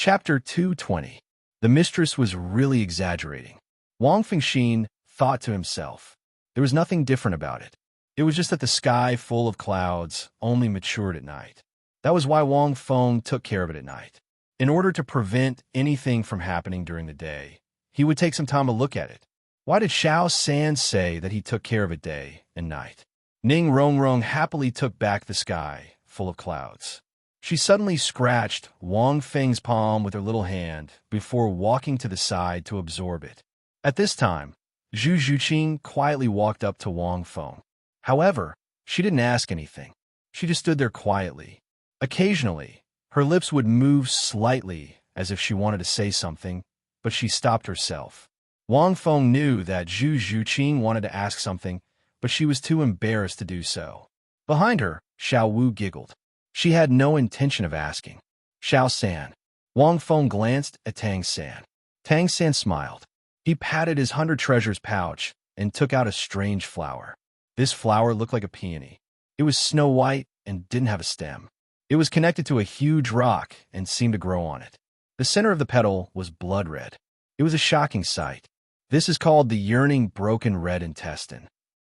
Chapter 220. The mistress was really exaggerating. Wang Fengxin thought to himself. There was nothing different about it. It was just that the sky full of clouds only matured at night. That was why Wang Feng took care of it at night. In order to prevent anything from happening during the day, he would take some time to look at it. Why did Xiao San say that he took care of it day and night? Ning Rongrong happily took back the sky full of clouds. She suddenly scratched Wang Feng's palm with her little hand before walking to the side to absorb it. At this time, Zhu Zhuqing quietly walked up to Wang Feng. However, she didn't ask anything. She just stood there quietly. Occasionally, her lips would move slightly as if she wanted to say something, but she stopped herself. Wang Feng knew that Zhu Zhuqing wanted to ask something, but she was too embarrassed to do so. Behind her, Xiao Wu giggled. She had no intention of asking. Xiao San. Wang Feng glanced at Tang San. Tang San smiled. He patted his 100 treasures pouch and took out a strange flower. This flower looked like a peony. It was snow white and didn't have a stem. It was connected to a huge rock and seemed to grow on it. The center of the petal was blood red. It was a shocking sight. This is called the yearning broken red intestine.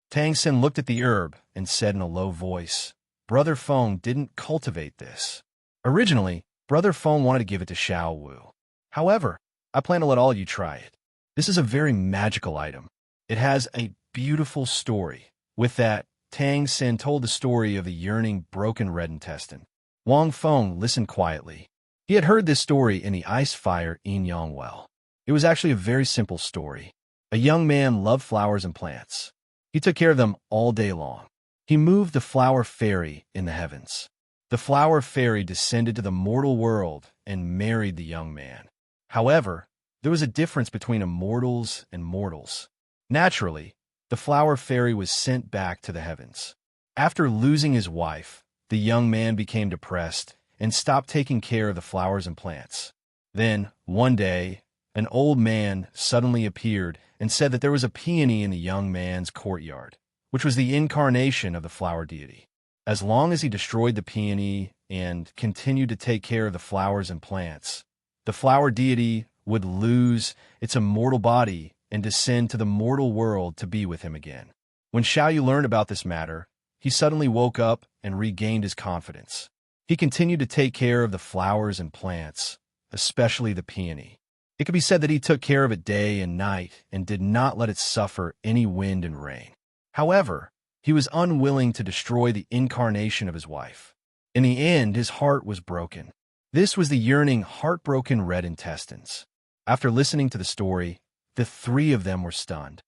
Tang San looked at the herb and said in a low voice, Brother Feng didn't cultivate this. Originally, Brother Feng wanted to give it to Xiao Wu. However, I plan to let all of you try it. This is a very magical item. It has a beautiful story. With that, Tang San told the story of the yearning broken red intestine. Wang Feng listened quietly. He had heard this story in the ice fire Yin Yang well. It was actually a very simple story. A young man loved flowers and plants. He took care of them all day long. He moved the flower fairy in the heavens. The flower fairy descended to the mortal world and married the young man. However, there was a difference between immortals and mortals. Naturally, the flower fairy was sent back to the heavens. After losing his wife, the young man became depressed and stopped taking care of the flowers and plants. Then, one day, an old man suddenly appeared and said that there was a peony in the young man's courtyard, which was the incarnation of the flower deity. As long as he destroyed the peony and continued to take care of the flowers and plants, the flower deity would lose its immortal body and descend to the mortal world to be with him again. When Xiaoyu learned about this matter, he suddenly woke up and regained his confidence. He continued to take care of the flowers and plants, especially the peony. It could be said that he took care of it day and night and did not let it suffer any wind and rain. However, he was unwilling to destroy the incarnation of his wife. In the end, his heart was broken. This was the yearning, heartbroken red intestines. After listening to the story, the three of them were stunned.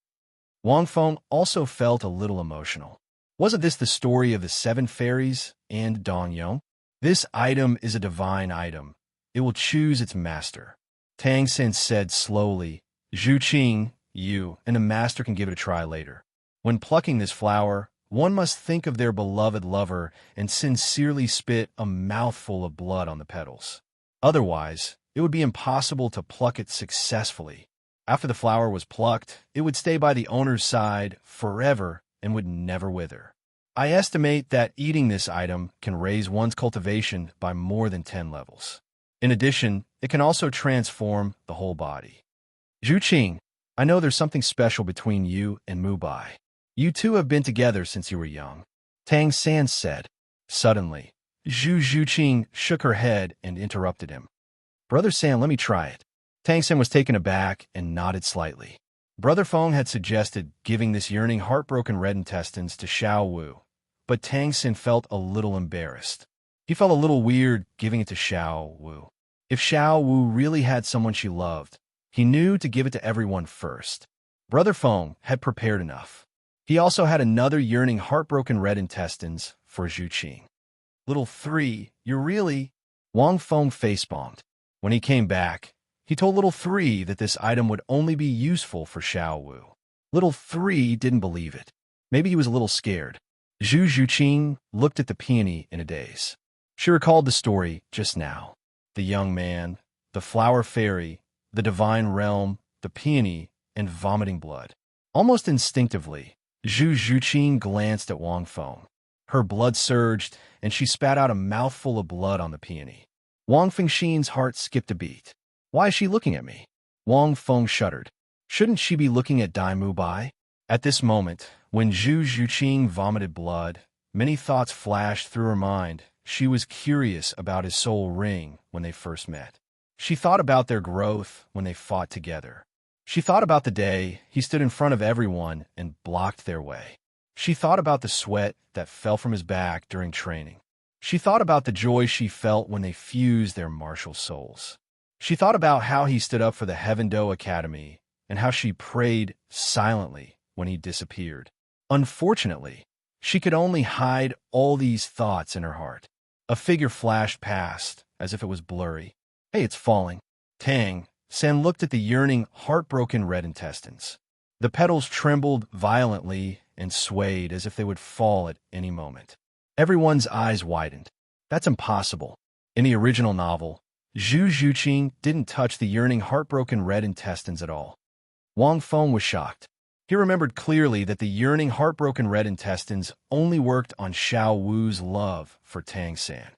Wang Feng also felt a little emotional. Wasn't this the story of the 7 fairies and Dongyong? This item is a divine item. It will choose its master. Tang San said slowly, Zhu Qing, you and the master can give it a try later. When plucking this flower, one must think of their beloved lover and sincerely spit a mouthful of blood on the petals. Otherwise, it would be impossible to pluck it successfully. After the flower was plucked, it would stay by the owner's side forever and would never wither. I estimate that eating this item can raise one's cultivation by more than 10 levels. In addition, it can also transform the whole body. Zhu Qing, I know there's something special between you and Mu Bai. You two have been together since you were young. Tang San said. Suddenly, Zhu Zhuqing shook her head and interrupted him. Brother San, let me try it. Tang San was taken aback and nodded slightly. Brother Feng had suggested giving this yearning heartbroken red intestines to Xiao Wu, but Tang San felt a little embarrassed. He felt a little weird giving it to Xiao Wu. If Xiao Wu really had someone she loved, he knew to give it to everyone first. Brother Feng had prepared enough. He also had another yearning heartbroken red intestines for Zhu Qing. Little 3, you're really... Wang Feng facepalmed. When he came back, he told Little 3 that this item would only be useful for Xiao Wu. Little 3 didn't believe it. Maybe he was a little scared. Zhu Zhuqing looked at the peony in a daze. She recalled the story just now. The young man, the flower fairy, the divine realm, the peony, and vomiting blood. Almost instinctively, Zhu Zhuqing glanced at Wang Feng. Her blood surged, and she spat out a mouthful of blood on the peony. Wang Fengxin's heart skipped a beat. Why is she looking at me? Wang Feng shuddered. Shouldn't she be looking at Dai Mu Bai? At this moment, when Zhu Zhuqing vomited blood, many thoughts flashed through her mind. She was curious about his soul ring when they first met. She thought about their growth when they fought together. She thought about the day he stood in front of everyone and blocked their way. She thought about the sweat that fell from his back during training. She thought about the joy she felt when they fused their martial souls. She thought about how he stood up for the Heaven Do Academy and how she prayed silently when he disappeared. Unfortunately, she could only hide all these thoughts in her heart. A figure flashed past, as if it was blurry. Hey, it's falling. Tang San looked at the yearning, heartbroken red intestines. The petals trembled violently and swayed as if they would fall at any moment. Everyone's eyes widened. That's impossible. In the original novel, Zhu Zhuqing didn't touch the yearning, heartbroken red intestines at all. Wang Feng was shocked. He remembered clearly that the yearning, heartbroken red intestines only worked on Xiao Wu's love for Tang San.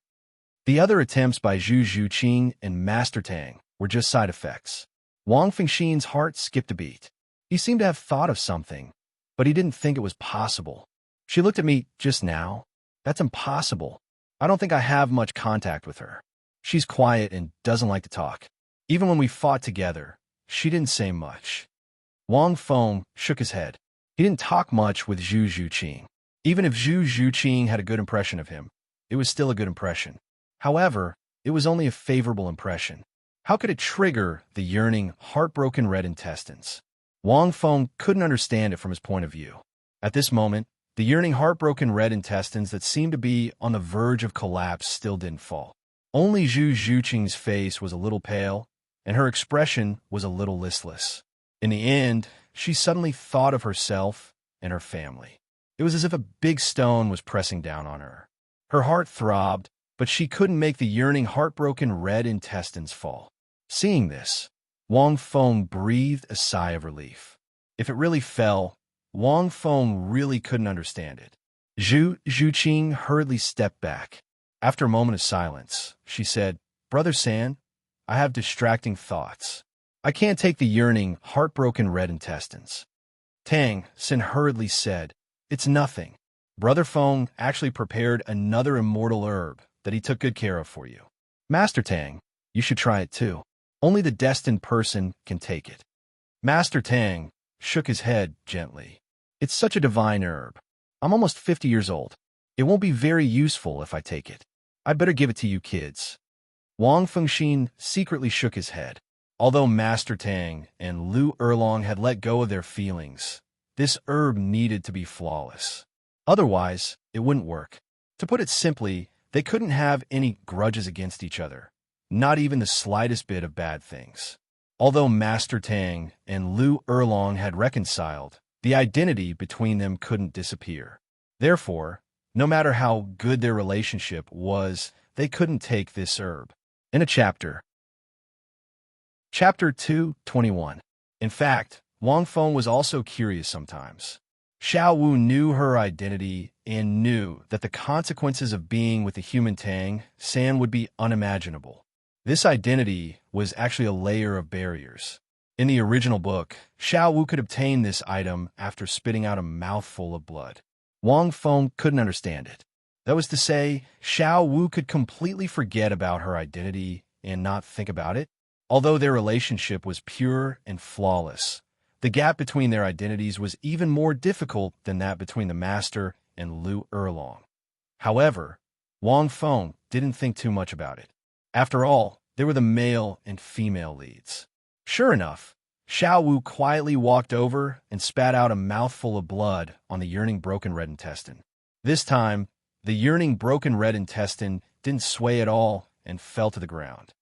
The other attempts by Zhu Zhuqing and Master Tang were just side effects. Wang Fengxin's heart skipped a beat. He seemed to have thought of something, but he didn't think it was possible. She looked at me just now. That's impossible. I don't think I have much contact with her. She's quiet and doesn't like to talk. Even when we fought together, she didn't say much. Wang Feng shook his head. He didn't talk much with Zhu Zhuqing. Even if Zhu Zhuqing had a good impression of him, it was still a good impression. However, it was only a favorable impression. How could it trigger the yearning, heartbroken red intestines? Wang Feng couldn't understand it from his point of view. At this moment, the yearning, heartbroken red intestines that seemed to be on the verge of collapse still didn't fall. Only Zhu Zhuqing's face was a little pale, and her expression was a little listless. In the end, she suddenly thought of herself and her family. It was as if a big stone was pressing down on her. Her heart throbbed, but she couldn't make the yearning, heartbroken red intestines fall. Seeing this, Wang Feng breathed a sigh of relief. If it really fell, Wang Feng really couldn't understand it. Zhu Zhuqing hurriedly stepped back. After a moment of silence, she said, "Brother San, I have distracting thoughts. I can't take the yearning, heartbroken red intestines." Tang San hurriedly said, "It's nothing. Brother Feng actually prepared another immortal herb that he took good care of for you. Master Tang, you should try it too. Only the destined person can take it." Master Tang shook his head gently. "It's such a divine herb. I'm almost 50 years old. It won't be very useful if I take it. I'd better give it to you kids." Wang Fengxin secretly shook his head. Although Master Tang and Lu Erlong had let go of their feelings, this herb needed to be flawless. Otherwise, it wouldn't work. To put it simply, they couldn't have any grudges against each other, not even the slightest bit of bad things. Although Master Tang and Lu Erlong had reconciled, the identity between them couldn't disappear. Therefore, no matter how good their relationship was, they couldn't take this herb. In a chapter. Chapter 2:21. In fact, Wang Feng was also curious sometimes. Xiao Wu knew her identity and knew that the consequences of being with the human Tang San would be unimaginable. This identity was actually a layer of barriers. In the original book, Xiao Wu could obtain this item after spitting out a mouthful of blood. Wang Feng couldn't understand it. That was to say, Xiao Wu could completely forget about her identity and not think about it. Although their relationship was pure and flawless, the gap between their identities was even more difficult than that between the Master and Lu Erlong. However, Wang Feng didn't think too much about it. After all, they were the male and female leads. Sure enough, Xiao Wu quietly walked over and spat out a mouthful of blood on the yearning, broken red intestine. This time, the yearning, broken red intestine didn't sway at all and fell to the ground.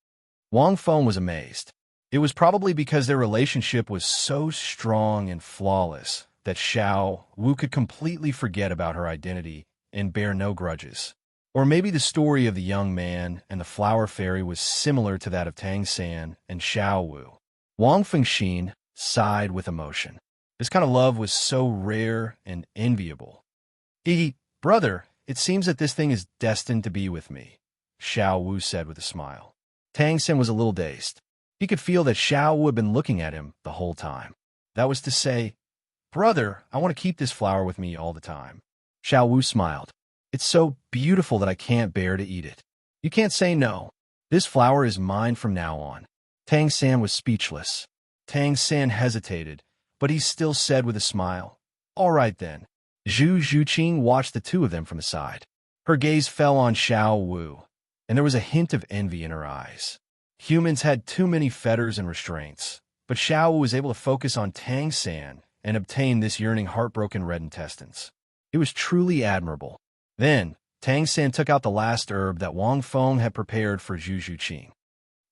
Wang Feng was amazed. It was probably because their relationship was so strong and flawless that Xiao Wu could completely forget about her identity and bear no grudges. Or maybe the story of the young man and the flower fairy was similar to that of Tang San and Xiao Wu. Wang Fengxin sighed with emotion. This kind of love was so rare and enviable. Brother, it seems that this thing is destined to be with me," Xiao Wu said with a smile. Tang Sen was a little dazed. He could feel that Xiao Wu had been looking at him the whole time. That was to say, "Brother, I want to keep this flower with me all the time." Xiao Wu smiled. "It's so beautiful that I can't bear to eat it. You can't say no. This flower is mine from now on." Tang San was speechless. Tang San hesitated, but he still said with a smile, "All right then." Zhu Zhuqing watched the two of them from the side. Her gaze fell on Xiao Wu, and there was a hint of envy in her eyes. Humans had too many fetters and restraints, but Xiao Wu was able to focus on Tang San and obtain this yearning, heartbroken red intestines. It was truly admirable. Then, Tang San took out the last herb that Wang Feng had prepared for Zhu Zhuqing.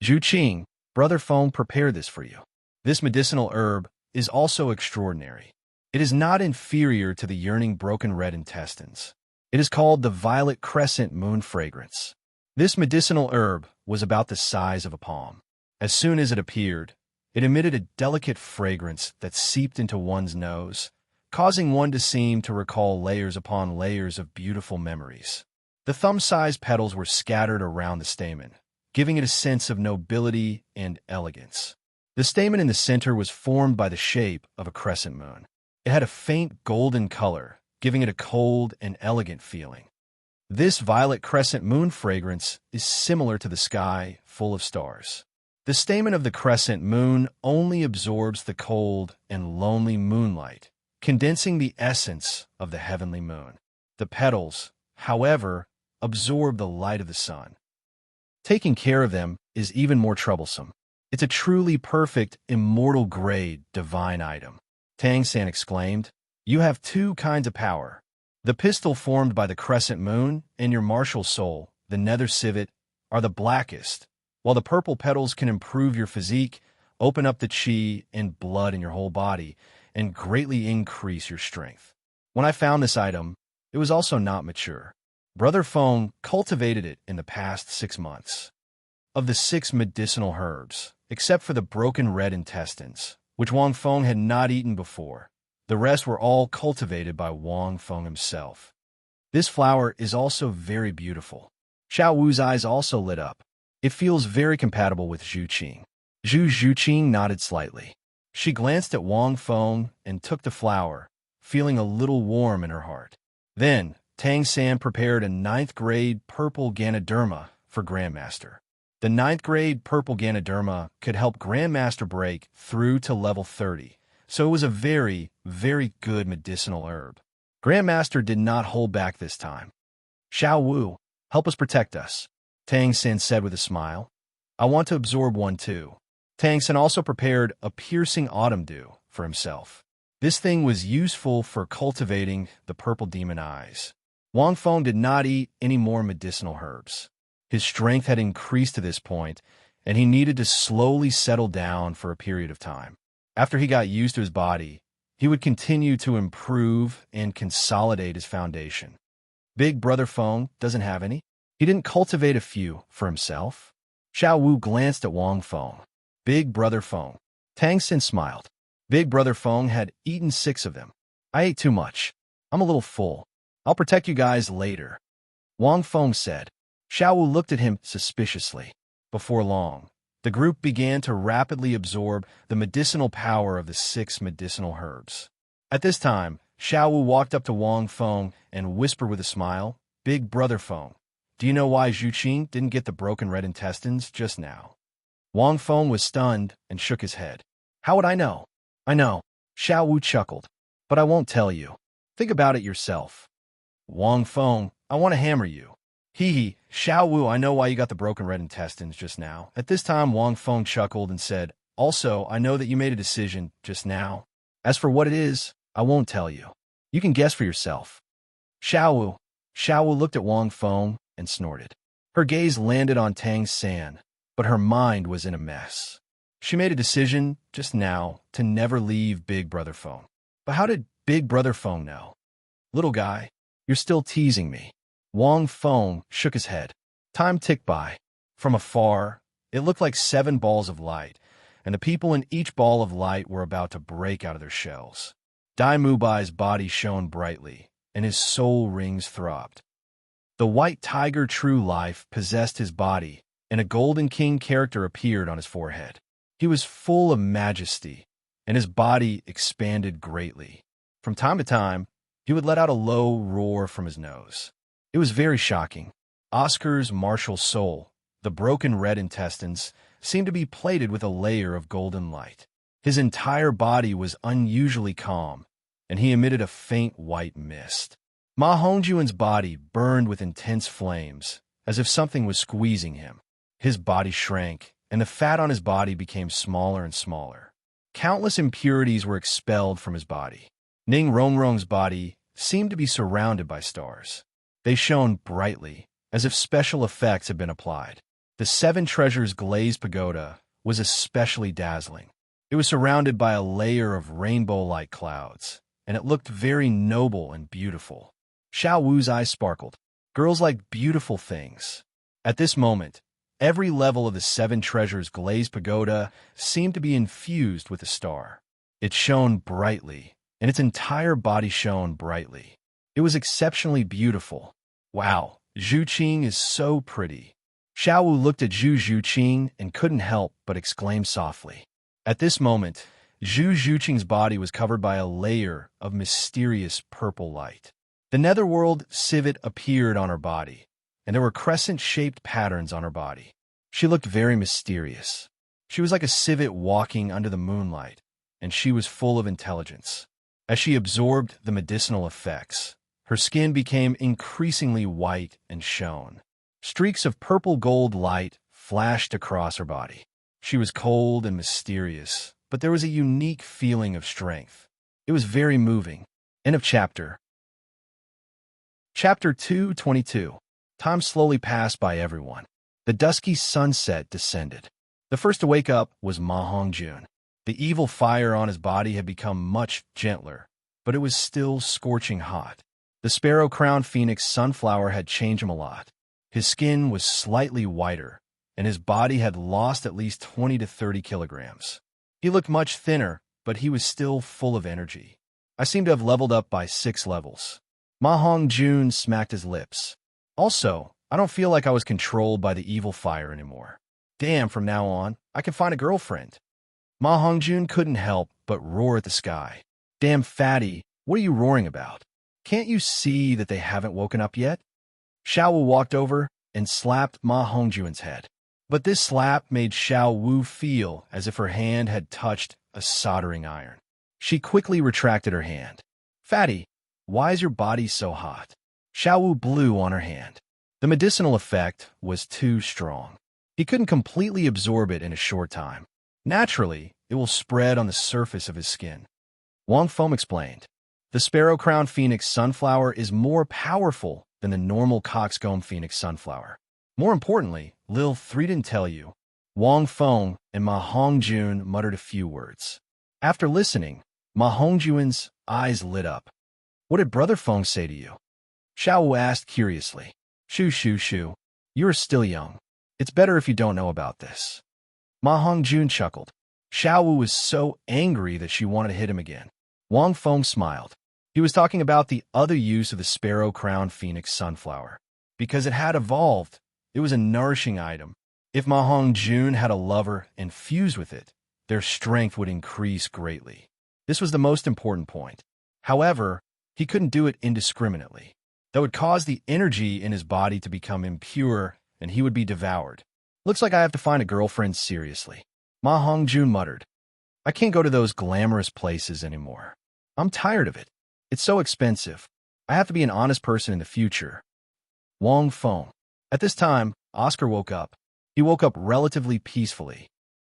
"Zhuqing, Brother Feng prepared this for you. This medicinal herb is also extraordinary. It is not inferior to the yearning broken red intestines. It is called the violet crescent moon fragrance. This medicinal herb was about the size of a palm. As soon as it appeared, it emitted a delicate fragrance that seeped into one's nose, causing one to seem to recall layers upon layers of beautiful memories. The thumb-sized petals were scattered around the stamen, giving it a sense of nobility and elegance. The stamen in the center was formed by the shape of a crescent moon. It had a faint golden color, giving it a cold and elegant feeling. This violet crescent moon fragrance is similar to the sky full of stars. The stamen of the crescent moon only absorbs the cold and lonely moonlight, condensing the essence of the heavenly moon. The petals, however, absorb the light of the sun. Taking care of them is even more troublesome. It's a truly perfect, immortal-grade divine item." Tang San exclaimed. "You have two kinds of power. The pistol formed by the crescent moon and your martial soul, the nether civet, are the blackest, while the purple petals can improve your physique, open up the qi and blood in your whole body, and greatly increase your strength. When I found this item, it was also not mature. Brother Feng cultivated it in the past 6 months. Of the 6 medicinal herbs, except for the broken red intestines, which Wang Feng had not eaten before, the rest were all cultivated by Wang Feng himself. This flower is also very beautiful." Xiao Wu's eyes also lit up. "It feels very compatible with Zhuqing." Zhu Zhuqing nodded slightly. She glanced at Wang Feng and took the flower, feeling a little warm in her heart. Then, Tang San prepared a 9th grade purple Ganoderma for Grandmaster. The 9th grade purple Ganoderma could help Grandmaster break through to level 30, so it was a very, very good medicinal herb. Grandmaster did not hold back this time. "Xiao Wu, help us protect us," Tang San said with a smile. "I want to absorb one too." Tang San also prepared a piercing autumn dew for himself. This thing was useful for cultivating the purple demon eyes. Wang Feng did not eat any more medicinal herbs. His strength had increased to this point, and he needed to slowly settle down for a period of time. After he got used to his body, he would continue to improve and consolidate his foundation. Big Brother Feng doesn't have any. He didn't cultivate a few for himself. Xiao Wu glanced at Wang Feng. "Big Brother Feng." Tang Xin smiled. Big Brother Feng had eaten 6 of them. "I ate too much. I'm a little full. I'll protect you guys later," Wang Feng said. Xiao Wu looked at him suspiciously. Before long, the group began to rapidly absorb the medicinal power of the 6 medicinal herbs. At this time, Xiao Wu walked up to Wang Feng and whispered with a smile, "Big Brother Feng, do you know why Zhuqing didn't get the broken red intestines just now?" Wang Feng was stunned and shook his head. "How would I know?" "I know," Xiao Wu chuckled, "but I won't tell you. Think about it yourself." "Wang Feng, I want to hammer you." "Hee, Xiao Wu, I know why you got the broken red intestines just now." At this time, Wang Feng chuckled and said, "Also, I know that you made a decision just now. As for what it is, I won't tell you. You can guess for yourself." Xiao Wu looked at Wang Feng and snorted. Her gaze landed on Tang San, but her mind was in a mess. She made a decision just now to never leave Big Brother Feng. But how did Big Brother Feng know? "Little guy, you're still teasing me." Wang Feng shook his head. Time ticked by. From afar, it looked like 7 balls of light, and the people in each ball of light were about to break out of their shells. Dai Mubai's body shone brightly, and his soul rings throbbed. The white tiger true life possessed his body, and a golden king character appeared on his forehead. He was full of majesty, and his body expanded greatly. From time to time, he would let out a low roar from his nose. It was very shocking. Oscar's martial soul, the broken red intestines, seemed to be plated with a layer of golden light. His entire body was unusually calm, and he emitted a faint white mist. Ma Hongjuan's body burned with intense flames, as if something was squeezing him. His body shrank, and the fat on his body became smaller and smaller. Countless impurities were expelled from his body. Ning Rongrong's body seemed to be surrounded by stars. They shone brightly, as if special effects had been applied. The Seven Treasures glazed pagoda was especially dazzling. It was surrounded by a layer of rainbow-like clouds, and it looked very noble and beautiful. Xiao Wu's eyes sparkled. Girls like beautiful things. At this moment, every level of the Seven Treasures glazed pagoda seemed to be infused with a star. It shone brightly, and its entire body shone brightly. It was exceptionally beautiful. Wow, Zhu Qing is so pretty. Xiao Wu looked at Zhu Qing and couldn't help but exclaim softly. At this moment, Zhu Qing's body was covered by a layer of mysterious purple light. The netherworld civet appeared on her body, and there were crescent-shaped patterns on her body. She looked very mysterious. She was like a civet walking under the moonlight, and she was full of intelligence. As she absorbed the medicinal effects, her skin became increasingly white and shone. Streaks of purple-gold light flashed across her body. She was cold and mysterious, but there was a unique feeling of strength. It was very moving. End of chapter. Chapter 222. Time slowly passed by everyone. The dusky sunset descended. The first to wake up was Ma Hongjun. The evil fire on his body had become much gentler, but it was still scorching hot. The sparrow-crowned phoenix sunflower had changed him a lot. His skin was slightly whiter, and his body had lost at least 20 to 30 kilograms. He looked much thinner, but he was still full of energy. I seem to have leveled up by 6 levels. Ma Hongjun smacked his lips. Also, I don't feel like I was controlled by the evil fire anymore. Damn, from now on, I can find a girlfriend. Ma Hongjun couldn't help but roar at the sky. Damn fatty, what are you roaring about? Can't you see that they haven't woken up yet? Xiao Wu walked over and slapped Ma Hongjun's head. But this slap made Xiao Wu feel as if her hand had touched a soldering iron. She quickly retracted her hand. Fatty, why is your body so hot? Xiao Wu blew on her hand. The medicinal effect was too strong. He couldn't completely absorb it in a short time. Naturally, it will spread on the surface of his skin. Wang Feng explained. The sparrow-crowned phoenix sunflower is more powerful than the normal coxcomb phoenix sunflower. More importantly, Lil 3 didn't tell you. Wang Feng and Ma Hongjun muttered a few words. After listening, Ma Hongjun's eyes lit up. What did Brother Feng say to you? Xiao Wu asked curiously. Shoo. You are still young. It's better if you don't know about this. Ma Hongjun chuckled. Xiao Wu was so angry that she wanted to hit him again. Wang Feng smiled. He was talking about the other use of the sparrow-crowned phoenix sunflower. Because it had evolved, it was a nourishing item. If Ma Hongjun had a lover infused with it, their strength would increase greatly. This was the most important point. However, he couldn't do it indiscriminately. That would cause the energy in his body to become impure, and he would be devoured. Looks like I have to find a girlfriend seriously. Ma Hongjun muttered. I can't go to those glamorous places anymore. I'm tired of it. It's so expensive. I have to be an honest person in the future. Wang Feng. At this time, Oscar woke up. He woke up relatively peacefully.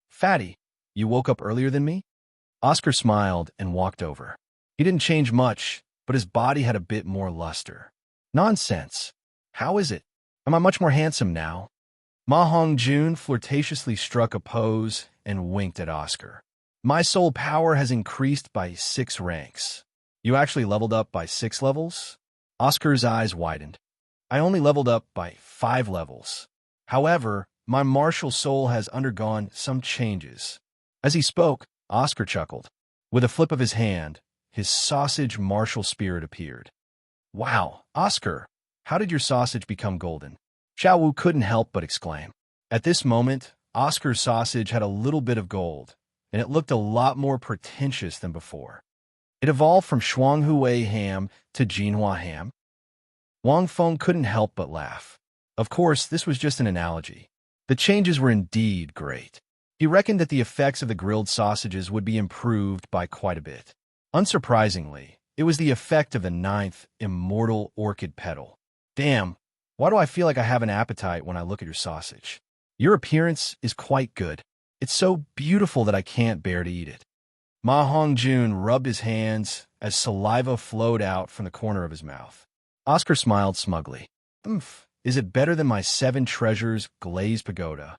Fatty, you woke up earlier than me? Oscar smiled and walked over. He didn't change much, but his body had a bit more luster. Nonsense. How is it? Am I much more handsome now? Ma Hongjun flirtatiously struck a pose and winked at Oscar. My soul power has increased by 6 ranks. You actually leveled up by 6 levels? Oscar's eyes widened. I only leveled up by 5 levels. However, my martial soul has undergone some changes. As he spoke, Oscar chuckled. With a flip of his hand, his sausage martial spirit appeared. Wow, Oscar, how did your sausage become golden? Xiao Wu couldn't help but exclaim. At this moment, Oscar's sausage had a little bit of gold, and it looked a lot more pretentious than before. It evolved from Shuanghui ham to Jinhua ham. Wang Feng couldn't help but laugh. Of course, this was just an analogy. The changes were indeed great. He reckoned that the effects of the grilled sausages would be improved by quite a bit. Unsurprisingly, it was the effect of the 9th immortal orchid petal. Damn, why do I feel like I have an appetite when I look at your sausage? Your appearance is quite good. It's so beautiful that I can't bear to eat it. Ma Hongjun rubbed his hands as saliva flowed out from the corner of his mouth. Oscar smiled smugly. Is it better than my 7 treasures glazed pagoda?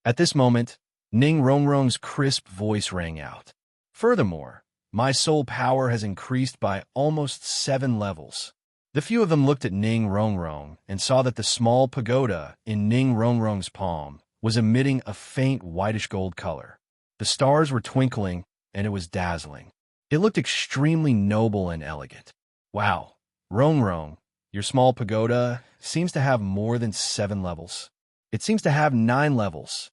At this moment, Ning Rongrong's crisp voice rang out. Furthermore, my soul power has increased by almost 7 levels. The few of them looked at Ning Rongrong and saw that the small pagoda in Ning Rongrong's palm was emitting a faint whitish gold color. The stars were twinkling, and it was dazzling. It looked extremely noble and elegant. Wow, Rongrong, your small pagoda seems to have more than 7 levels. It seems to have 9 levels.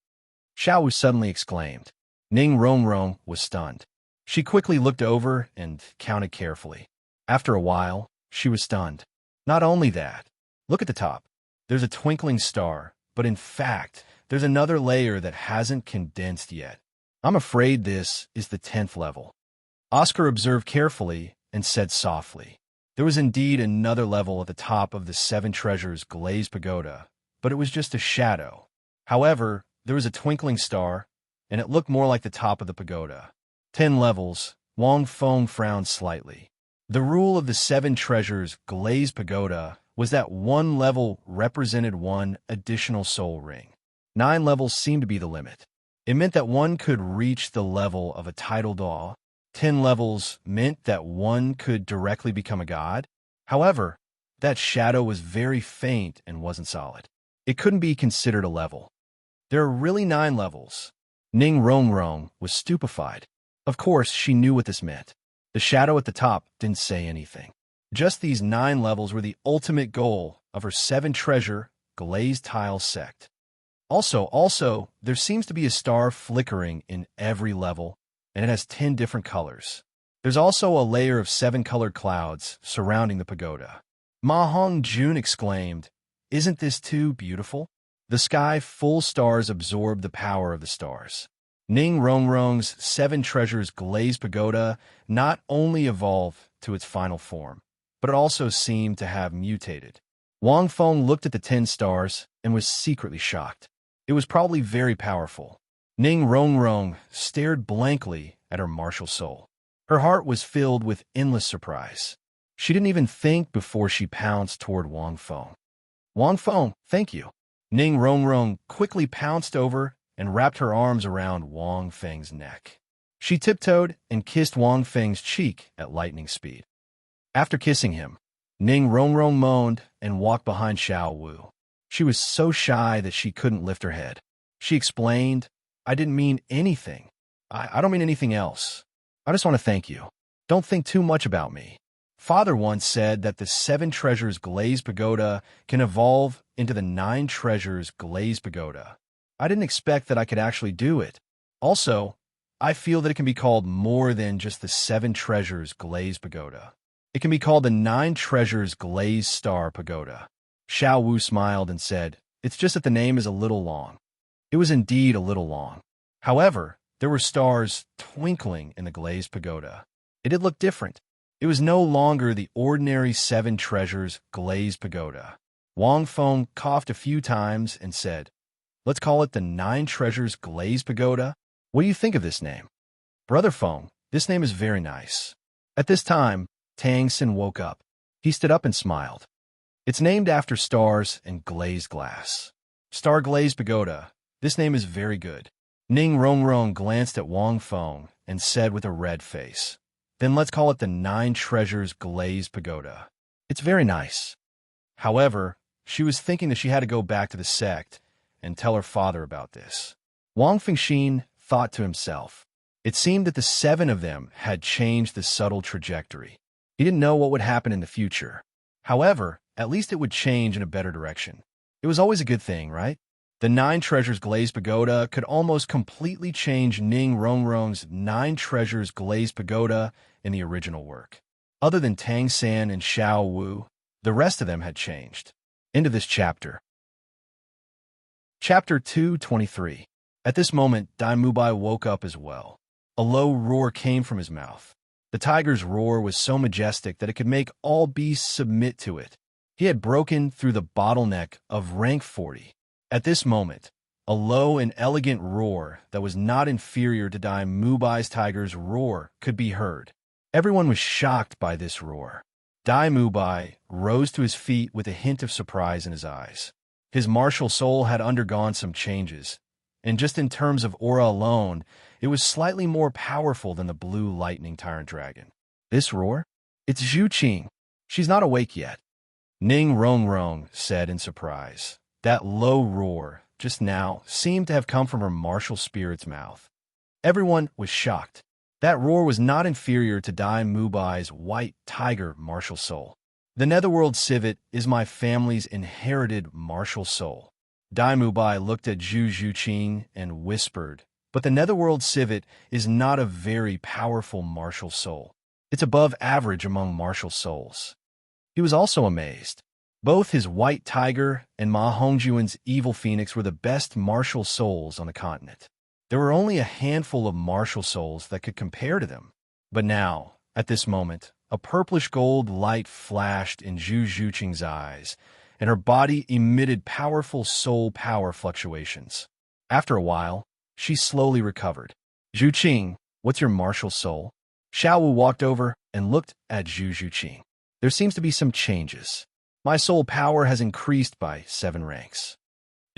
Xiao Wu suddenly exclaimed. Ning Rongrong was stunned. She quickly looked over and counted carefully. After a while, she was stunned. Not only that, look at the top. There's a twinkling star, but in fact, there's another layer that hasn't condensed yet. I'm afraid this is the 10th level. Oscar observed carefully and said softly. There was indeed another level at the top of the 7 treasures glazed pagoda, but it was just a shadow. However, there was a twinkling star, and it looked more like the top of the pagoda. 10 levels. Wang Feng frowned slightly. The rule of the 7 treasures glazed pagoda was that 1 level represented 1 additional soul ring. 9 levels seemed to be the limit. It meant that one could reach the level of a title daw. 10 levels meant that one could directly become a god. However, that shadow was very faint and wasn't solid. It couldn't be considered a level. There are really 9 levels. Ning Rongrong was stupefied. Of course, she knew what this meant. The shadow at the top didn't say anything. Just these 9 levels were the ultimate goal of her 7-treasure glazed tile sect. Also, there seems to be a star flickering in every level, and it has 10 different colors. There's also a layer of 7 colored clouds surrounding the pagoda. Ma Hongjun exclaimed, "Isn't this too beautiful?" The sky full stars absorbed the power of the stars. Ning Rongrong's 7 treasures glazed pagoda not only evolved to its final form, but it also seemed to have mutated. Wang Feng looked at the 10 stars and was secretly shocked. It was probably very powerful. Ning Rongrong stared blankly at her martial soul. Her heart was filled with endless surprise. She didn't even think before she pounced toward Wang Feng. Wang Feng, thank you. Ning Rongrong quickly pounced over and wrapped her arms around Wang Feng's neck. She tiptoed and kissed Wang Feng's cheek at lightning speed. After kissing him, Ning Rongrong moaned and walked behind Xiao Wu. She was so shy that she couldn't lift her head. She explained, "I didn't mean anything. I don't mean anything else. I just want to thank you. Don't think too much about me. Father once said that the 7 treasures glazed pagoda can evolve into the 9 treasures glazed pagoda. I didn't expect that I could actually do it. Also, I feel that it can be called more than just the 7 treasures glazed pagoda. It can be called the 9 treasures glazed star pagoda." Xiao Wu smiled and said, "It's just that the name is a little long." It was indeed a little long. However, there were stars twinkling in the glazed pagoda. It did look different. It was no longer the ordinary 7 treasures glazed pagoda. Wang Feng coughed a few times and said, "Let's call it the 9 treasures glazed pagoda. What do you think of this name?" "Brother Feng, this name is very nice." At this time, Tang Xin woke up. He stood up and smiled. "It's named after stars and glazed glass. Star glazed pagoda. This name is very good." Ning Rongrong glanced at Wang Feng and said with a red face, "Then let's call it the 9 treasures glazed pagoda. It's very nice." However, she was thinking that she had to go back to the sect and tell her father about this. Wang Fengxin thought to himself. It seemed that the 7 of them had changed the subtle trajectory. He didn't know what would happen in the future. However, at least it would change in a better direction. It was always a good thing, right? The 9 Treasures Glazed Pagoda could almost completely change Ning Rongrong's 9 Treasures Glazed Pagoda in the original work. Other than Tang San and Xiao Wu, the rest of them had changed. End of this chapter. Chapter 223. At this moment, Dai Mubai woke up as well. A low roar came from his mouth. The tiger's roar was so majestic that it could make all beasts submit to it. He had broken through the bottleneck of rank 40. At this moment, a low and elegant roar that was not inferior to Dai Mubai's tiger's roar could be heard. Everyone was shocked by this roar. Dai Mubai rose to his feet with a hint of surprise in his eyes. His martial soul had undergone some changes, and just in terms of aura alone, it was slightly more powerful than the blue lightning tyrant dragon. This roar? It's Zhu Qing. She's not awake yet. Ning Rongrong said in surprise. That low roar, just now, seemed to have come from her martial spirit's mouth. Everyone was shocked. That roar was not inferior to Dai Mubai's white tiger martial soul. The Netherworld Civet is my family's inherited martial soul. Dai Mubai looked at Zhu Qing and whispered, but the Netherworld Civet is not a very powerful martial soul. It's above average among martial souls. He was also amazed. Both his white tiger and Ma Hongjuan's evil phoenix were the best martial souls on the continent. There were only a handful of martial souls that could compare to them. But now, at this moment, a purplish gold light flashed in Zhu Qing's eyes, and her body emitted powerful soul power fluctuations. After a while, she slowly recovered. Zhu Qing, what's your martial soul? Xiao Wu walked over and looked at Zhu Qing. There seems to be some changes. My soul power has increased by 7 ranks.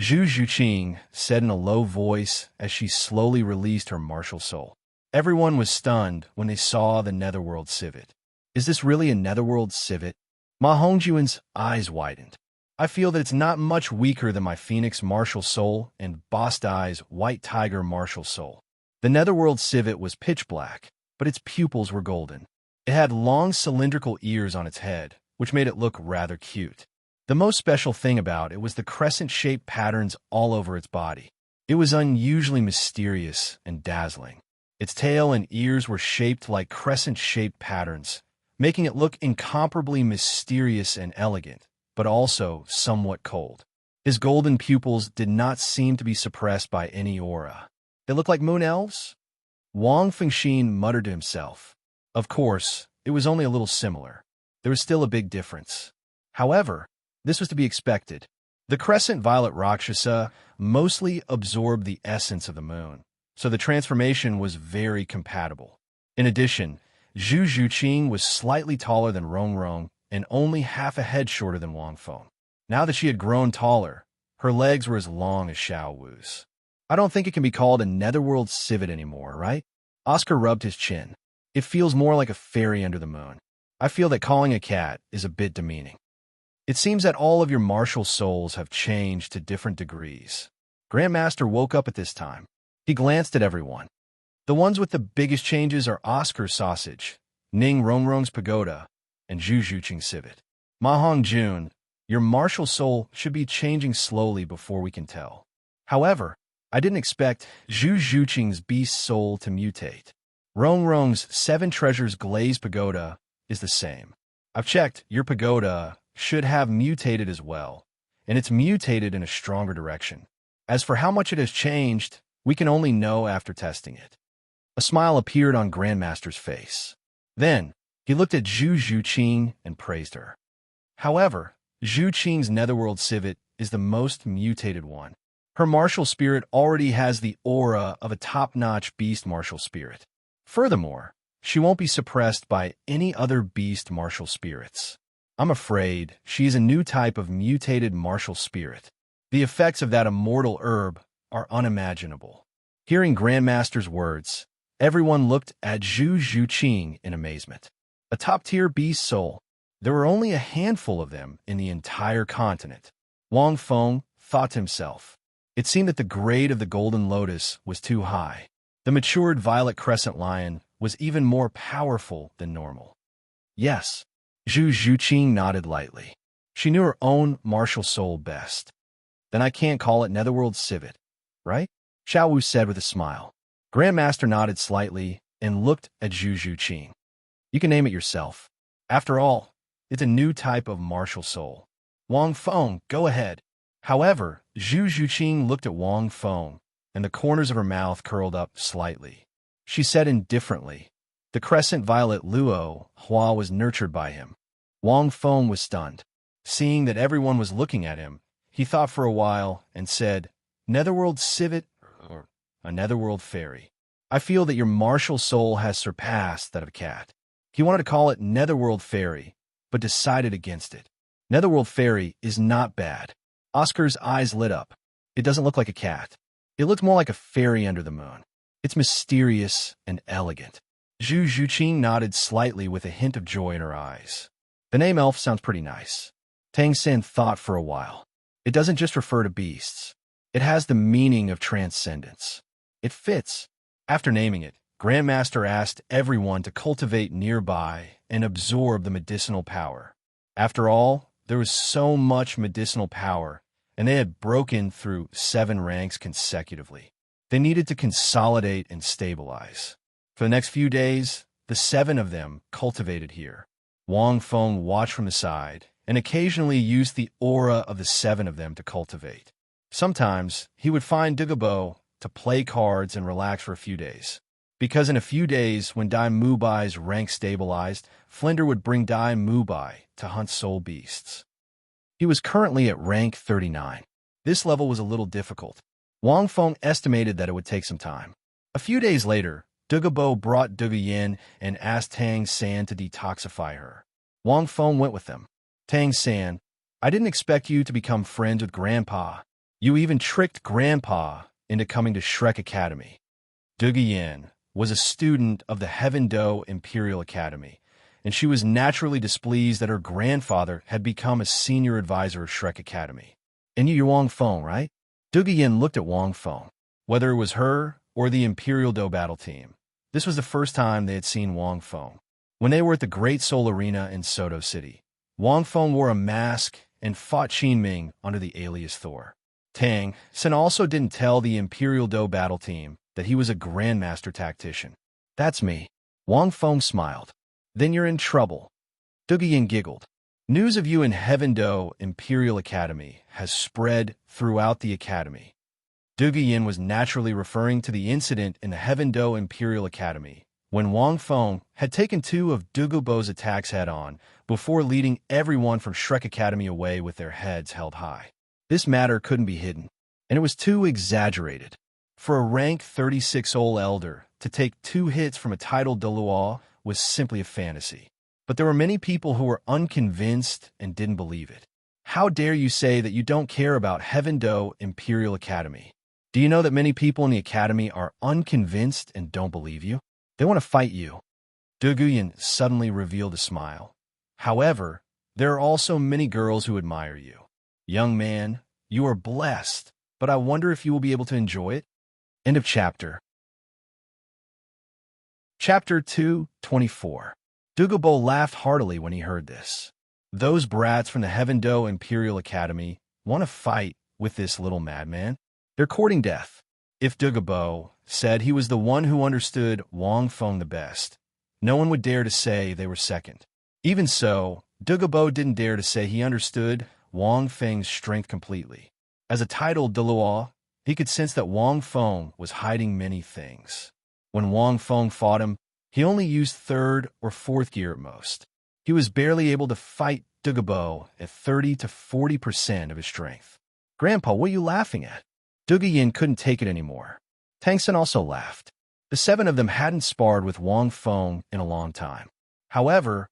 Zhu Qing said in a low voice as she slowly released her martial soul. Everyone was stunned when they saw the Netherworld Civet. Is this really a Netherworld Civet? Ma Hongjuan's eyes widened. I feel that it's not much weaker than my Phoenix martial soul and Bastai's white tiger martial soul. The Netherworld Civet was pitch black, but its pupils were golden. It had long cylindrical ears on its head, which made it look rather cute. The most special thing about it was the crescent-shaped patterns all over its body. It was unusually mysterious and dazzling. Its tail and ears were shaped like crescent-shaped patterns, making it look incomparably mysterious and elegant, but also somewhat cold. His golden pupils did not seem to be suppressed by any aura. They looked like moon elves? Wang Fengxin muttered to himself. Of course, it was only a little similar. There was still a big difference. However, this was to be expected. The crescent violet Rakshasa mostly absorbed the essence of the moon, so the transformation was very compatible. In addition, Zhu Qing was slightly taller than Rongrong and only half a head shorter than Wang Feng. Now that she had grown taller, her legs were as long as Xiao Wu's. I don't think it can be called a Netherworld Civet anymore, right? Oscar rubbed his chin. It feels more like a fairy under the moon. I feel that calling a cat is a bit demeaning. It seems that all of your martial souls have changed to different degrees. Grandmaster woke up at this time. He glanced at everyone. The ones with the biggest changes are Oscar's sausage, Ning Rongrong's pagoda, and Zhu Qing's civet. Ma Hongjun, your martial soul should be changing slowly before we can tell. However, I didn't expect Zhu Qing's beast soul to mutate. Rongrong's 7 Treasures Glazed Pagoda is the same. I've checked, your pagoda should have mutated as well, and it's mutated in a stronger direction. As for how much it has changed, we can only know after testing it. A smile appeared on Grandmaster's face. Then, he looked at Zhu Qing and praised her. However, Zhu Qing's Netherworld Civet is the most mutated one. Her martial spirit already has the aura of a top-notch beast martial spirit. Furthermore, she won't be suppressed by any other beast martial spirits. I'm afraid she is a new type of mutated martial spirit. The effects of that immortal herb are unimaginable. Hearing Grandmaster's words, everyone looked at Zhu Qing in amazement. A top-tier beast soul. There were only a handful of them in the entire continent. Wang Feng thought to himself. It seemed that the grade of the Golden Lotus was too high. The matured Violet Crescent Lion was even more powerful than normal. Yes, Zhu Qing nodded lightly. She knew her own martial soul best. Then I can't call it Netherworld Civet, right? Xiao Wu said with a smile. Grandmaster nodded slightly and looked at Zhu Zhuqing. You can name it yourself. After all, it's a new type of martial soul. Wang Feng, go ahead. However, Zhu Zhuqing looked at Wang Feng, and the corners of her mouth curled up slightly. She said indifferently, the crescent violet Luo Hua was nurtured by him. Wang Feng was stunned. Seeing that everyone was looking at him, he thought for a while and said, Netherworld Civet or a Netherworld Fairy. I feel that your martial soul has surpassed that of a cat. He wanted to call it Netherworld Fairy, but decided against it. Netherworld Fairy is not bad. Oscar's eyes lit up. It doesn't look like a cat. It looks more like a fairy under the moon. It's mysterious and elegant. Zhu Zhuqing nodded slightly with a hint of joy in her eyes. The name elf sounds pretty nice. Tang Xin thought for a while. It doesn't just refer to beasts. It has the meaning of transcendence. It fits. After naming it, Grandmaster asked everyone to cultivate nearby and absorb the medicinal power. After all, there was so much medicinal power, and they had broken through 7 ranks consecutively. They needed to consolidate and stabilize. For the next few days, the 7 of them cultivated here. Wang Feng watched from the side and occasionally used the aura of the 7 of them to cultivate. Sometimes he would find Douluo to play cards and relax for a few days. Because in a few days, when Dai Mubai's rank stabilized, Flinder would bring Dai Mubai to hunt soul beasts. He was currently at rank 39. This level was a little difficult. Wang Feng estimated that it would take some time. A few days later, Douluo brought Yin and asked Tang San to detoxify her. Wang Feng went with them. Tang San, I didn't expect you to become friends with Grandpa. You even tricked Grandpa into coming to Shrek Academy. Yin was a student of the Heaven Do Imperial Academy, and she was naturally displeased that her grandfather had become a senior advisor of Shrek Academy. And you're Wang Feng, right? Yin looked at Wang Feng. Whether it was her or the Imperial Do battle team, this was the first time they had seen Wang Feng. When they were at the Great Soul Arena in Soto City, Wang Feng wore a mask and fought Qin Ming under the alias Thor. Tang Sen also didn't tell the Imperial Do battle team that he was a grandmaster tactician. That's me. Wang Feng smiled. Then you're in trouble. Yin giggled. News of you in Heaven Do Imperial Academy has spread throughout the academy. Yin was naturally referring to the incident in the Heaven Do Imperial Academy, when Wang Feng had taken 2 of Douluo's attacks head-on before leading everyone from Shrek Academy away with their heads held high. This matter couldn't be hidden, and it was too exaggerated. For a rank 36 old elder to take 2 hits from a titled Dalu was simply a fantasy. But there were many people who were unconvinced and didn't believe it. How dare you say that you don't care about Heaven Do Imperial Academy? Do you know that many people in the academy are unconvinced and don't believe you? They want to fight you. Yin suddenly revealed a smile. However, there are also many girls who admire you. Young man, you are blessed, but I wonder if you will be able to enjoy it. End of chapter. Chapter 2:24. Douluo laughed heartily when he heard this. Those brats from the Heaven Do Imperial Academy want to fight with this little madman. They're courting death. If Douluo said he was the one who understood Wang Feng the best, no one would dare to say they were second. Even so, Douluo didn't dare to say he understood Wang Feng's strength completely. As a titled Dalu, he could sense that Wang Feng was hiding many things. When Wang Feng fought him, he only used 3rd or 4th gear at most. He was barely able to fight Douluo at 30 to 40% of his strength. Grandpa, what are you laughing at? Yin couldn't take it anymore. Tang Sen also laughed. The 7 of them hadn't sparred with Wang Feng in a long time. However,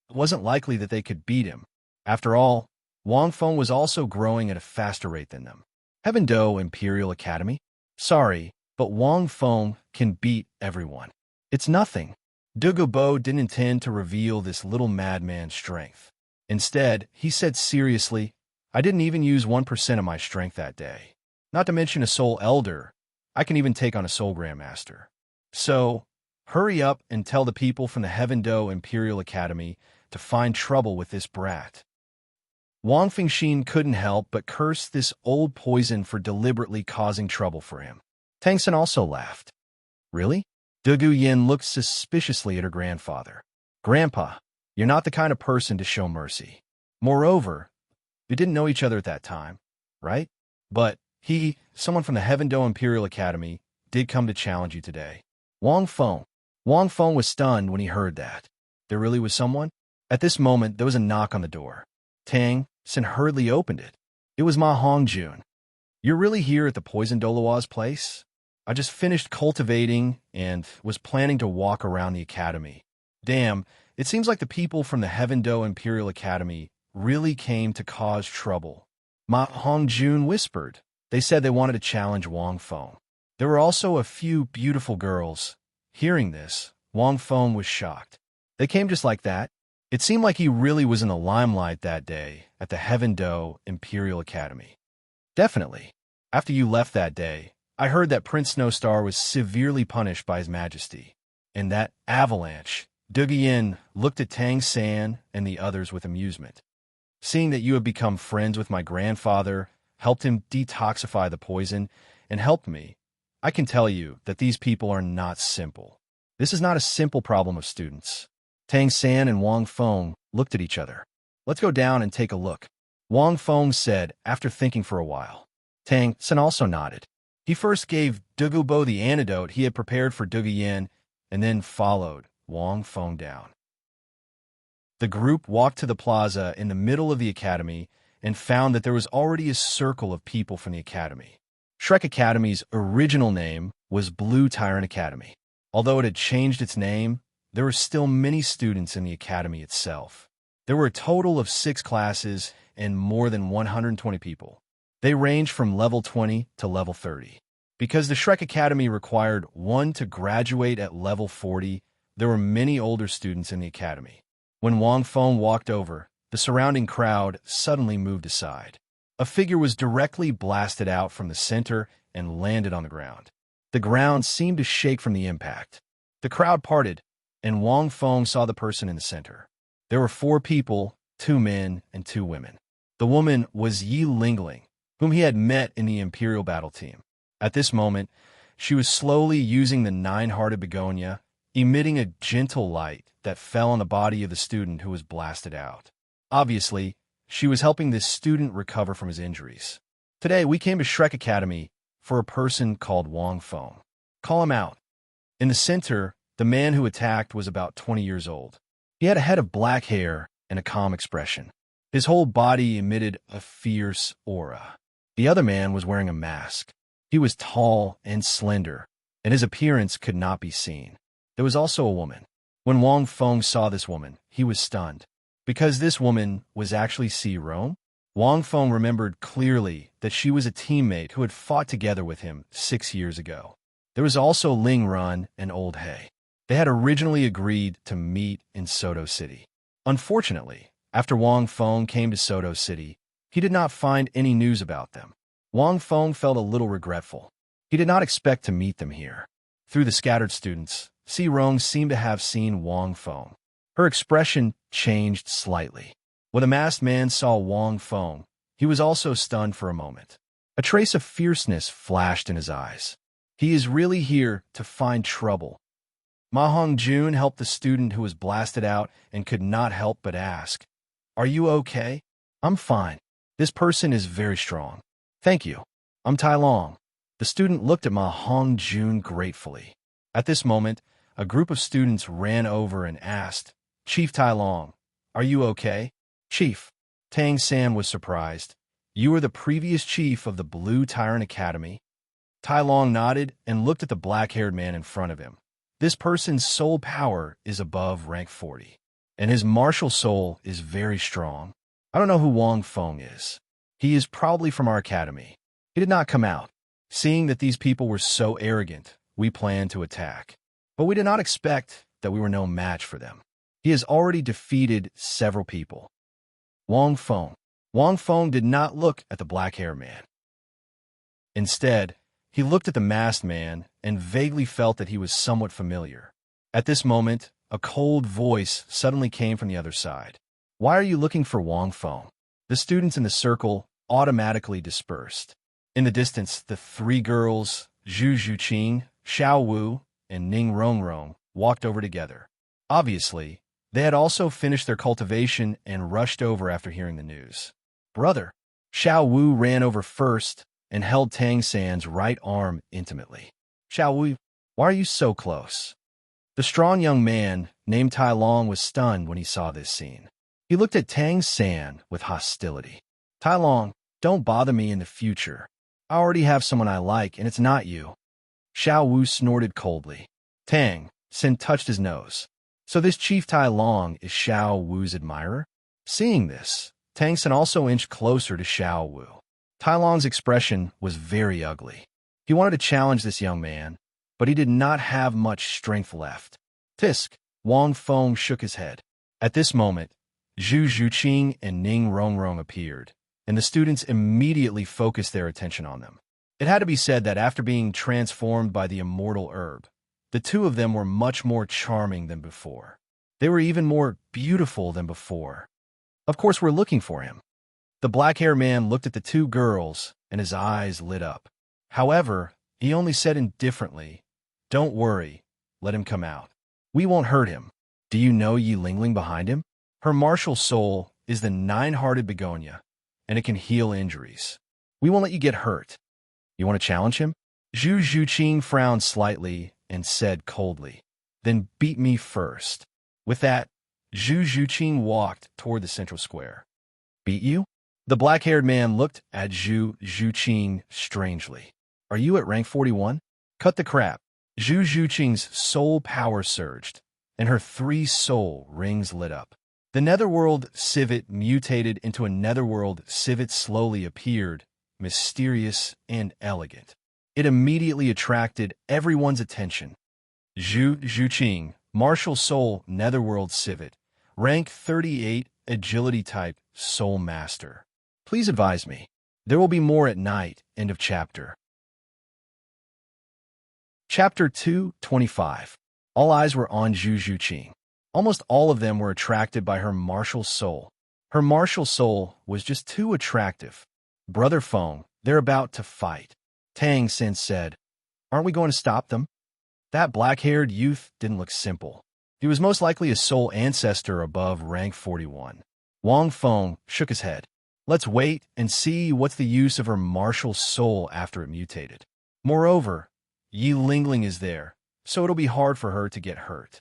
it wasn't likely that they could beat him. After all, Wang Feng was also growing at a faster rate than them. Heaven Do Imperial Academy? Sorry, but Wang Feng can beat everyone. It's nothing. Douluo didn't intend to reveal this little madman's strength. Instead, he said seriously, I didn't even use 1% of my strength that day. Not to mention a soul elder, I can even take on a soul grandmaster. So, hurry up and tell the people from the Heaven Do Imperial Academy to find trouble with this brat. Wang Fengxin couldn't help but curse this old poison for deliberately causing trouble for him. Tang Sen also laughed. Really? Du Yin looked suspiciously at her grandfather. Grandpa, you're not the kind of person to show mercy. Moreover, you didn't know each other at that time, right? But someone from the Heavendo Imperial Academy, did come to challenge you today. Wang Feng. Wang Feng was stunned when he heard that. There really was someone? At this moment, there was a knock on the door. Tang Sen hurriedly opened it. It was Ma Hongjun. You're really here at the Poison Douluo's place? I just finished cultivating and was planning to walk around the academy. Damn, it seems like the people from the Heavendo Imperial Academy really came to cause trouble. Ma Hongjun whispered. They said they wanted to challenge Wang Feng. There were also a few beautiful girls. Hearing this, Wang Feng was shocked. They came just like that? It seemed like he really was in the limelight that day at the Heavendo Imperial Academy. Definitely. After you left that day, I heard that Prince Snowstar was severely punished by His Majesty. And that avalanche. Du Yin looked at Tang San and the others with amusement. Seeing that you have become friends with my grandfather, helped him detoxify the poison, and helped me, I can tell you that these people are not simple. This is not a simple problem of students. Tang San and Wang Feng looked at each other. Let's go down and take a look, Wang Feng said after thinking for a while. Tang San also nodded. He first gave Du Bo the antidote he had prepared for Du Yin, and then followed Wang Feng down. The group walked to the plaza in the middle of the academy and found that there was already a circle of people from the academy. Shrek Academy's original name was Blue Tyrant Academy. Although it had changed its name, there were still many students in the academy itself. There were a total of 6 classes and more than 120 people. They ranged from level 20 to level 30. Because the Shrek Academy required one to graduate at level 40, there were many older students in the academy. When Wang Feng walked over, the surrounding crowd suddenly moved aside. A figure was directly blasted out from the center and landed on the ground. The ground seemed to shake from the impact. The crowd parted, and Wang Feng saw the person in the center. There were 4 people, 2 men and 2 women. The woman was Yi Lingling, whom he had met in the Imperial battle team. At this moment, she was slowly using the 9-hearted begonia, emitting a gentle light that fell on the body of the student who was blasted out. Obviously, she was helping this student recover from his injuries. Today, we came to Shrek Academy for a person called Wang Feng. Call him out. In the center, the man who attacked was about 20 years old. He had a head of black hair and a calm expression. His whole body emitted a fierce aura. The other man was wearing a mask. He was tall and slender, and his appearance could not be seen. There was also a woman. When Wang Feng saw this woman, he was stunned. Because this woman was actually Rome, Wang Feng remembered clearly that she was a teammate who had fought together with him 6 years ago. There was also Ling Run and Old Hay. They had originally agreed to meet in Soto City. Unfortunately, after Wang Feng came to Soto City, he did not find any news about them. Wang Feng felt a little regretful. He did not expect to meet them here. Through the scattered students, Rong seemed to have seen Wang Feng. Her expression changed slightly. When the masked man saw Wang Feng, he was also stunned for a moment. A trace of fierceness flashed in his eyes. He is really here to find trouble. Ma Hongjun helped the student who was blasted out and could not help but ask, "Are you okay?" "I'm fine. This person is very strong. Thank you. I'm Tai Long." The student looked at Ma Hongjun gratefully. At this moment, a group of students ran over and asked, "Chief Tai Long, are you okay?" "Chief." Tang San was surprised. "You are the previous chief of the Blue Tyrant Academy?" Tai Long nodded and looked at the black-haired man in front of him. This person's soul power is above rank 40, and his martial soul is very strong. I don't know who Wang Feng is. He is probably from our academy. He did not come out. Seeing that these people were so arrogant, we planned to attack. But we did not expect that we were no match for them. He has already defeated several people. Wang Feng. Wang Feng did not look at the black-haired man. Instead, he looked at the masked man and vaguely felt that he was somewhat familiar. At this moment, a cold voice suddenly came from the other side. "Why are you looking for Wang Feng?" The students in the circle automatically dispersed. In the distance, the three girls, Zhu Zhuqing, Xiao Wu, and Ning Rongrong, walked over together. Obviously, they had also finished their cultivation and rushed over after hearing the news. Brother, Xiao Wu ran over first and held Tang San's right arm intimately. Xiao Wu, why are you so close? The strong young man named Tai Long was stunned when he saw this scene. He looked at Tang San with hostility. Tai Long, don't bother me in the future. I already have someone I like, and it's not you. Xiao Wu snorted coldly. Tang San touched his nose. So this Chief Tai Long is Xiao Wu's admirer? Seeing this, Tang San also inched closer to Xiao Wu. Tai Long's expression was very ugly. He wanted to challenge this young man, but he did not have much strength left. Tisk, Wang Feng shook his head. At this moment, Zhu Zhuqing and Ning Rongrong appeared, and the students immediately focused their attention on them. It had to be said that after being transformed by the immortal herb, the two of them were much more charming than before. They were even more beautiful than before. Of course, we're looking for him. The black-haired man looked at the two girls, and his eyes lit up. However, he only said indifferently, "Don't worry, let him come out. We won't hurt him. Do you know Yi Lingling behind him? Her martial soul is the nine-hearted begonia, and it can heal injuries. We won't let you get hurt. You want to challenge him?" Zhu Zhuqing frowned slightly and said coldly, "Then beat me first." With that, Zhu Zhuqing walked toward the central square. "Beat you?" The black-haired man looked at Zhu Zhuqing strangely. "Are you at rank 41? Cut the crap." Zhu Zhuqing's soul power surged, and her 3 soul rings lit up. The netherworld civet mutated into a netherworld civet slowly appeared, mysterious and elegant. It immediately attracted everyone's attention. Zhu Zhuqing, martial soul netherworld civet, rank 38, agility type, soul master. Please advise me. There will be more at night. End of chapter. Chapter 2:25. All eyes were on Zhu Zhuqing. Almost all of them were attracted by her martial soul. Her martial soul was just too attractive. "Brother Feng, they're about to fight." Tang San said, "Aren't we going to stop them?" That black-haired youth didn't look simple. He was most likely a soul ancestor above rank 41. Wang Feng shook his head. "Let's wait and see what's the use of her martial soul after it mutated. Moreover, Yi Lingling is there, so it'll be hard for her to get hurt.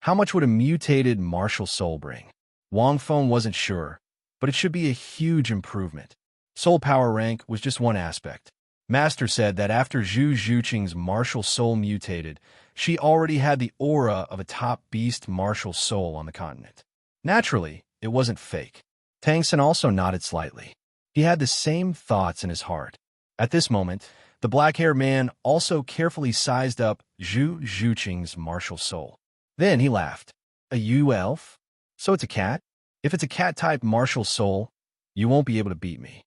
How much would a mutated martial soul bring?" Wang Feng wasn't sure, but it should be a huge improvement. Soul power rank was just one aspect. Master said that after Zhu Zhuqing's martial soul mutated, she already had the aura of a top beast martial soul on the continent. Naturally, it wasn't fake. Tang San also nodded slightly. He had the same thoughts in his heart. At this moment, the black-haired man also carefully sized up Zhu Zhuqing's martial soul. Then he laughed. "A elf? So it's a cat? If it's a cat-type martial soul, you won't be able to beat me."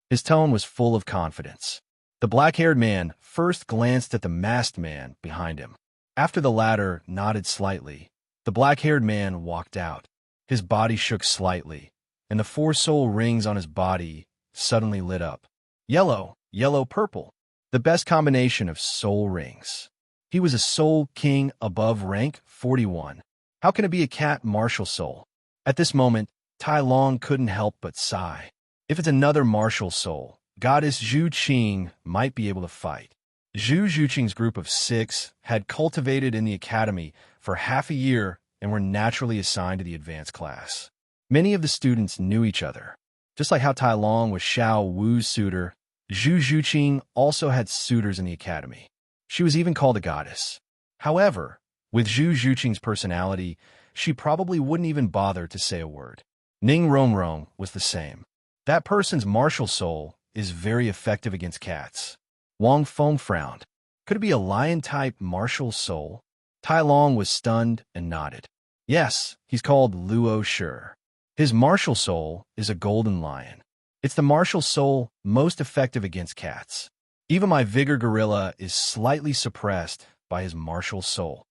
His tone was full of confidence. The black-haired man first glanced at the masked man behind him. After the latter nodded slightly, the black-haired man walked out. His body shook slightly, and the 4 soul rings on his body suddenly lit up. Yellow, yellow, purple. The best combination of soul rings. He was a soul king above rank 41. How can it be a cat martial soul? At this moment, Tai Long couldn't help but sigh. If it's another martial soul, Goddess Zhu Qing might be able to fight. Zhu Zhuqing's group of 6 had cultivated in the academy for half a year and were naturally assigned to the advanced class. Many of the students knew each other. Just like how Tai Long was Xiao Wu's suitor, Zhu Zhuqing also had suitors in the academy. She was even called a goddess. However, with Zhu Zhuqing's personality, she probably wouldn't even bother to say a word. Ning Rongrong was the same. That person's martial soul is very effective against cats. Wang Feng frowned. Could it be a lion-type martial soul? Tai Long was stunned and nodded. Yes, he's called Luo Shi. His martial soul is a golden lion. It's the martial soul most effective against cats. Even my vigor gorilla is slightly suppressed by his martial soul.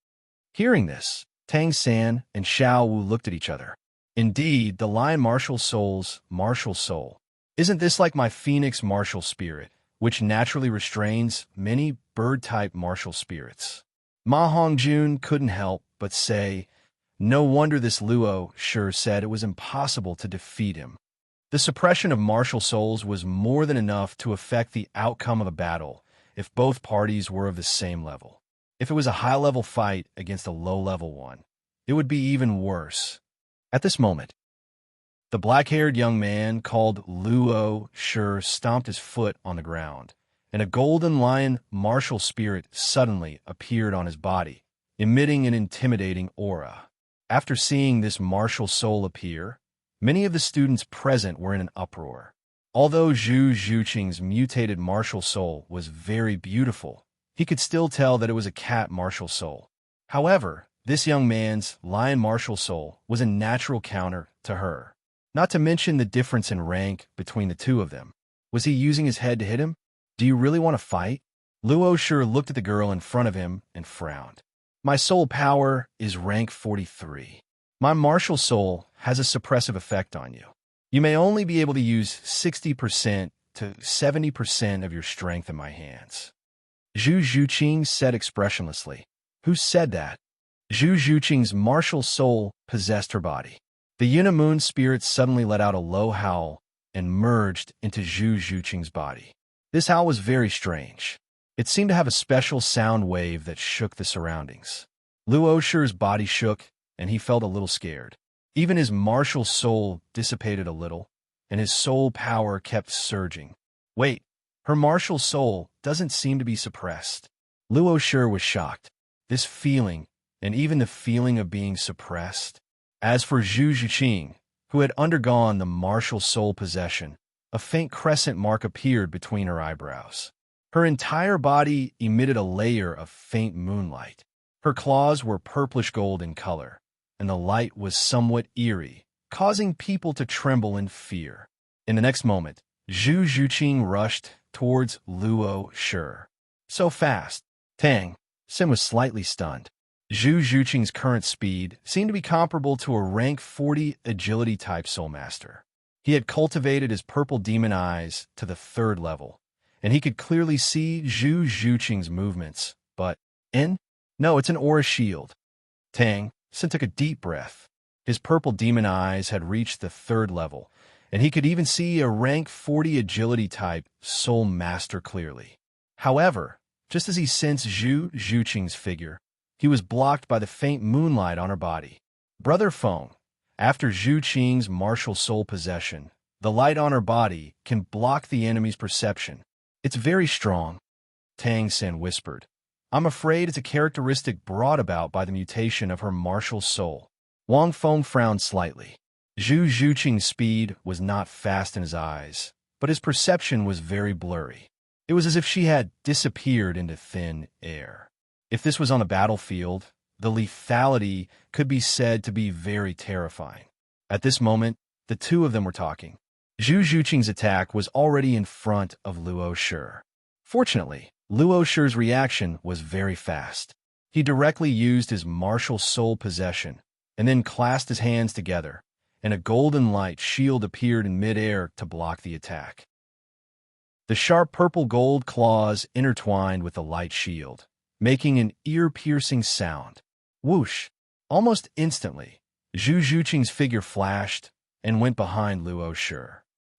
Hearing this, Tang San and Xiao Wu looked at each other. Indeed, the lion martial soul's martial soul. Isn't this like my phoenix martial spirit, which naturally restrains many bird-type martial spirits? Ma Hongjun couldn't help but say, no wonder this Luo sure said it was impossible to defeat him. The suppression of martial souls was more than enough to affect the outcome of a battle if both parties were of the same level. If it was a high-level fight against a low-level one, it would be even worse. At this moment, the black-haired young man called Luo Shi stomped his foot on the ground, and a golden lion martial spirit suddenly appeared on his body, emitting an intimidating aura. After seeing this martial soul appear, many of the students present were in an uproar. Although Zhu Zhuqing's mutated martial soul was very beautiful, he could still tell that it was a cat martial soul. However, this young man's lion martial soul was a natural counter to her. Not to mention the difference in rank between the two of them. Was he using his head to hit him? Do you really want to fight? Luo Shi looked at the girl in front of him and frowned. My soul power is rank 43. My martial soul has a suppressive effect on you. You may only be able to use 60% to 70% of your strength in my hands. Zhu Zhuqing said expressionlessly. Who said that? Zhu Zhuqing's martial soul possessed her body. The Unimoon spirit suddenly let out a low howl and merged into Zhu Zhuqing's body. This howl was very strange. It seemed to have a special sound wave that shook the surroundings. Luo Shi's body shook, and he felt a little scared. Even his martial soul dissipated a little, and his soul power kept surging. Wait, her martial soul doesn't seem to be suppressed. Luo Shi was shocked. This feeling, and even the feeling of being suppressed. As for Zhu Zhuqing, who had undergone the martial soul possession, a faint crescent mark appeared between her eyebrows. Her entire body emitted a layer of faint moonlight. Her claws were purplish gold in color, and the light was somewhat eerie, causing people to tremble in fear. In the next moment, Zhu Zhuqing rushed towards Luo Shi. So fast. Tang Sim was slightly stunned. Zhu Zhuqing's current speed seemed to be comparable to a rank 40 agility-type soul master. He had cultivated his purple demon eyes to the 3rd level, and he could clearly see Zhu Zhuqing's movements, but, no, it's an aura shield. Tang Sin took a deep breath. His purple demon eyes had reached the 3rd level, and he could even see a rank 40 agility-type soul master clearly. However, just as he sensed Zhu Zhuqing's figure, he was blocked by the faint moonlight on her body. Brother Feng, after Zhu Qing's martial soul possession, the light on her body can block the enemy's perception. It's very strong, Tang Sin whispered. I'm afraid it's a characteristic brought about by the mutation of her martial soul. Wang Feng frowned slightly. Zhu Zhuqing's speed was not fast in his eyes, but his perception was very blurry. It was as if she had disappeared into thin air. If this was on a battlefield, the lethality could be said to be very terrifying. At this moment, the two of them were talking. Zhu Zhuqing's attack was already in front of Luo Shi. Fortunately, Luo Shi's reaction was very fast. He directly used his martial soul possession, and then clasped his hands together, and a golden light shield appeared in midair to block the attack. The sharp purple gold claws intertwined with the light shield, making an ear-piercing sound. Whoosh! Almost instantly, Zhu Zhuqing's figure flashed and went behind Luo Shi.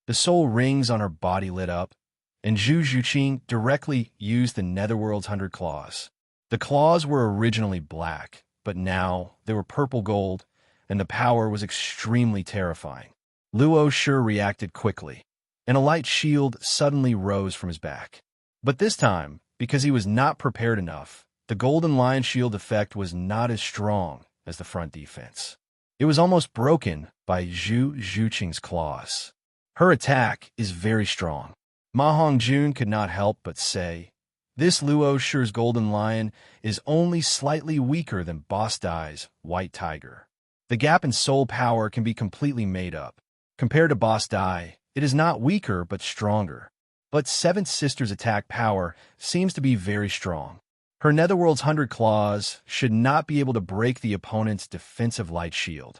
The soul rings on her body lit up, and Zhu Zhuqing directly used the Netherworld's 100 claws. The claws were originally black, but now they were purple gold, and the power was extremely terrifying. Luo Shi reacted quickly, and a light shield suddenly rose from his back. But this time, because he was not prepared enough, the golden lion shield effect was not as strong as the front defense. It was almost broken by Zhu Zhuqing's claws. Her attack is very strong. Ma Hongjun could not help but say, this Luo Shi's golden lion is only slightly weaker than Boss Dai's white tiger. The gap in soul power can be completely made up. Compared to Boss Dai, it is not weaker but stronger. But Seventh Sister's attack power seems to be very strong. Her Netherworld's 100 claws should not be able to break the opponent's defensive light shield.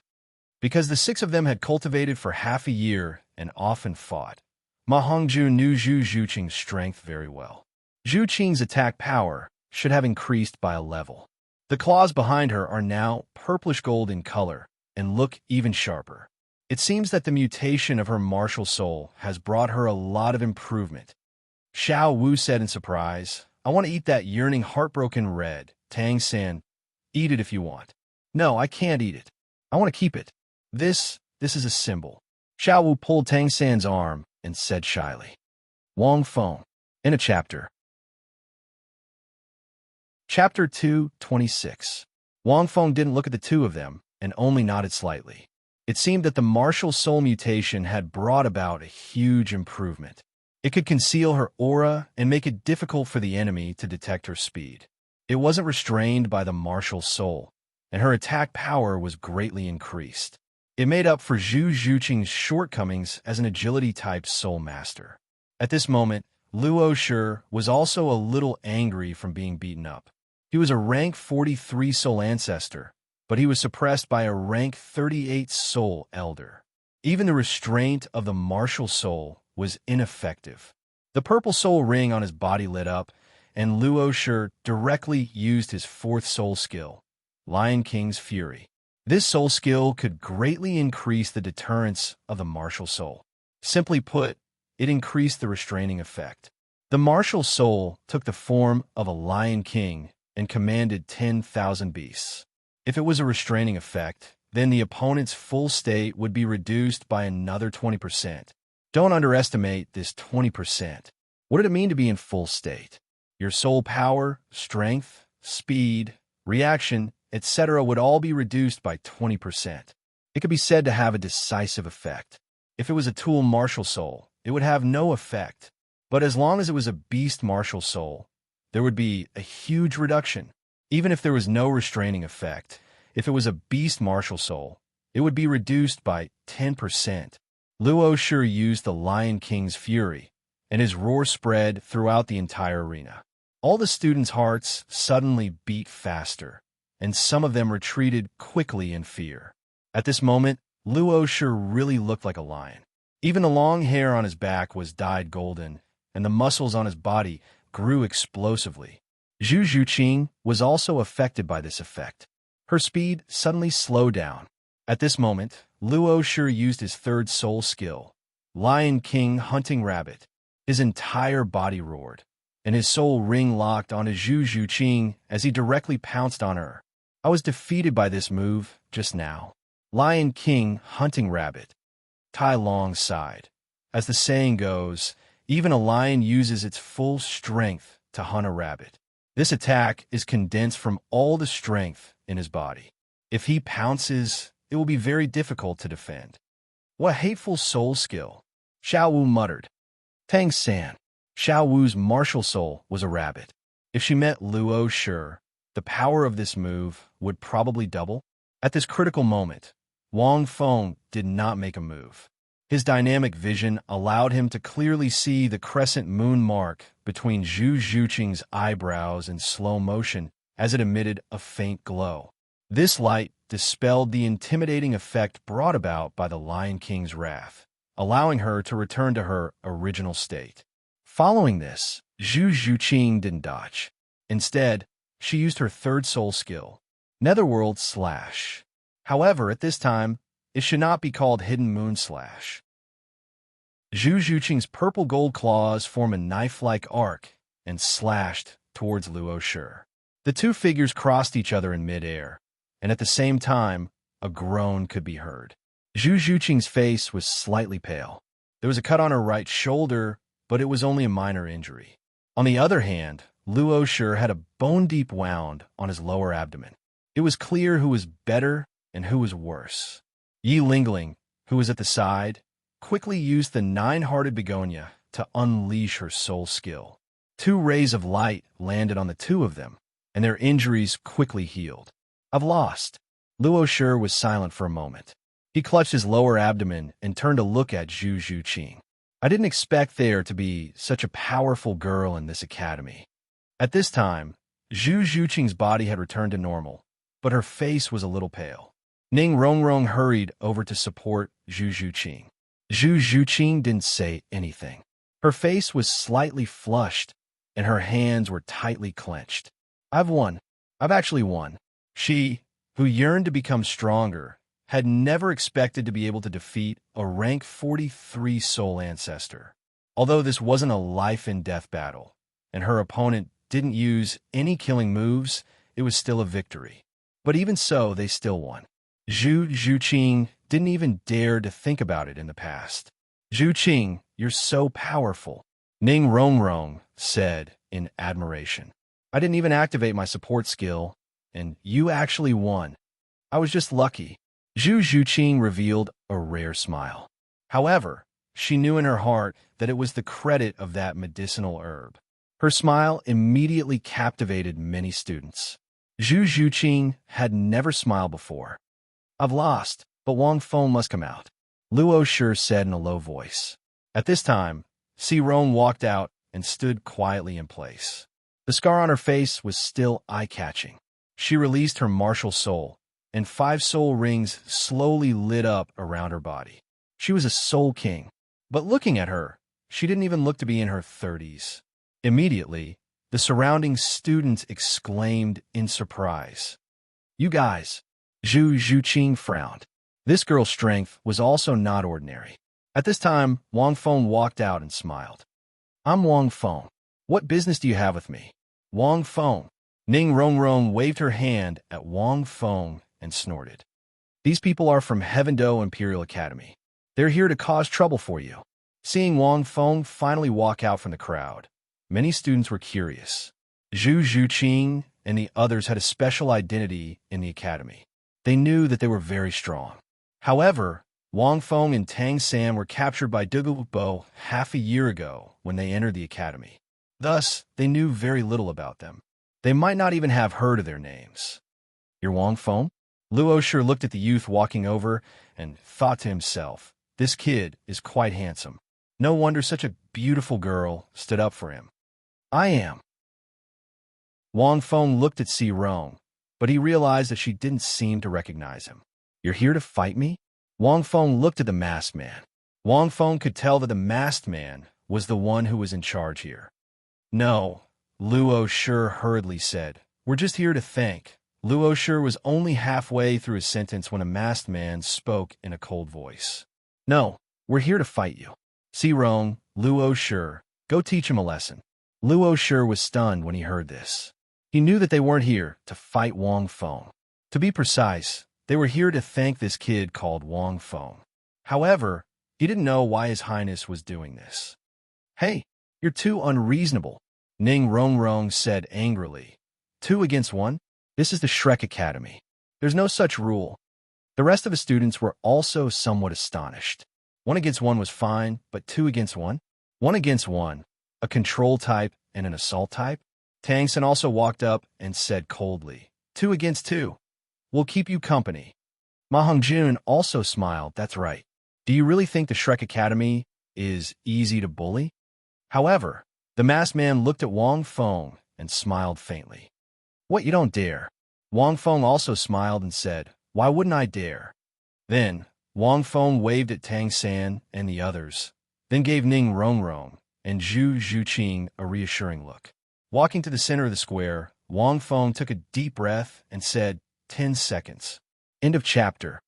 Because the 6 of them had cultivated for half a year and often fought, Ma Hongju knew Zhu Zhuqing's strength very well. Zhu Qing's attack power should have increased by a level. The claws behind her are now purplish gold in color and look even sharper. It seems that the mutation of her martial soul has brought her a lot of improvement. Xiao Wu said in surprise, "I want to eat that yearning, heartbroken red." Tang San, "Eat it if you want." "No, I can't eat it. I want to keep it. This is a symbol." Xiao Wu pulled Tang San's arm and said shyly. Wang Feng. In a chapter. Chapter 2:26. Wang Feng didn't look at the two of them and only nodded slightly. It seemed that the martial soul mutation had brought about a huge improvement. It could conceal her aura and make it difficult for the enemy to detect her speed. It wasn't restrained by the martial soul, and her attack power was greatly increased. It made up for Zhu Zhuqing's shortcomings as an agility-type soul master. At this moment, Luo Shi was also a little angry from being beaten up. He was a rank 43 soul ancestor, but he was suppressed by a rank 38 soul elder. Even the restraint of the martial soul was ineffective. The purple soul ring on his body lit up, and Luo Shi directly used his 4th soul skill, Lion King's Fury. This soul skill could greatly increase the deterrence of the martial soul. Simply put, it increased the restraining effect. The martial soul took the form of a Lion King and commanded 10,000 beasts. If it was a restraining effect, then the opponent's full state would be reduced by another 20%. Don't underestimate this 20%. What did it mean to be in full state? Your soul power, strength, speed, reaction, etc. would all be reduced by 20%. It could be said to have a decisive effect. If it was a tool martial soul, it would have no effect. But as long as it was a beast martial soul, there would be a huge reduction. Even if there was no restraining effect, if it was a beast martial soul, it would be reduced by 10%. Luo Shi used the Lion King's Fury, and his roar spread throughout the entire arena. All the students' hearts suddenly beat faster, and some of them retreated quickly in fear. At this moment, Luo Shi really looked like a lion. Even the long hair on his back was dyed golden, and the muscles on his body grew explosively. Zhu Zhuqing was also affected by this effect. Her speed suddenly slowed down. At this moment, Luo Shi used his 3rd soul skill, Lion King Hunting Rabbit. His entire body roared, and his soul ring locked onto Zhu Zhuqing as he directly pounced on her. I was defeated by this move just now. Lion King Hunting Rabbit. Tai Long sighed. As the saying goes, even a lion uses its full strength to hunt a rabbit. This attack is condensed from all the strength in his body. If he pounces, it will be very difficult to defend. What hateful soul skill! Xiao Wu muttered. Tang San. Xiao Wu's martial soul was a rabbit. If she met Luo Shi, the power of this move would probably double. At this critical moment, Wang Feng did not make a move. His dynamic vision allowed him to clearly see the crescent moon mark between Zhu Zhuqing's eyebrows in slow motion as it emitted a faint glow. This light dispelled the intimidating effect brought about by the Lion King's wrath, allowing her to return to her original state. Following this, Zhu Zhuqing didn't dodge. Instead, she used her 3rd soul skill, Netherworld Slash. However, at this time, it should not be called Hidden Moon Slash. Zhu Zhuqing's purple gold claws form a knife-like arc and slashed towards Luo Shi. The two figures crossed each other in midair, and at the same time, a groan could be heard. Zhu Zhuqing's face was slightly pale. There was a cut on her right shoulder, but it was only a minor injury. On the other hand, Luo Shi had a bone-deep wound on his lower abdomen. It was clear who was better and who was worse. Yi Lingling, who was at the side, quickly used the 9-hearted begonia to unleash her soul skill. 2 rays of light landed on the two of them, and their injuries quickly healed. I've lost. Luo Shi was silent for a moment. He clutched his lower abdomen and turned to look at Zhu Zhuqing. I didn't expect there to be such a powerful girl in this academy. At this time, Zhu Zhuqing's body had returned to normal, but her face was a little pale. Ning Rongrong hurried over to support Zhu Zhuqing. Zhu Zhuqing didn't say anything. Her face was slightly flushed, and her hands were tightly clenched. I've won. I've actually won. She, who yearned to become stronger, had never expected to be able to defeat a rank 43 soul ancestor. Although this wasn't a life-and-death battle, and her opponent didn't use any killing moves, it was still a victory. But even so, they still won. Zhu Zhuqing didn't even dare to think about it in the past. Zhuqing, you're so powerful, Ning Rongrong said in admiration. I didn't even activate my support skill, and you actually won. I was just lucky. Zhu Zhuqing revealed a rare smile. However, she knew in her heart that it was the credit of that medicinal herb. Her smile immediately captivated many students. Zhu Zhuqing had never smiled before. I've lost, but Wang Feng must come out, Luo Shi said in a low voice. At this time, Serene walked out and stood quietly in place. The scar on her face was still eye-catching. She released her martial soul, and 5 soul rings slowly lit up around her body. She was a soul king, but looking at her, she didn't even look to be in her 30s. Immediately, the surrounding students exclaimed in surprise. You guys! Zhu Zhuqing frowned. This girl's strength was also not ordinary. At this time, Wang Feng walked out and smiled. I'm Wang Feng. What business do you have with me? Wang Feng. Ning Rongrong waved her hand at Wang Feng and snorted. These people are from Heavendo Imperial Academy. They're here to cause trouble for you. Seeing Wang Feng finally walk out from the crowd, many students were curious. Zhu Zhuqing and the others had a special identity in the academy. They knew that they were very strong. However, Wang Feng and Tang San were captured by Douluo half a year ago when they entered the academy. Thus, they knew very little about them. They might not even have heard of their names. You're Wang Feng? Luo Shi looked at the youth walking over and thought to himself, this kid is quite handsome. No wonder such a beautiful girl stood up for him. I am. Wang Feng looked at Serene, but he realized that she didn't seem to recognize him. You're here to fight me? Wang Feng looked at the masked man. Wang Feng could tell that the masked man was the one who was in charge here. No, Luo Shi hurriedly said. We're just here to thank. Luo Shi was only halfway through his sentence when a masked man spoke in a cold voice. No, we're here to fight you. Serene, Luo Shi, go teach him a lesson. Luo Shi was stunned when he heard this. He knew that they weren't here to fight Wang Feng. To be precise, they were here to thank this kid called Wang Feng. However, he didn't know why His Highness was doing this. Hey, you're too unreasonable, Ning Rongrong said angrily. 2 against 1? This is the Shrek Academy. There's no such rule. The rest of the students were also somewhat astonished. 1 against 1 was fine, but 2 against 1? 1 against 1, a control type and an assault type? Tang San also walked up and said coldly, 2 against 2. We'll keep you company. Ma Hongjun also smiled, that's right. Do you really think the Shrek Academy is easy to bully? However, the masked man looked at Wang Feng and smiled faintly. What, you don't dare? Wang Feng also smiled and said, why wouldn't I dare? Then, Wang Feng waved at Tang San and the others, then gave Ning Rongrong and Zhu Zhuqing a reassuring look. Walking to the center of the square, Wang Feng took a deep breath and said, 10 seconds. End of chapter.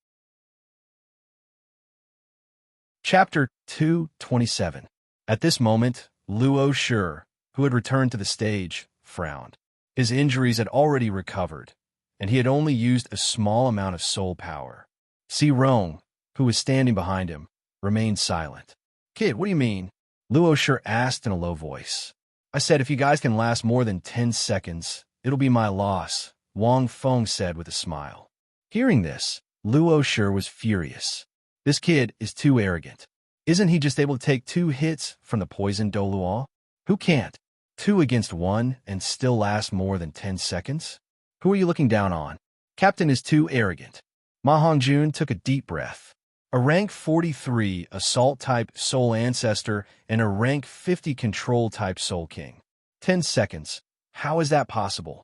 Chapter 227. At this moment, Luo Shi, who had returned to the stage, frowned. His injuries had already recovered, and he had only used a small amount of soul power. Serene, who was standing behind him, remained silent. Kid, what do you mean? Luo Shi asked in a low voice. I said if you guys can last more than 10 seconds, it'll be my loss, Wang Feng said with a smile. Hearing this, Luo Shi was furious. This kid is too arrogant. Isn't he just able to take 2 hits from the poisoned Douluo? Who can't? 2 against 1 and still last more than 10 seconds? Who are you looking down on? Captain is too arrogant. Ma Hongjun took a deep breath. A rank 43 assault-type soul ancestor and a rank 50 control-type soul king. 10 seconds. How is that possible?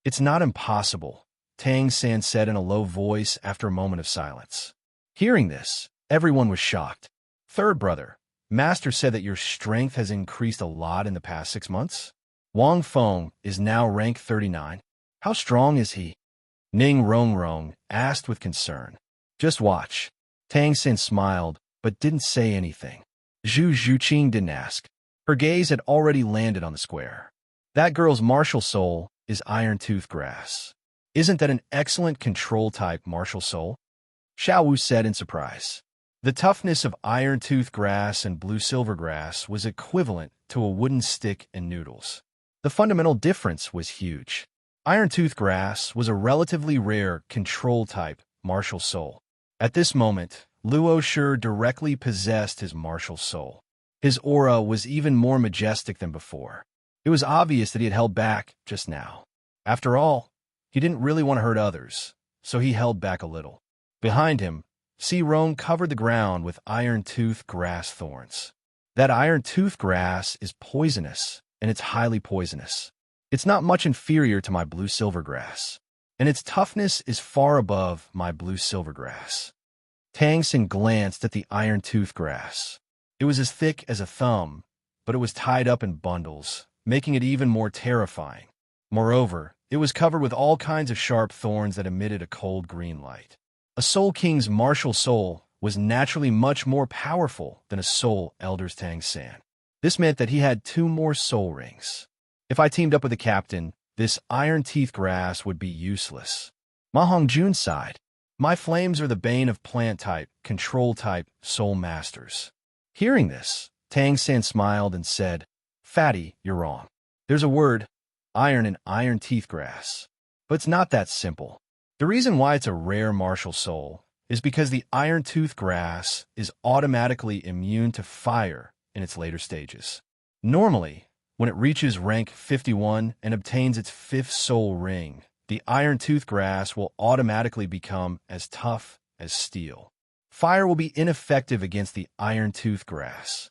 It's not impossible, Tang San said in a low voice after a moment of silence. Hearing this, everyone was shocked. Third brother, Master said that your strength has increased a lot in the past 6 months? Wang Feng is now rank 39. How strong is he? Ning Rongrong asked with concern. Just watch. Tang San smiled, but didn't say anything. Zhu Zhuqing didn't ask. Her gaze had already landed on the square. That girl's martial soul is iron tooth grass. Isn't that an excellent control-type martial soul? Xiao Wu said in surprise. The toughness of iron tooth grass and blue silver grass was equivalent to a wooden stick and noodles. The fundamental difference was huge. Iron tooth grass was a relatively rare control-type martial soul. At this moment, Luo Shi directly possessed his martial soul. His aura was even more majestic than before. It was obvious that he had held back just now. After all, he didn't really want to hurt others, so he held back a little. Behind him, Serene covered the ground with iron tooth grass thorns. That iron tooth grass is poisonous, and it's highly poisonous. It's not much inferior to my blue silver grass, and its toughness is far above my blue silver grass. Tang Xin glanced at the iron tooth grass. It was as thick as a thumb, but it was tied up in bundles, making it even more terrifying. Moreover, it was covered with all kinds of sharp thorns that emitted a cold green light. A Soul King's martial soul was naturally much more powerful than a Soul Elder's Tang San. This meant that he had 2 more soul rings. If I teamed up with the captain, this iron teeth grass would be useless. Ma Hongjun sighed. My flames are the bane of plant-type, control-type soul masters. Hearing this, Tang San smiled and said, Fatty, you're wrong. There's a word, iron and iron teeth grass. But it's not that simple. The reason why it's a rare martial soul is because the iron tooth grass is automatically immune to fire in its later stages. Normally, when it reaches rank 51 and obtains its 5th soul ring, the iron tooth grass will automatically become as tough as steel. Fire will be ineffective against the iron tooth grass.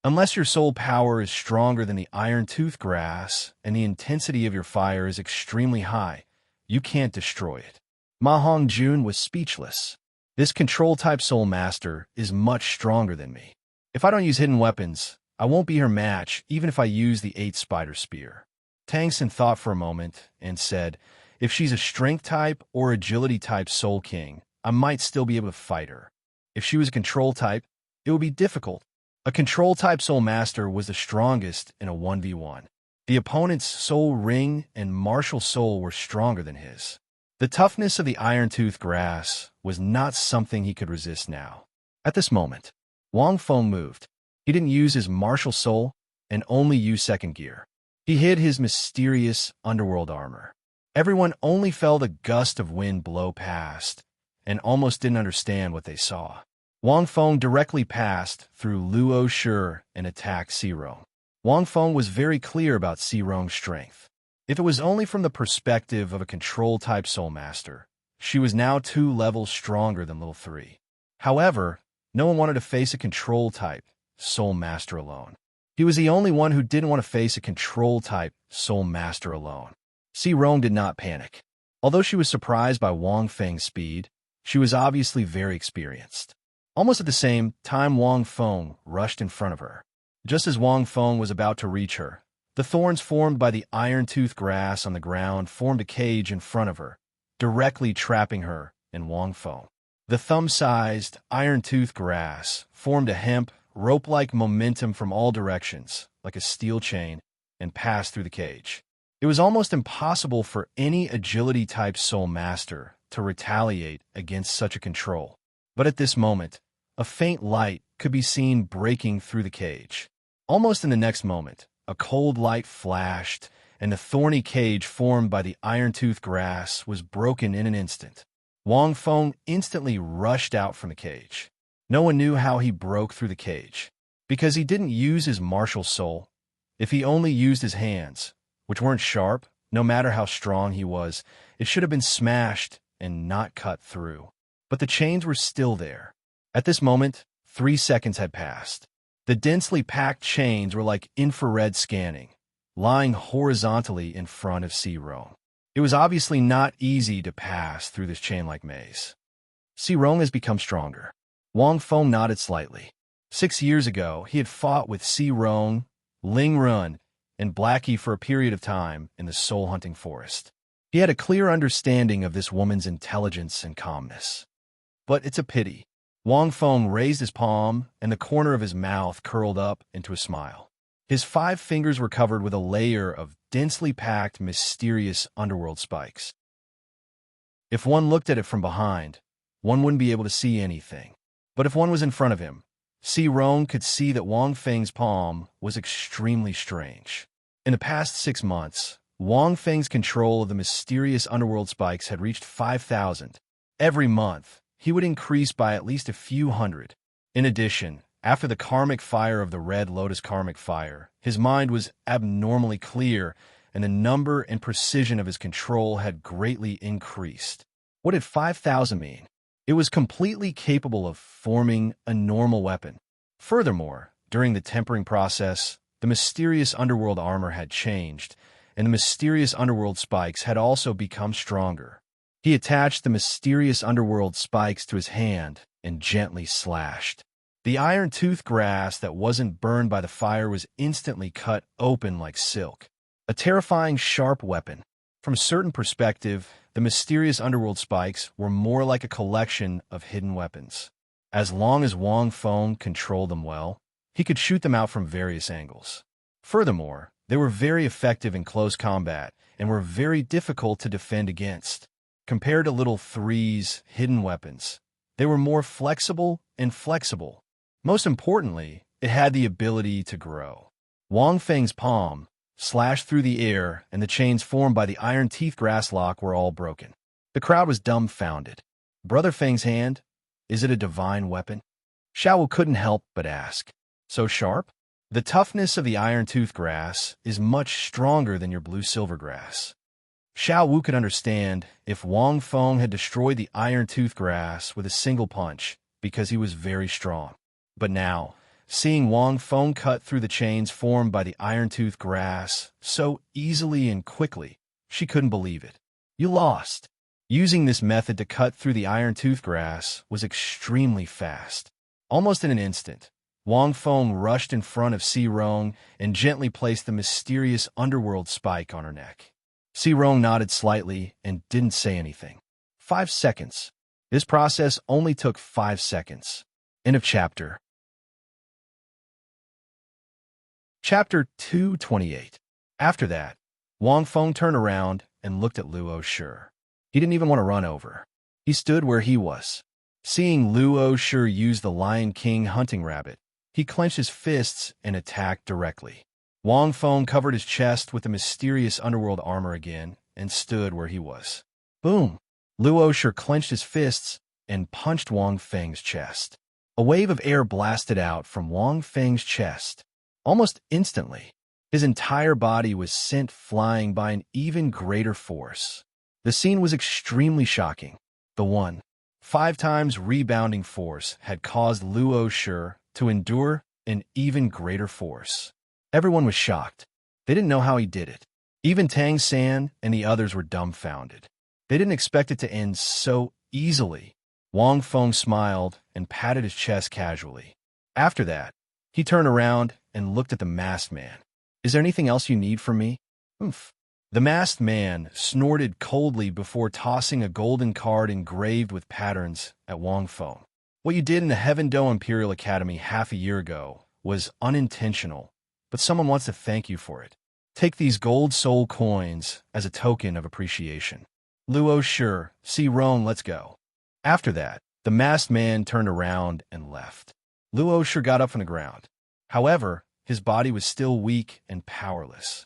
Unless your soul power is stronger than the iron tooth grass and the intensity of your fire is extremely high, you can't destroy it. Ma Hongjun was speechless. This control-type soul master is much stronger than me. If I don't use hidden weapons, I won't be her match even if I use the 8 spider spear. Tang Xin thought for a moment and said, if she's a strength type or agility type soul king, I might still be able to fight her. If she was a control type, it would be difficult. A control type soul master was the strongest in a 1v1. The opponent's soul ring and martial soul were stronger than his. The toughness of the iron tooth grass was not something he could resist now. At this moment, Wang Feng moved. He didn't use his martial soul and only used second gear. He hid his mysterious underworld armor. Everyone only felt a gust of wind blow past and almost didn't understand what they saw. Wang Feng directly passed through Luo Shi and attacked Serene. Wang Feng was very clear about Serene's strength. If it was only from the perspective of a control-type soul master, she was now 2 levels stronger than Little 3. However, no one wanted to face a control-type soul master alone. He was the only one who didn't want to face a control-type soul master alone. Serene did not panic. Although she was surprised by Wang Feng's speed, she was obviously very experienced. Almost at the same time, Wang Feng rushed in front of her. Just as Wang Feng was about to reach her, the thorns formed by the iron tooth grass on the ground formed a cage in front of her, directly trapping her and Wang Feng. The thumb-sized iron tooth grass formed a hemp, rope-like momentum from all directions, like a steel chain, and passed through the cage. It was almost impossible for any agility-type soul master to retaliate against such a control. But at this moment, a faint light could be seen breaking through the cage. Almost in the next moment, a cold light flashed, and the thorny cage formed by the iron tooth grass was broken in an instant. Wang Feng instantly rushed out from the cage. No one knew how he broke through the cage. Because he didn't use his martial soul. If he only used his hands, which weren't sharp, no matter how strong he was, it should have been smashed and not cut through. But the chains were still there. At this moment, 3 seconds had passed. The densely packed chains were like infrared scanning, lying horizontally in front of Serene. It was obviously not easy to pass through this chain-like maze. Serene has become stronger. Wang Feng nodded slightly. 6 years ago, he had fought with Serene, Ling Run, and Blackie for a period of time in the soul-hunting forest. He had a clear understanding of this woman's intelligence and calmness. But it's a pity. Wang Feng raised his palm, and the corner of his mouth curled up into a smile. His 5 fingers were covered with a layer of densely packed, mysterious underworld spikes. If one looked at it from behind, one wouldn't be able to see anything. But if one was in front of him, Serene could see that Wang Feng's palm was extremely strange. In the past 6 months, Wang Feng's control of the mysterious underworld spikes had reached 5,000. Every month, he would increase by at least a few hundred. In addition, after the karmic fire of the Red Lotus karmic fire, his mind was abnormally clear, and the number and precision of his control had greatly increased. What did 5,000 mean? It was completely capable of forming a normal weapon. Furthermore, during the tempering process, the mysterious underworld armor had changed, and the mysterious underworld spikes had also become stronger. He attached the mysterious underworld spikes to his hand and gently slashed. The iron tooth grass that wasn't burned by the fire was instantly cut open like silk. A terrifying, sharp weapon. From a certain perspective, the mysterious underworld spikes were more like a collection of hidden weapons. As long as Wang Feng controlled them well, he could shoot them out from various angles. Furthermore, they were very effective in close combat and were very difficult to defend against. Compared to Little Three's hidden weapons, they were more flexible and flexible. Most importantly, it had the ability to grow. Wang Feng's palm slashed through the air, and the chains formed by the iron teeth grass lock were all broken. The crowd was dumbfounded. Brother Feng's hand? Is it a divine weapon? Xiao couldn't help but ask. So sharp? The toughness of the iron tooth grass is much stronger than your blue silver grass. Xiao Wu could understand if Wang Feng had destroyed the iron tooth grass with a single punch because he was very strong. But now, seeing Wang Feng cut through the chains formed by the iron tooth grass so easily and quickly, she couldn't believe it. You lost. Using this method to cut through the iron tooth grass was extremely fast. Almost in an instant, Wang Feng rushed in front of Serene and gently placed the mysterious underworld spike on her neck. Serene nodded slightly and didn't say anything. 5 seconds. This process only took 5 seconds. End of chapter. Chapter 228. After that, Wang Feng turned around and looked at Luo Shi. He didn't even want to run over. He stood where he was. Seeing Luo Shi use the Lion King hunting rabbit, he clenched his fists and attacked directly. Wang Feng covered his chest with the mysterious underworld armor again and stood where he was. Boom! Luo Shi clenched his fists and punched Wang Feng's chest. A wave of air blasted out from Wang Feng's chest. Almost instantly, his entire body was sent flying by an even greater force. The scene was extremely shocking. The 5 times rebounding force had caused Luo Shi to endure an even greater force. Everyone was shocked. They didn't know how he did it. Even Tang San and the others were dumbfounded. They didn't expect it to end so easily. Wang Feng smiled and patted his chest casually. After that, he turned around and looked at the masked man. Is there anything else you need from me? Oomph. The masked man snorted coldly before tossing a golden card engraved with patterns at Wang Feng. What you did in the Heaven Do Imperial Academy half a year ago was unintentional, but someone wants to thank you for it. Take these gold soul coins as a token of appreciation. Luo Shi, Serene, let's go. After that, the masked man turned around and left. Luo Shi got up from the ground. However, his body was still weak and powerless.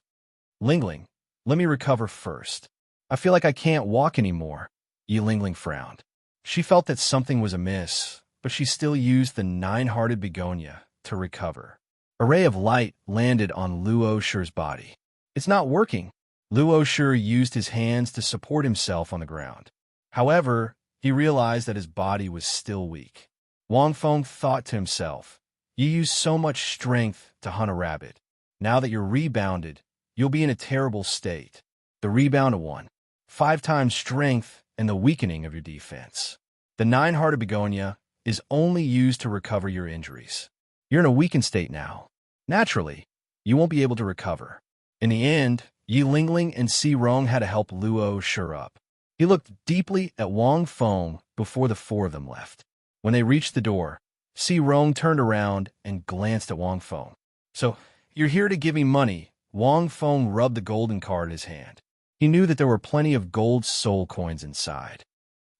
Lingling, let me recover first. I feel like I can't walk anymore. Yi Lingling frowned. She felt that something was amiss, but she still used the 9-hearted begonia to recover. A ray of light landed on Luo Shi's body. It's not working. Luo Shi used his hands to support himself on the ground. However, he realized that his body was still weak. Wang Feng thought to himself, you used so much strength to hunt a rabbit. Now that you're rebounded, you'll be in a terrible state. The rebound of 1. 5 times strength, and the weakening of your defense. The 9-hearted begonia is only used to recover your injuries. You're in a weakened state now. Naturally, you won't be able to recover. In the end, Yi Lingling and Si Rong had to help Luo shore up. He looked deeply at Wang Feng before the 4 of them left. When they reached the door, Si Rong turned around and glanced at Wang Feng. "So, you're here to give me money." Wang Feng rubbed the golden card in his hand. He knew that there were plenty of gold soul coins inside.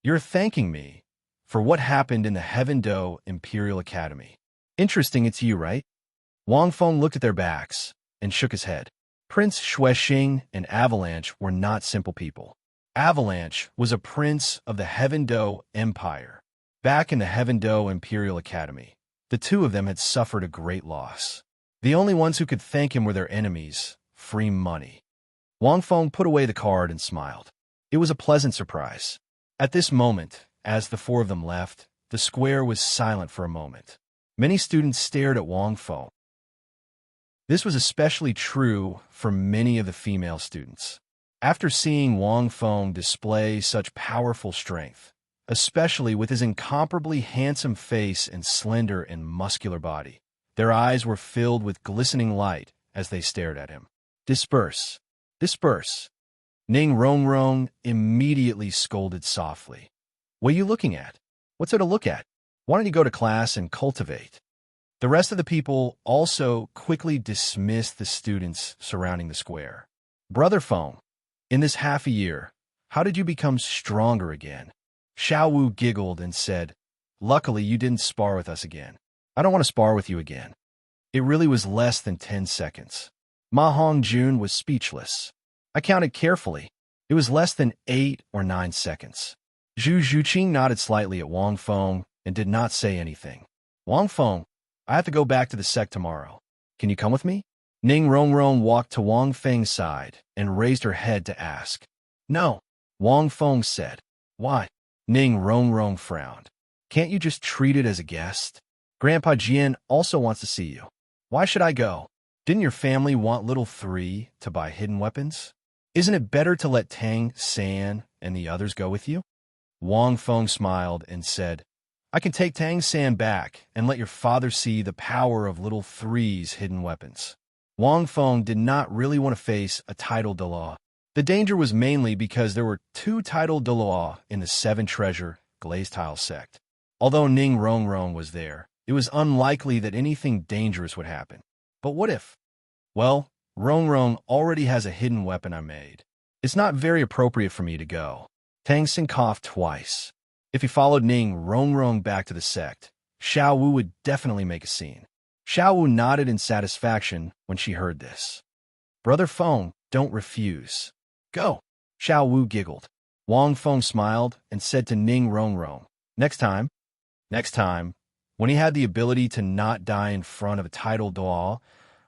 "You're thanking me for what happened in the Heaven Do Imperial Academy. Interesting it's you, right?" Wang Feng looked at their backs and shook his head. Prince Xuexing and Avalanche were not simple people. Avalanche was a prince of the Heaven Do Empire. Back in the Heaven Do Imperial Academy, the 2 of them had suffered a great loss. The only ones who could thank him were their enemies, free money. Wang Feng put away the card and smiled. It was a pleasant surprise. At this moment, as the 4 of them left, the square was silent for a moment. Many students stared at Wang Feng. This was especially true for many of the female students. After seeing Wang Feng display such powerful strength, especially with his incomparably handsome face and slender and muscular body, their eyes were filled with glistening light as they stared at him. "Disperse! Disperse!" Ning Rongrong immediately scolded softly. "What are you looking at? What's there to look at? Why don't you go to class and cultivate?" The rest of the people also quickly dismissed the students surrounding the square. "Brother Feng, in this half a year, how did you become stronger again?" Xiao Wu giggled and said, "Luckily you didn't spar with us again. I don't want to spar with you again." It really was less than 10 seconds. Ma Hongjun was speechless. I counted carefully. It was less than 8 or 9 seconds. Zhu Zhuqing nodded slightly at Wang Feng and did not say anything. "Wang Feng, I have to go back to the sect tomorrow. Can you come with me?" Ning Rongrong walked to Wang Feng's side and raised her head to ask. "No," Wang Feng said. "Why?" Ning Rongrong frowned. "Can't you just treat it as a guest? Grandpa Jian also wants to see you. Why should I go? Didn't your family want little 3 to buy hidden weapons? Isn't it better to let Tang San and the others go with you?" Wang Feng smiled and said, "I can take Tang San back and let your father see the power of little 3's hidden weapons." Wang Feng did not really want to face a title Dalu. The danger was mainly because there were 2 title Dalu in the 7 treasure glazed tile sect. Although Ning Rongrong was there, it was unlikely that anything dangerous would happen. But what if? "Well, Rongrong already has a hidden weapon I made. It's not very appropriate for me to go." Tang Sin coughed twice. If he followed Ning Rongrong back to the sect, Xiao Wu would definitely make a scene. Xiao Wu nodded in satisfaction when she heard this. "Brother Feng, don't refuse. Go." Xiao Wu giggled. Wang Feng smiled and said to Ning Rongrong, "Next time." Next time, when he had the ability to not die in front of a title Dalu,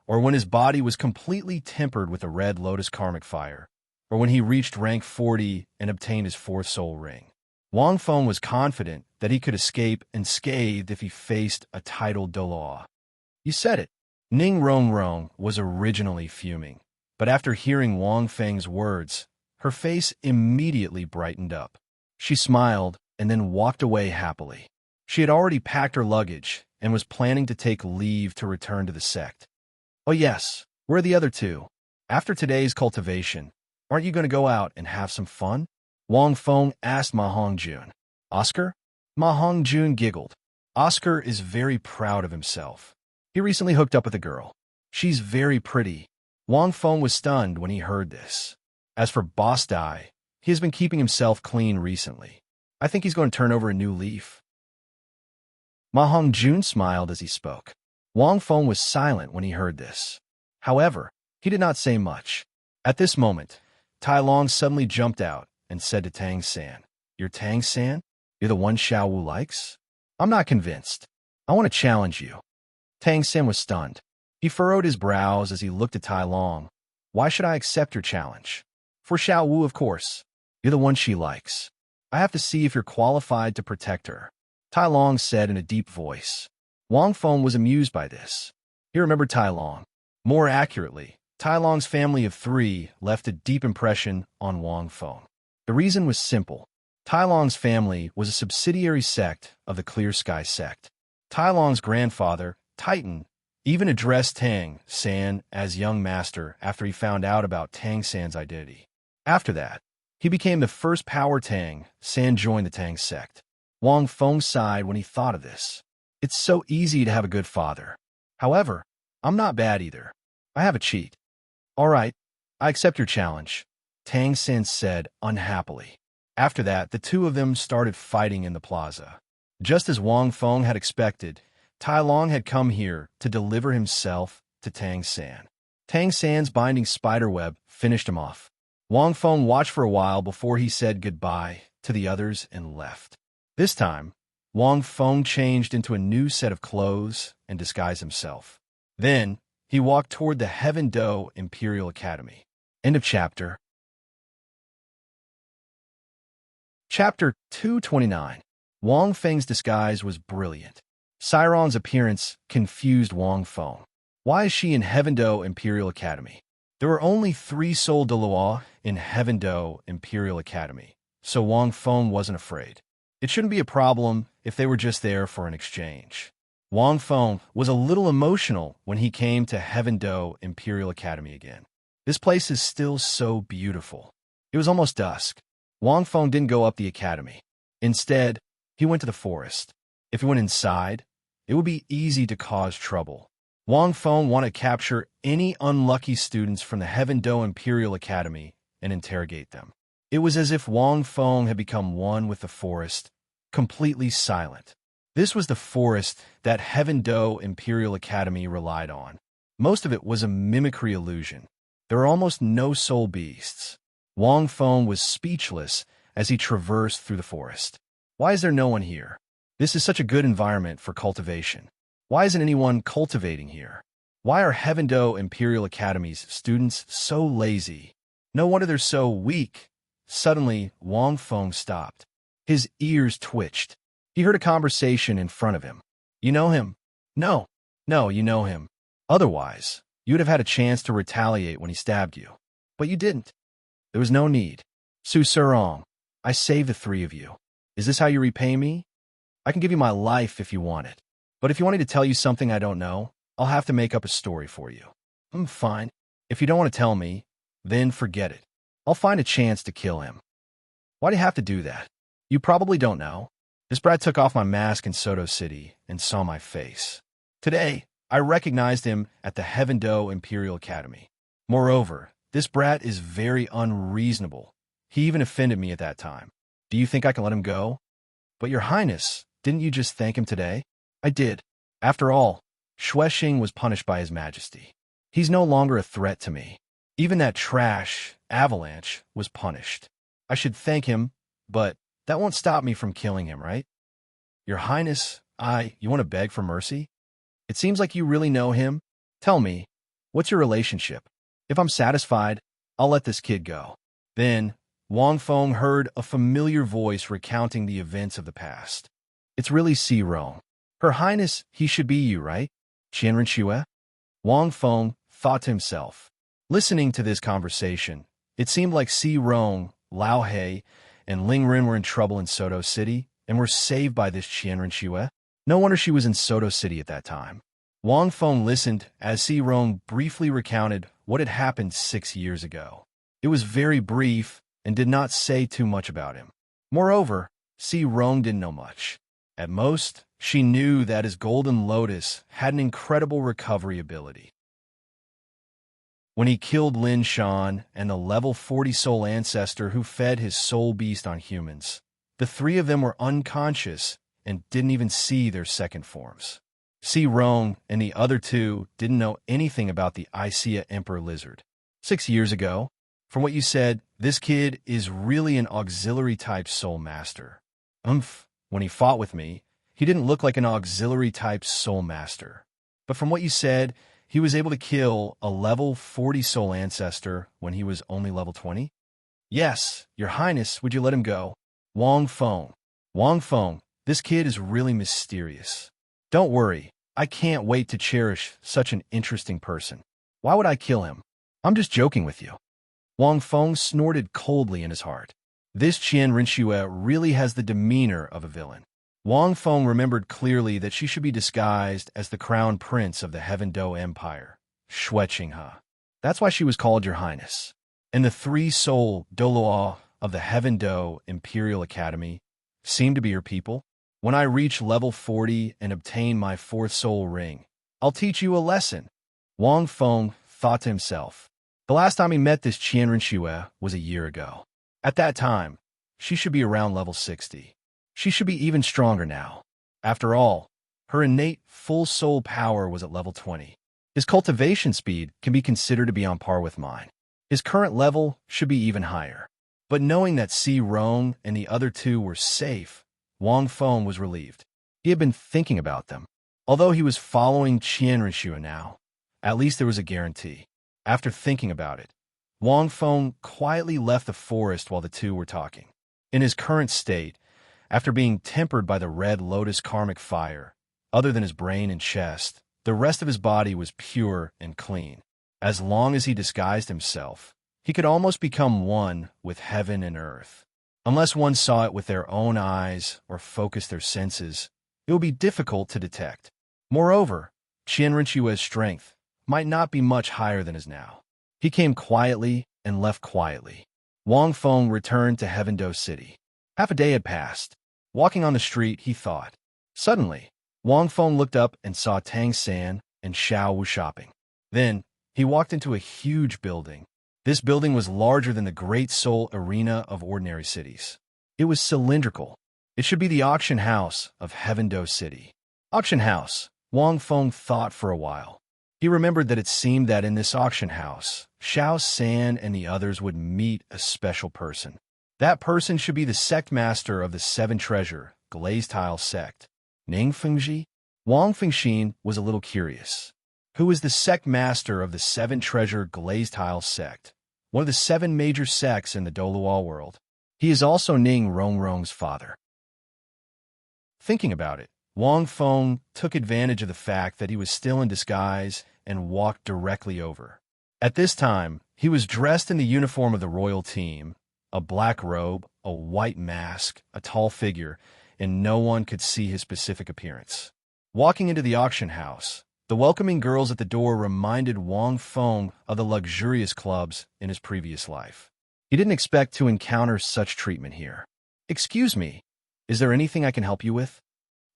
or when his body was completely tempered with a red lotus karmic fire, or when he reached rank 40 and obtained his 4th soul ring. Wang Feng was confident that he could escape unscathed if he faced a title Dalu. "You said it." Ning Rongrong was originally fuming, but after hearing Wang Feng's words, her face immediately brightened up. She smiled and then walked away happily. She had already packed her luggage and was planning to take leave to return to the sect. "Oh yes, where are the other 2? After today's cultivation, aren't you going to go out and have some fun?" Wang Feng asked Ma Hongjun. "Oscar?" Ma Hongjun giggled. Oscar is very proud of himself. He recently hooked up with a girl. She's very pretty. Wang Feng was stunned when he heard this. As for Boss Dai, he has been keeping himself clean recently. I think he's going to turn over a new leaf. Ma Hongjun smiled as he spoke. Wang Feng was silent when he heard this. However, he did not say much. At this moment, Tai Long suddenly jumped out and said to Tang San, "You're Tang San? You're the one Xiao Wu likes? I'm not convinced. I want to challenge you." Tang San was stunned. He furrowed his brows as he looked at Tai Long. "Why should I accept your challenge?" "For Xiao Wu, of course. You're the one she likes. I have to see if you're qualified to protect her," Tai Long said in a deep voice. Wang Feng was amused by this. He remembered Tai Long. More accurately, Tai Long's family of 3 left a deep impression on Wang Feng. The reason was simple. Tai Long's family was a subsidiary sect of the Clear Sky sect. Tai Long's grandfather, Titan, even addressed Tang San as young master after he found out about Tang San's identity. After that, he became the first power Tang San joined the Tang sect. Wang Feng sighed when he thought of this. It's so easy to have a good father. However, I'm not bad either. I have a cheat. All right, I accept your challenge, Tang San said unhappily. After that, the two of them started fighting in the plaza. Just as Wang Feng had expected, Tai Long had come here to deliver himself to Tang San. Tang San's binding spiderweb finished him off. Wang Feng watched for a while before he said goodbye to the others and left. This time, Wang Feng changed into a new set of clothes and disguised himself. Then, he walked toward the Heaven Do Imperial Academy. End of chapter. Chapter 229. Wang Feng's disguise was brilliant. Siron's appearance confused Wang Feng. Why is she in Heaven Do Imperial Academy? There were only 3 Soul Douluo in Heaven Do Imperial Academy, so Wang Feng wasn't afraid. It shouldn't be a problem if they were just there for an exchange. Wang Feng was a little emotional when he came to Heaven Do Imperial Academy again. This place is still so beautiful. It was almost dusk. Wang Feng didn't go up the academy. Instead, he went to the forest. If he went inside, it would be easy to cause trouble. Wang Feng wanted to capture any unlucky students from the Heaven Do Imperial Academy and interrogate them. It was as if Wang Feng had become one with the forest, completely silent. This was the forest that Heaven Do Imperial Academy relied on. Most of it was a mimicry illusion. There were almost no soul beasts. Wang Feng was speechless as he traversed through the forest. Why is there no one here? This is such a good environment for cultivation. Why isn't anyone cultivating here? Why are Heaven Do Imperial Academy's students so lazy? No wonder they're so weak. Suddenly, Wang Feng stopped. His ears twitched. He heard a conversation in front of him. You know him? No, you know him. Otherwise, you would have had a chance to retaliate when he stabbed you. But you didn't. There was no need. Su Serong, I saved the 3 of you. Is this how you repay me? I can give you my life if you want it. But if you want me to tell you something I don't know, I'll have to make up a story for you. Fine. If you don't want to tell me, then forget it. I'll find a chance to kill him. Why do you have to do that? You probably don't know. This brat took off my mask in Soto City and saw my face. Today, I recognized him at the Heaven Do Imperial Academy. Moreover, this brat is very unreasonable. He even offended me at that time. Do you think I can let him go? But Your Highness, didn't you just thank him today? I did. After all, Xuexing was punished by His Majesty. He's no longer a threat to me. Even that trash, Avalanche, was punished. I should thank him, but that won't stop me from killing him, right? Your Highness, you want to beg for mercy? It seems like you really know him. Tell me, what's your relationship? If I'm satisfied, I'll let this kid go. Then, Wang Feng heard a familiar voice recounting the events of the past. It's really Si Rong. Her Highness, he should be you, right? Qianren Xue? Wang Feng thought to himself. Listening to this conversation, it seemed like Si Rong, Lao He, and Ling Ren were in trouble in Soto City and were saved by this Qianren Xue. No wonder she was in Soto City at that time. Wang Feng listened as Si Rong briefly recounted what had happened 6 years ago. It was very brief and did not say too much about him. Moreover, Si Rong didn't know much. At most, she knew that his Golden Lotus had an incredible recovery ability. When he killed Lin Shan and the level 40 soul ancestor who fed his soul beast on humans, the 3 of them were unconscious and didn't even see their second forms. Si Rong and the other 2 didn't know anything about the Icea Emperor Lizard. 6 years ago, from what you said, this kid is really an auxiliary-type soul master. When he fought with me, he didn't look like an auxiliary-type soul master. But from what you said, he was able to kill a level 40 soul ancestor when he was only level 20? Yes, Your Highness, would you let him go? Wang Feng, this kid is really mysterious. Don't worry, I can't wait to cherish such an interesting person. Why would I kill him? I'm just joking with you. Wang Feng snorted coldly in his heart. This Qian Rinxue really has the demeanor of a villain. Wang Feng remembered clearly that she should be disguised as the crown prince of the Heaven Do Empire, Xue Qinghe. That's why she was called Your Highness. And the three-soul Douluo of the Heaven Do Imperial Academy seem to be your people. When I reach level 40 and obtain my fourth soul ring, I'll teach you a lesson. Wang Feng thought to himself. The last time he met this Qian Rinxue was a year ago. At that time, she should be around level 60. She should be even stronger now. After all, her innate full soul power was at level 20. His cultivation speed can be considered to be on par with mine. His current level should be even higher. But knowing that Si Rong and the other two were safe, Wang Feng was relieved. He had been thinking about them. Although he was following Qian Rinxue now, at least there was a guarantee. After thinking about it, Wang Feng quietly left the forest while the two were talking. In his current state, after being tempered by the red lotus karmic fire, other than his brain and chest, the rest of his body was pure and clean. As long as he disguised himself, he could almost become one with heaven and earth. Unless one saw it with their own eyes or focused their senses, it would be difficult to detect. Moreover, Qian Rinxue's strength might not be much higher than his now. He came quietly and left quietly. Wang Feng returned to Heaven Do City. Half a day had passed. Walking on the street, he thought. Suddenly, Wang Feng looked up and saw Tang San and Xiao Wu shopping. Then, he walked into a huge building. This building was larger than the Great Soul Arena of ordinary cities. It was cylindrical. It should be the auction house of Heaven Do City. Auction house, Wang Feng thought for a while. He remembered that it seemed that in this auction house, Xiao San and the others would meet a special person. That person should be the sect master of the Seven Treasure, Glazed Tile Sect. Ning Fengji? Wang Fengxin was a little curious. Who is the sect master of the Seven Treasure Glazed Tile Sect? One of the 7 major sects in the Douluo world. He is also Ning Rongrong's father. Thinking about it, Wang Feng took advantage of the fact that he was still in disguise and walked directly over. At this time, he was dressed in the uniform of the royal team, a black robe, a white mask, a tall figure, and no one could see his specific appearance. Walking into the auction house, the welcoming girls at the door reminded Wang Feng of the luxurious clubs in his previous life. He didn't expect to encounter such treatment here. "Excuse me, is there anything I can help you with?"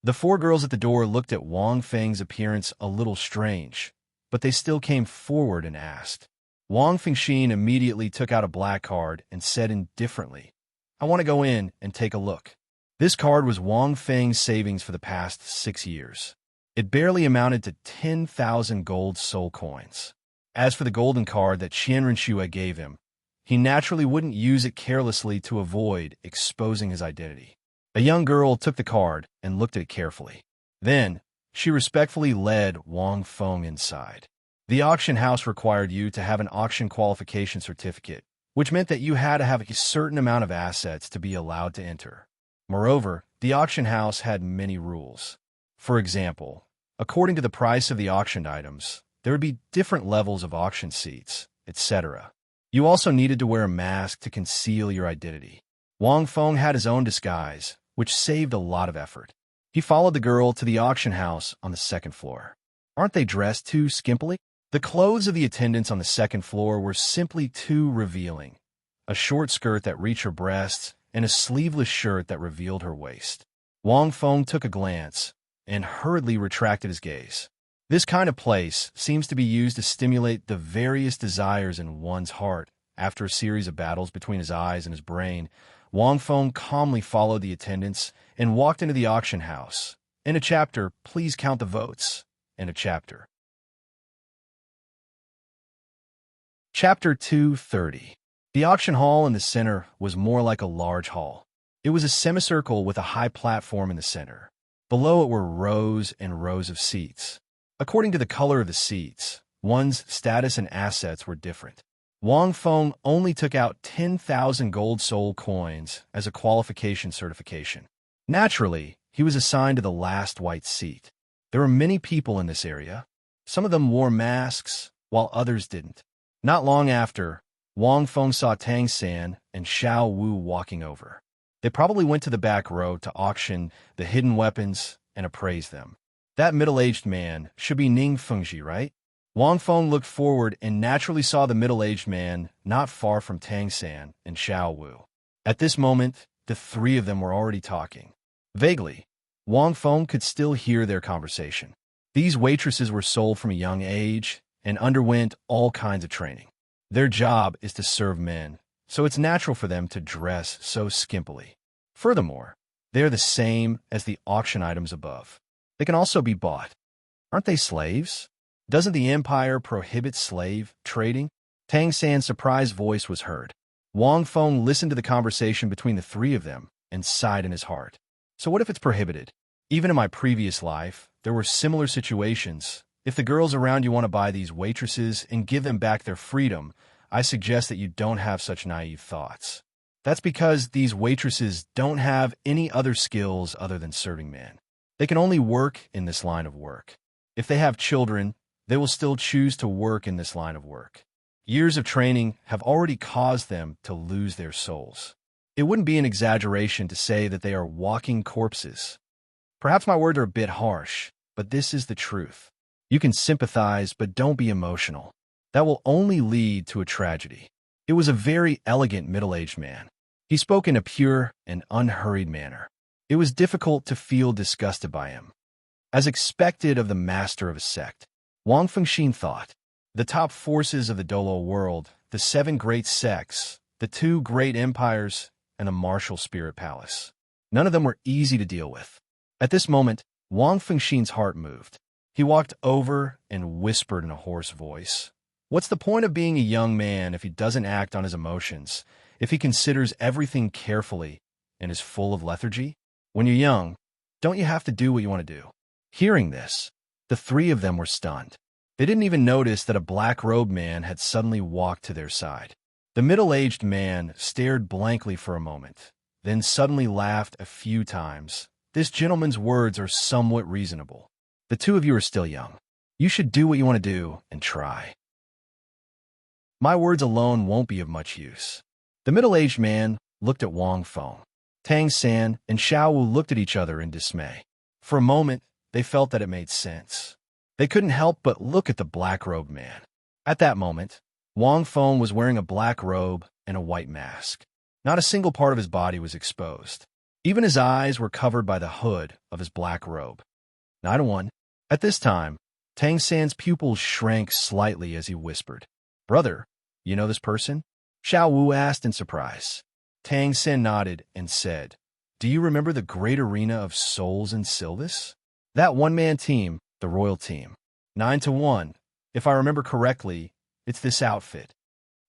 The 4 girls at the door looked at Wang Feng's appearance a little strange, but they still came forward and asked. Wang Fengxin immediately took out a black card and said indifferently, "I want to go in and take a look." This card was Wang Feng's savings for the past 6 years. It barely amounted to 10,000 gold soul coins. As for the golden card that Qian Rinxue gave him, he naturally wouldn't use it carelessly to avoid exposing his identity. A young girl took the card and looked at it carefully. Then, she respectfully led Wang Feng inside. The auction house required you to have an auction qualification certificate, which meant that you had to have a certain amount of assets to be allowed to enter. Moreover, the auction house had many rules. For example, according to the price of the auctioned items, there would be different levels of auction seats, etc. You also needed to wear a mask to conceal your identity. Wang Feng had his own disguise, which saved a lot of effort. He followed the girl to the auction house on the 2nd floor. Aren't they dressed too skimpily? The clothes of the attendants on the 2nd floor were simply too revealing. A short skirt that reached her breasts and a sleeveless shirt that revealed her waist. Wang Feng took a glance and hurriedly retracted his gaze. This kind of place seems to be used to stimulate the various desires in one's heart. After a series of battles between his eyes and his brain, Wang Feng calmly followed the attendants and walked into the auction house. In a chapter, please count the votes. In a chapter. Chapter 230. The auction hall in the center was more like a large hall. It was a semicircle with a high platform in the center. Below it were rows and rows of seats. According to the color of the seats, one's status and assets were different. Wang Feng only took out 10,000 gold soul coins as a qualification certification. Naturally, he was assigned to the last white seat. There were many people in this area. Some of them wore masks, while others didn't. Not long after, Wang Feng saw Tang San and Xiao Wu walking over. They probably went to the back row to auction the hidden weapons and appraise them. That middle-aged man should be Ning Fengji, right? Wang Feng looked forward and naturally saw the middle-aged man not far from Tang San and Xiao Wu. At this moment, the three of them were already talking. Vaguely, Wang Feng could still hear their conversation. These waitresses were sold from a young age and underwent all kinds of training. Their job is to serve men, so it's natural for them to dress so skimpily. Furthermore, they are the same as the auction items above. They can also be bought. Aren't they slaves? Doesn't the empire prohibit slave trading? Tang San's surprised voice was heard. Wang Feng listened to the conversation between the three of them and sighed in his heart. So what if it's prohibited? Even in my previous life, there were similar situations. If the girls around you want to buy these waitresses and give them back their freedom, I suggest that you don't have such naive thoughts. That's because these waitresses don't have any other skills other than serving men. They can only work in this line of work. If they have children, they will still choose to work in this line of work. Years of training have already caused them to lose their souls. It wouldn't be an exaggeration to say that they are walking corpses. Perhaps my words are a bit harsh, but this is the truth. You can sympathize, but don't be emotional. That will only lead to a tragedy. It was a very elegant middle-aged man. He spoke in a pure and unhurried manner. It was difficult to feel disgusted by him. As expected of the master of a sect, Wang Fengxin thought, the top forces of the Douluo world, the 7 great sects, the 2 great empires, and the martial spirit palace. None of them were easy to deal with. At this moment, Wang Fengxin's heart moved. He walked over and whispered in a hoarse voice, "What's the point of being a young man if he doesn't act on his emotions, if he considers everything carefully and is full of lethargy? When you're young, don't you have to do what you want to do?" Hearing this, the three of them were stunned. They didn't even notice that a black-robed man had suddenly walked to their side. The middle-aged man stared blankly for a moment, then suddenly laughed a few times. This gentleman's words are somewhat reasonable. The two of you are still young. You should do what you want to do and try. My words alone won't be of much use. The middle-aged man looked at Wang Feng. Tang San and Xiao Wu looked at each other in dismay. For a moment, they felt that it made sense. They couldn't help but look at the black-robed man. At that moment, Wang Feng was wearing a black robe and a white mask. Not a single part of his body was exposed. Even his eyes were covered by the hood of his black robe. 9-1. At this time, Tang San's pupils shrank slightly as he whispered, "Brother, you know this person?" Xiao Wu asked in surprise. Tang San nodded and said, "Do you remember the great arena of souls in Silvis? That one-man team, the royal team. 9-1. If I remember correctly, it's this outfit."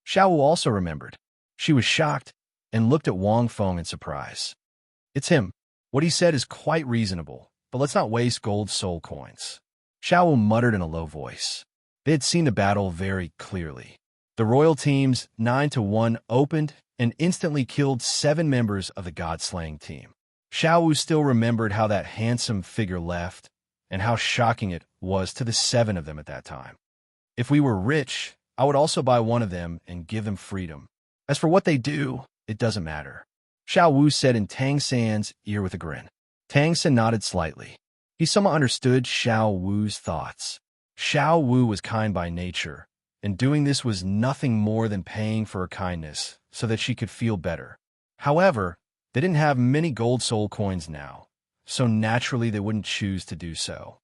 Xiao Wu also remembered. She was shocked and looked at Wang Feng in surprise. "It's him. What he said is quite reasonable, but let's not waste gold soul coins." Xiao Wu muttered in a low voice. They had seen the battle very clearly. The royal teams 9-1 opened and instantly killed 7 members of the god-slaying team. Xiao Wu still remembered how that handsome figure left and how shocking it was to the 7 of them at that time. "If we were rich, I would also buy one of them and give them freedom. As for what they do, it doesn't matter," Xiao Wu said in Tang San's ear with a grin. Tang San nodded slightly. He somewhat understood Xiao Wu's thoughts. Xiao Wu was kind by nature, and doing this was nothing more than paying for her kindness so that she could feel better. However, they didn't have many gold soul coins now, so naturally they wouldn't choose to do so.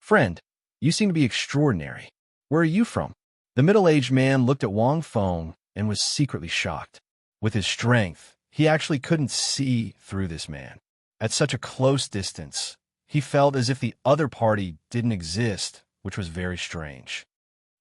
"Friend, you seem to be extraordinary. Where are you from?" The middle-aged man looked at Wang Feng and was secretly shocked. With his strength, he actually couldn't see through this man. At such a close distance, he felt as if the other party didn't exist, which was very strange.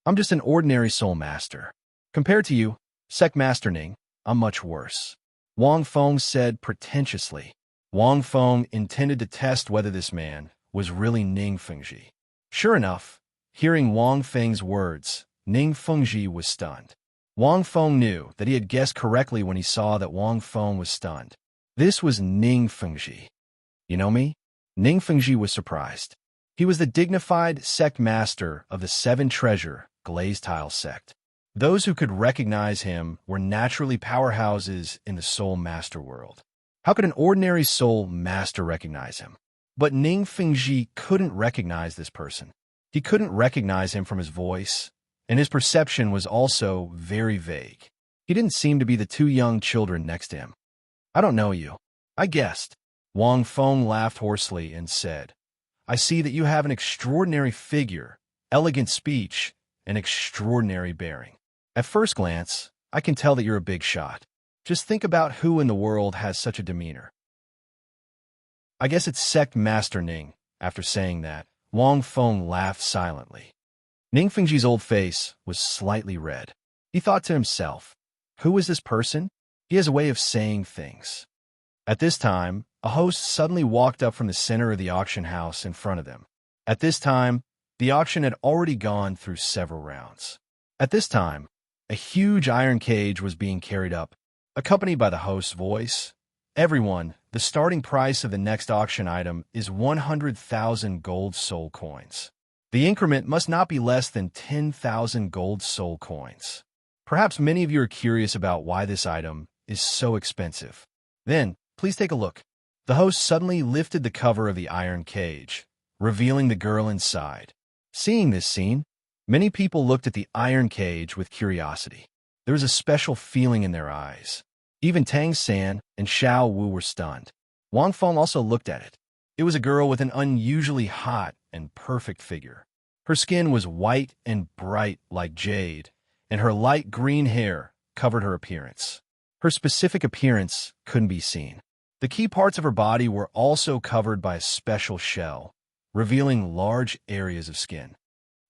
"I'm just an ordinary soul master. Compared to you, Sect Master Ning, I'm much worse," Wang Feng said pretentiously. Wang Feng intended to test whether this man was really Ning Fengji. Sure enough, hearing Wang Feng's words, Ning Fengji was stunned. Wang Feng knew that he had guessed correctly when he saw that Wang Feng was stunned. This was Ning Fengji. "You know me?" Ning Fengji was surprised. He was the dignified sect master of the 7 treasure glazed tile sect. Those who could recognize him were naturally powerhouses in the soul master world. How could an ordinary soul master recognize him? But Ning Fengji couldn't recognize this person. He couldn't recognize him from his voice, and his perception was also very vague. He didn't seem to be the two young children next to him. "I don't know you." "I guessed." Wang Feng laughed hoarsely and said, "I see that you have an extraordinary figure, elegant speech, and extraordinary bearing. At first glance, I can tell that you're a big shot. Just think about who in the world has such a demeanor." "I guess it's Sect Master Ning." After saying that, Wang Feng laughed silently. Ning Fengji's old face was slightly red. He thought to himself, who is this person? He has a way of saying things. At this time, a host suddenly walked up from the center of the auction house in front of them. At this time, the auction had already gone through several rounds. At this time, a huge iron cage was being carried up, accompanied by the host's voice. "Everyone, the starting price of the next auction item is 100,000 gold soul coins. The increment must not be less than 10,000 gold soul coins." Perhaps many of you are curious about why this item is so expensive. Then, please take a look. The host suddenly lifted the cover of the iron cage, revealing the girl inside. Seeing this scene, many people looked at the iron cage with curiosity. There was a special feeling in their eyes. Even Tang San and Xiao Wu were stunned. Wang Feng also looked at it. It was a girl with an unusually hot and perfect figure. Her skin was white and bright like jade, and her light green hair covered her appearance. Her specific appearance couldn't be seen. The key parts of her body were also covered by a special shell, revealing large areas of skin.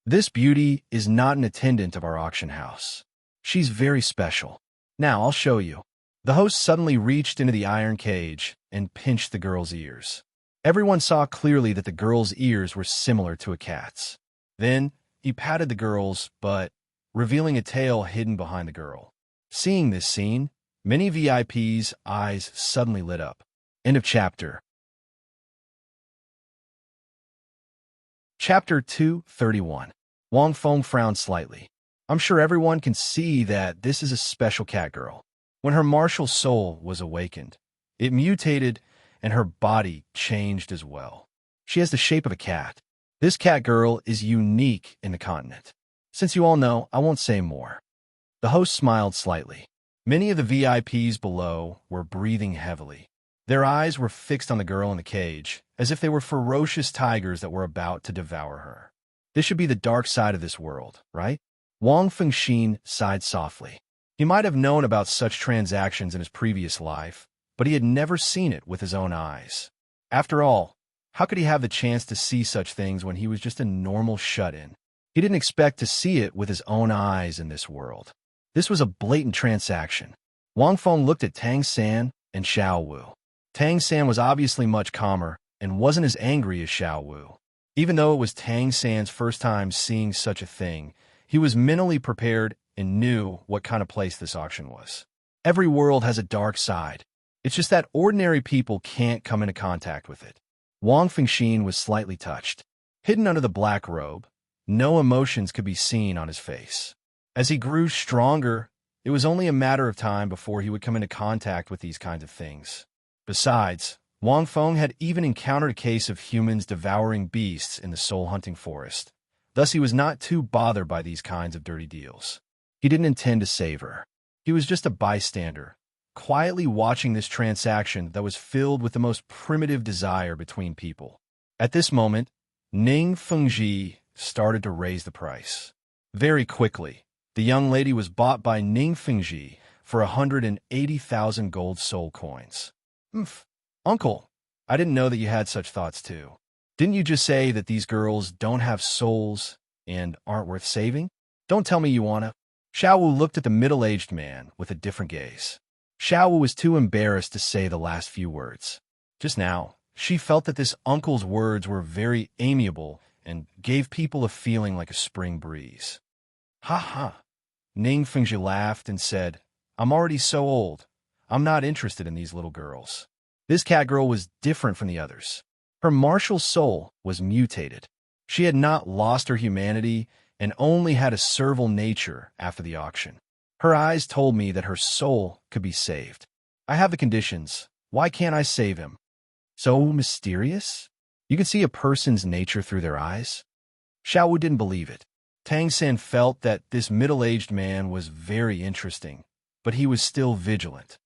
This beauty is not an attendant of our auction house. She's very special. Now I'll show you. The host suddenly reached into the iron cage and pinched the girl's ears. Everyone saw clearly that the girl's ears were similar to a cat's. Then he patted the girl's butt, revealing a tail hidden behind the girl. Seeing this scene, many VIPs' eyes suddenly lit up. End of chapter. Chapter 231. Wang Feng frowned slightly. I'm sure everyone can see that this is a special cat girl. When her martial soul was awakened, it mutated and her body changed as well. She has the shape of a cat. This cat girl is unique in the continent. Since you all know, I won't say more. The host smiled slightly. Many of the VIPs below were breathing heavily. Their eyes were fixed on the girl in the cage, as if they were ferocious tigers that were about to devour her. This should be the dark side of this world, right? Wang Fengxin sighed softly. He might have known about such transactions in his previous life, but he had never seen it with his own eyes. After all, how could he have the chance to see such things when he was just a normal shut-in? He didn't expect to see it with his own eyes in this world. This was a blatant transaction. Wang Feng looked at Tang San and Xiao Wu. Tang San was obviously much calmer and wasn't as angry as Xiao Wu. Even though it was Tang San's first time seeing such a thing, he was mentally prepared and knew what kind of place this auction was. Every world has a dark side. It's just that ordinary people can't come into contact with it. Wang Fengxin was slightly touched. Hidden under the black robe, no emotions could be seen on his face. As he grew stronger, it was only a matter of time before he would come into contact with these kinds of things. Besides, Wang Feng had even encountered a case of humans devouring beasts in the soul-hunting forest. Thus he was not too bothered by these kinds of dirty deals. He didn't intend to save her. He was just a bystander, quietly watching this transaction that was filled with the most primitive desire between people. At this moment, Ning Fengji started to raise the price. Very quickly, the young lady was bought by Ning Fengji for 180,000 gold soul coins. Uncle, I didn't know that you had such thoughts too. Didn't you just say that these girls don't have souls and aren't worth saving? Don't tell me you wanna. Xiao Wu looked at the middle-aged man with a different gaze. Xiao Wu was too embarrassed to say the last few words. Just now, she felt that this uncle's words were very amiable and gave people a feeling like a spring breeze. Ha ha. Ning Fengji laughed and said, I'm already so old. I'm not interested in these little girls. This cat girl was different from the others. Her martial soul was mutated. She had not lost her humanity, and only had a servile nature after the auction. Her eyes told me that her soul could be saved. I have the conditions. Why can't I save him? So mysterious? You can see a person's nature through their eyes? Xiaowu didn't believe it. Tang San felt that this middle-aged man was very interesting, but he was still vigilant.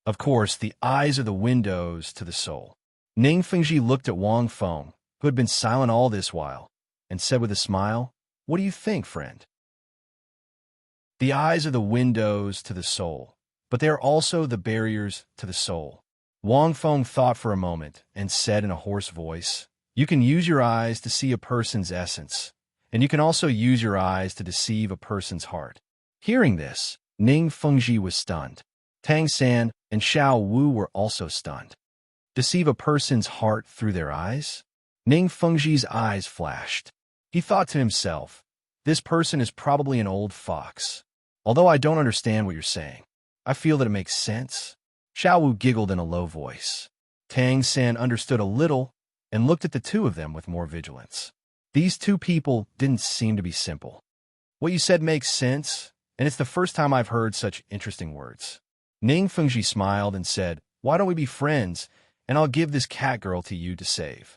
Of course, the eyes are the windows to the soul. Ning Fengji looked at Wang Feng, who had been silent all this while, and said with a smile, "What do you think, friend?" The eyes are the windows to the soul, but they are also the barriers to the soul. Wang Feng thought for a moment and said in a hoarse voice, "You can use your eyes to see a person's essence, and you can also use your eyes to deceive a person's heart." Hearing this, Ning Fengji was stunned. Tang San and Xiao Wu were also stunned. Deceive a person's heart through their eyes? Ning Fengji's eyes flashed. He thought to himself, this person is probably an old fox. Although I don't understand what you're saying, I feel that it makes sense. Xiao Wu giggled in a low voice. Tang San understood a little and looked at the two of them with more vigilance. These two people didn't seem to be simple. What you said makes sense, and it's the first time I've heard such interesting words. Ning Fengji smiled and said, "Why don't we be friends, and I'll give this cat girl to you to save."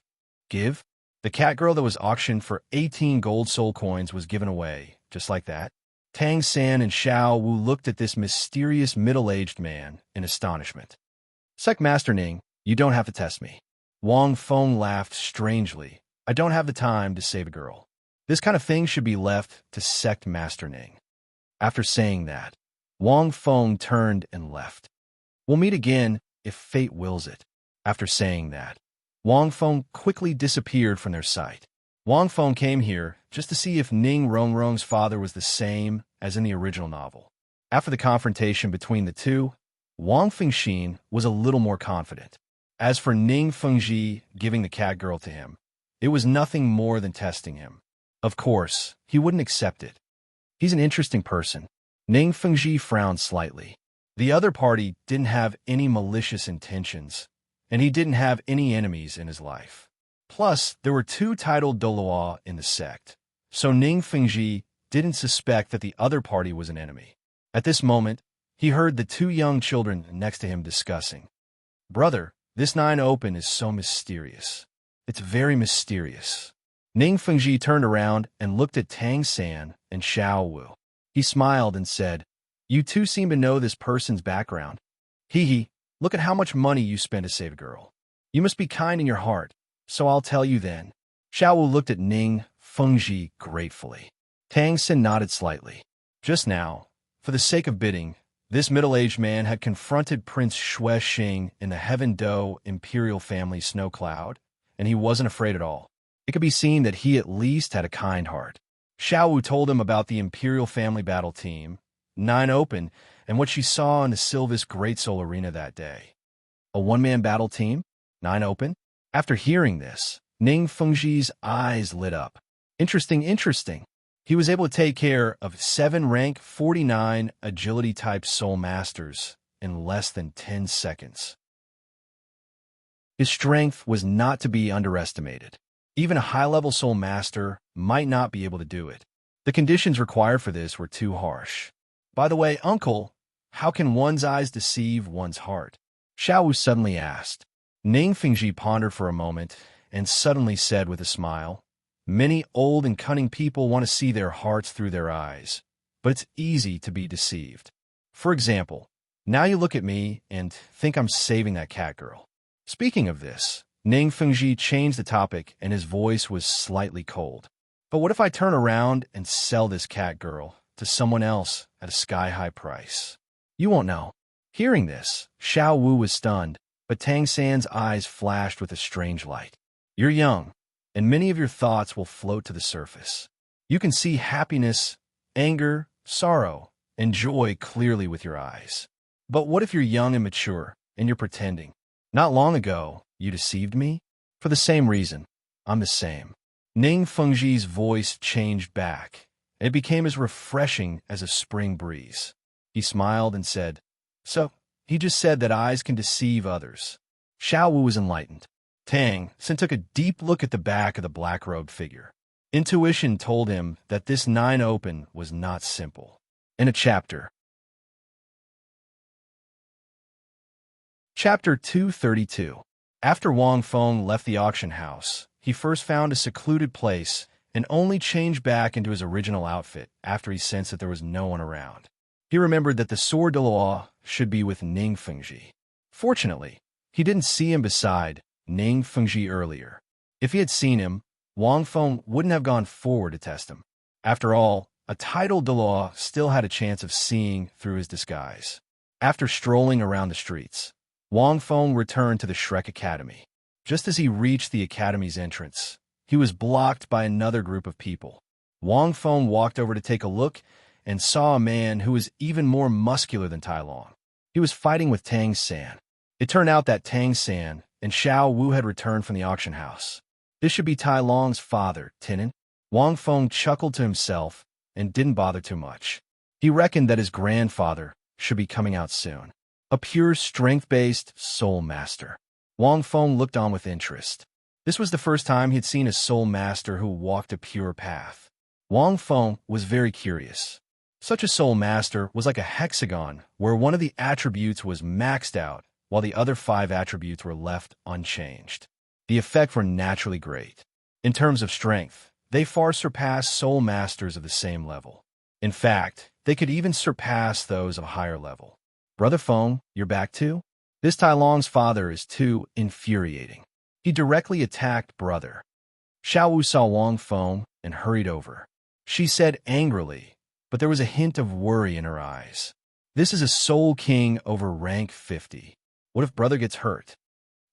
Give? The cat girl that was auctioned for 18 gold soul coins was given away, just like that? Tang San and Xiao Wu looked at this mysterious middle-aged man in astonishment. "Sect Master Ning, you don't have to test me." Wang Feng laughed strangely. "I don't have the time to save a girl. This kind of thing should be left to Sect Master Ning." After saying that, Wang Feng turned and left. "We'll meet again if fate wills it." After saying that, Wang Feng quickly disappeared from their sight. Wang Feng came here just to see if Ning Rongrong's father was the same as in the original novel. After the confrontation between the two, Wang Fengxin was a little more confident. As for Ning Fengji giving the cat girl to him, it was nothing more than testing him. Of course, he wouldn't accept it. He's an interesting person. Ning Fengji frowned slightly. The other party didn't have any malicious intentions, and he didn't have any enemies in his life. Plus, there were two titled Douluo in the sect, so Ning Fengji didn't suspect that the other party was an enemy. At this moment, he heard the two young children next to him discussing. "Brother, this 9 open is so mysterious. It's very mysterious." Ning Fengji turned around and looked at Tang San and Xiao Wu. He smiled and said, "You two seem to know this person's background. Hee, look at how much money you spend to save a girl. You must be kind in your heart, so I'll tell you then." Xiao Wu looked at Ning Fengji gratefully. Tang San nodded slightly. Just now, for the sake of bidding, this middle-aged man had confronted Prince Shui Xing in the Heaven Do imperial family snow cloud, and he wasn't afraid at all. It could be seen that he at least had a kind heart. Xiao Wu told him about the imperial family battle team, 9 open, and what she saw in the Sylvis Great Soul Arena that day. A one-man battle team? 9 open? After hearing this, Ning Fengji's eyes lit up. Interesting. He was able to take care of 7 rank 49 agility-type soul masters in less than 10 seconds. His strength was not to be underestimated. Even a high-level soul master might not be able to do it. The conditions required for this were too harsh. "By the way, uncle, how can one's eyes deceive one's heart?" Xiao Wu suddenly asked. Ning Fengji pondered for a moment and suddenly said with a smile, "Many old and cunning people want to see their hearts through their eyes, but it's easy to be deceived. For example, now you look at me and think I'm saving that cat girl." Speaking of this, Ning Fengji changed the topic and his voice was slightly cold. "But what if I turn around and sell this cat girl to someone else at a sky-high price? You won't know." Hearing this, Xiao Wu was stunned, but Tang San's eyes flashed with a strange light. "You're young, and many of your thoughts will float to the surface. You can see happiness, anger, sorrow, and joy clearly with your eyes. But what if you're young and mature, and you're pretending? Not long ago, you deceived me? For the same reason, I'm the same." Ning Fengji's voice changed back, and it became as refreshing as a spring breeze. He smiled and said, "So, he just said that eyes can deceive others." Xiao Wu was enlightened. Tang San took a deep look at the back of the black-robed figure. Intuition told him that this 9 open was not simple. In a chapter. Chapter 232. After Wang Feng left the auction house, he first found a secluded place and only changed back into his original outfit after he sensed that there was no one around. He remembered that the sword Douluo should be with Ning Fengji. Fortunately, he didn't see him beside Ning Fengji earlier. If he had seen him, Wang Feng wouldn't have gone forward to test him. After all, a titled Douluo still had a chance of seeing through his disguise. After strolling around the streets, Wang Feng returned to the Shrek Academy. Just as he reached the academy's entrance, he was blocked by another group of people. Wang Feng walked over to take a look and saw a man who was even more muscular than Tai Long. He was fighting with Tang San. It turned out that Tang San and Xiao Wu had returned from the auction house. This should be Tai Long's father, Tinan. Wang Feng chuckled to himself and didn't bother too much. He reckoned that his grandfather should be coming out soon. A pure strength-based soul master. Wang Feng looked on with interest. This was the first time he'd seen a soul master who walked a pure path. Wang Feng was very curious. Such a soul master was like a hexagon where one of the attributes was maxed out while the other 5 attributes were left unchanged. The effects were naturally great. In terms of strength, they far surpassed soul masters of the same level. In fact, they could even surpass those of a higher level. Brother Feng, you're back too? This Tai Long's father is too infuriating. He directly attacked brother. Xiao Wu saw Wang Feng and hurried over. She said angrily, but there was a hint of worry in her eyes. This is a soul king over rank 50. What if brother gets hurt?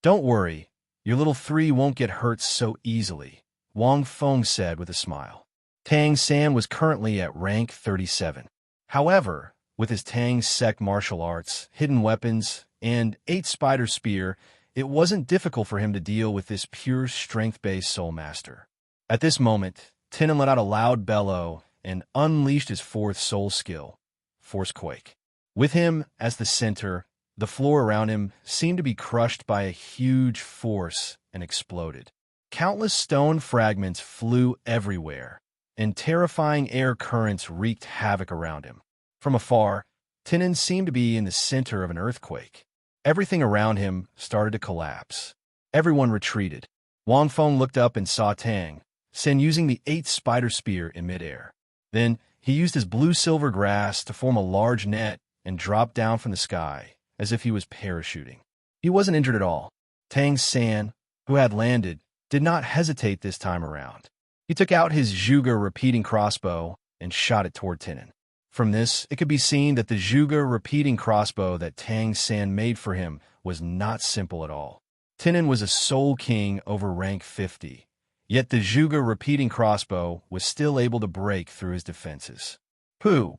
Don't worry, your little 3 won't get hurt so easily, Wang Feng said with a smile. Tang San was currently at rank 37. However, with his Tang sect martial arts, hidden weapons, and 8 spider spear, it wasn't difficult for him to deal with this pure strength-based soul master. At this moment, Tinan let out a loud bellow and unleashed his 4th soul skill, Force Quake. With him as the center, the floor around him seemed to be crushed by a huge force and exploded. Countless stone fragments flew everywhere, and terrifying air currents wreaked havoc around him. From afar, Tinan seemed to be in the center of an earthquake. Everything around him started to collapse. Everyone retreated. Wang Feng looked up and saw Tang San using the 8 spider spear in midair. Then, he used his blue-silver grass to form a large net and dropped down from the sky, as if he was parachuting. He wasn't injured at all. Tang San, who had landed, did not hesitate this time around. He took out his Zhuge repeating crossbow and shot it toward Tinan. From this, it could be seen that the Zhuge repeating crossbow that Tang San made for him was not simple at all. Tinan was a soul king over rank 50, yet the Zhuge repeating crossbow was still able to break through his defenses. Pu.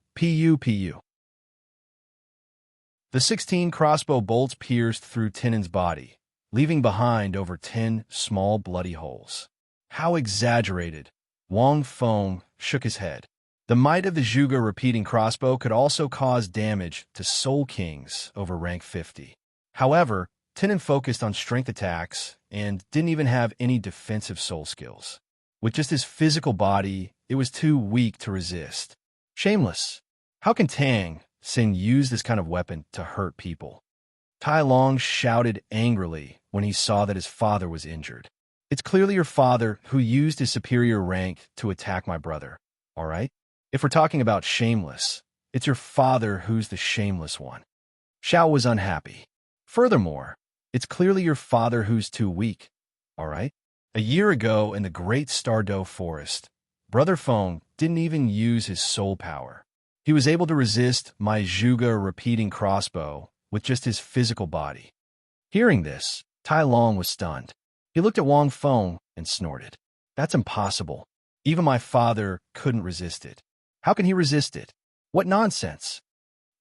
The 16 crossbow bolts pierced through Tinan's body, leaving behind over 10 small bloody holes. How exaggerated! Wang Feng shook his head. The might of the Zhuge repeating crossbow could also cause damage to soul kings over rank 50. However, Tinan focused on strength attacks and didn't even have any defensive soul skills. With just his physical body, it was too weak to resist. Shameless! How can Tang San use this kind of weapon to hurt people? Tai Long shouted angrily when he saw that his father was injured. It's clearly your father who used his superior rank to attack my brother, all right? If we're talking about shameless, it's your father who's the shameless one. Xiao was unhappy. Furthermore, it's clearly your father who's too weak, all right? A year ago in the Great Stardow Forest, Brother Feng didn't even use his soul power. He was able to resist my Zhuge repeating crossbow with just his physical body. Hearing this, Tai Long was stunned. He looked at Wang Feng and snorted. That's impossible. Even my father couldn't resist it. How can he resist it? What nonsense!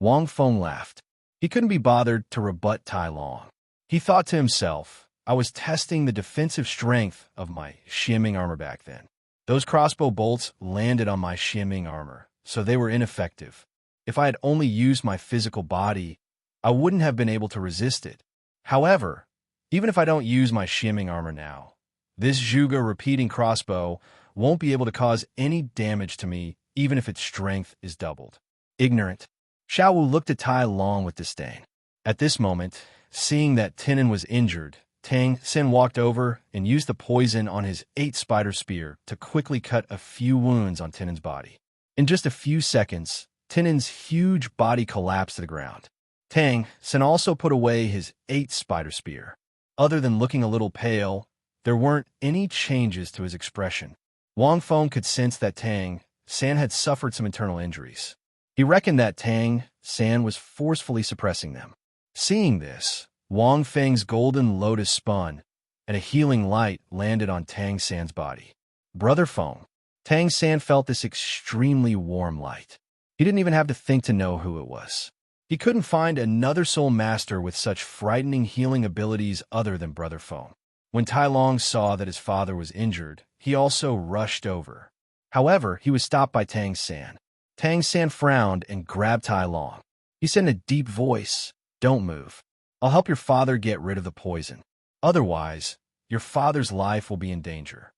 Wang Feng laughed. He couldn't be bothered to rebut Tai Long. He thought to himself, I was testing the defensive strength of my shimming armor back then. Those crossbow bolts landed on my shimming armor, so they were ineffective. If I had only used my physical body, I wouldn't have been able to resist it. However, even if I don't use my shimming armor now, This Zhuge repeating crossbow won't be able to cause any damage to me, even if its strength is doubled. Ignorant. Xiao Wu looked at Tai Long with disdain. At this moment, seeing that Tinin was injured, Tang Xin walked over and used the poison on his 8-spider spear to quickly cut a few wounds on Tinin's body. In just a few seconds, Tinin's huge body collapsed to the ground. Tang Xin also put away his 8-spider spear. Other than looking a little pale, there weren't any changes to his expression. Wang Feng could sense that Tang San had suffered some internal injuries. He reckoned that Tang San was forcefully suppressing them. Seeing this, Wang Feng's golden lotus spun, and a healing light landed on Tang San's body. Brother Feng. Tang San felt this extremely warm light. He didn't even have to think to know who it was. He couldn't find another soul master with such frightening healing abilities other than Brother Feng. When Tai Long saw that his father was injured, he also rushed over. However, he was stopped by Tang San. Tang San frowned and grabbed Tai Long. He said in a deep voice, "Don't move. I'll help your father get rid of the poison. Otherwise, your father's life will be in danger."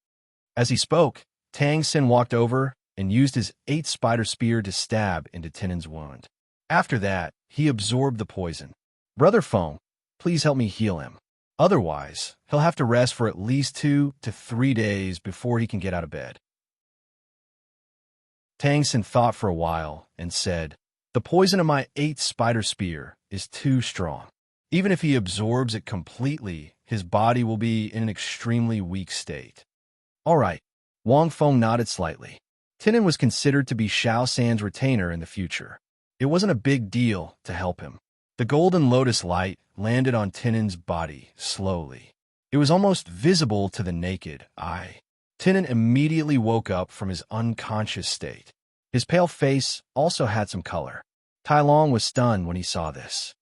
As he spoke, Tang San walked over and used his 8-spider spear to stab into Tinin's wound. After that, he absorbed the poison. "Brother Feng, please help me heal him. Otherwise, he'll have to rest for at least 2 to 3 days before he can get out of bed." Tang San thought for a while and said, "The poison of my 8-spider spear is too strong. Even if he absorbs it completely, his body will be in an extremely weak state." "All right." Wang Feng nodded slightly. Tinin was considered to be Xiao San's retainer in the future. It wasn't a big deal to help him. The golden lotus light landed on Tinin's body slowly. It was almost visible to the naked eye. Tinin immediately woke up from his unconscious state. His pale face also had some color. Tai Long was stunned when he saw this.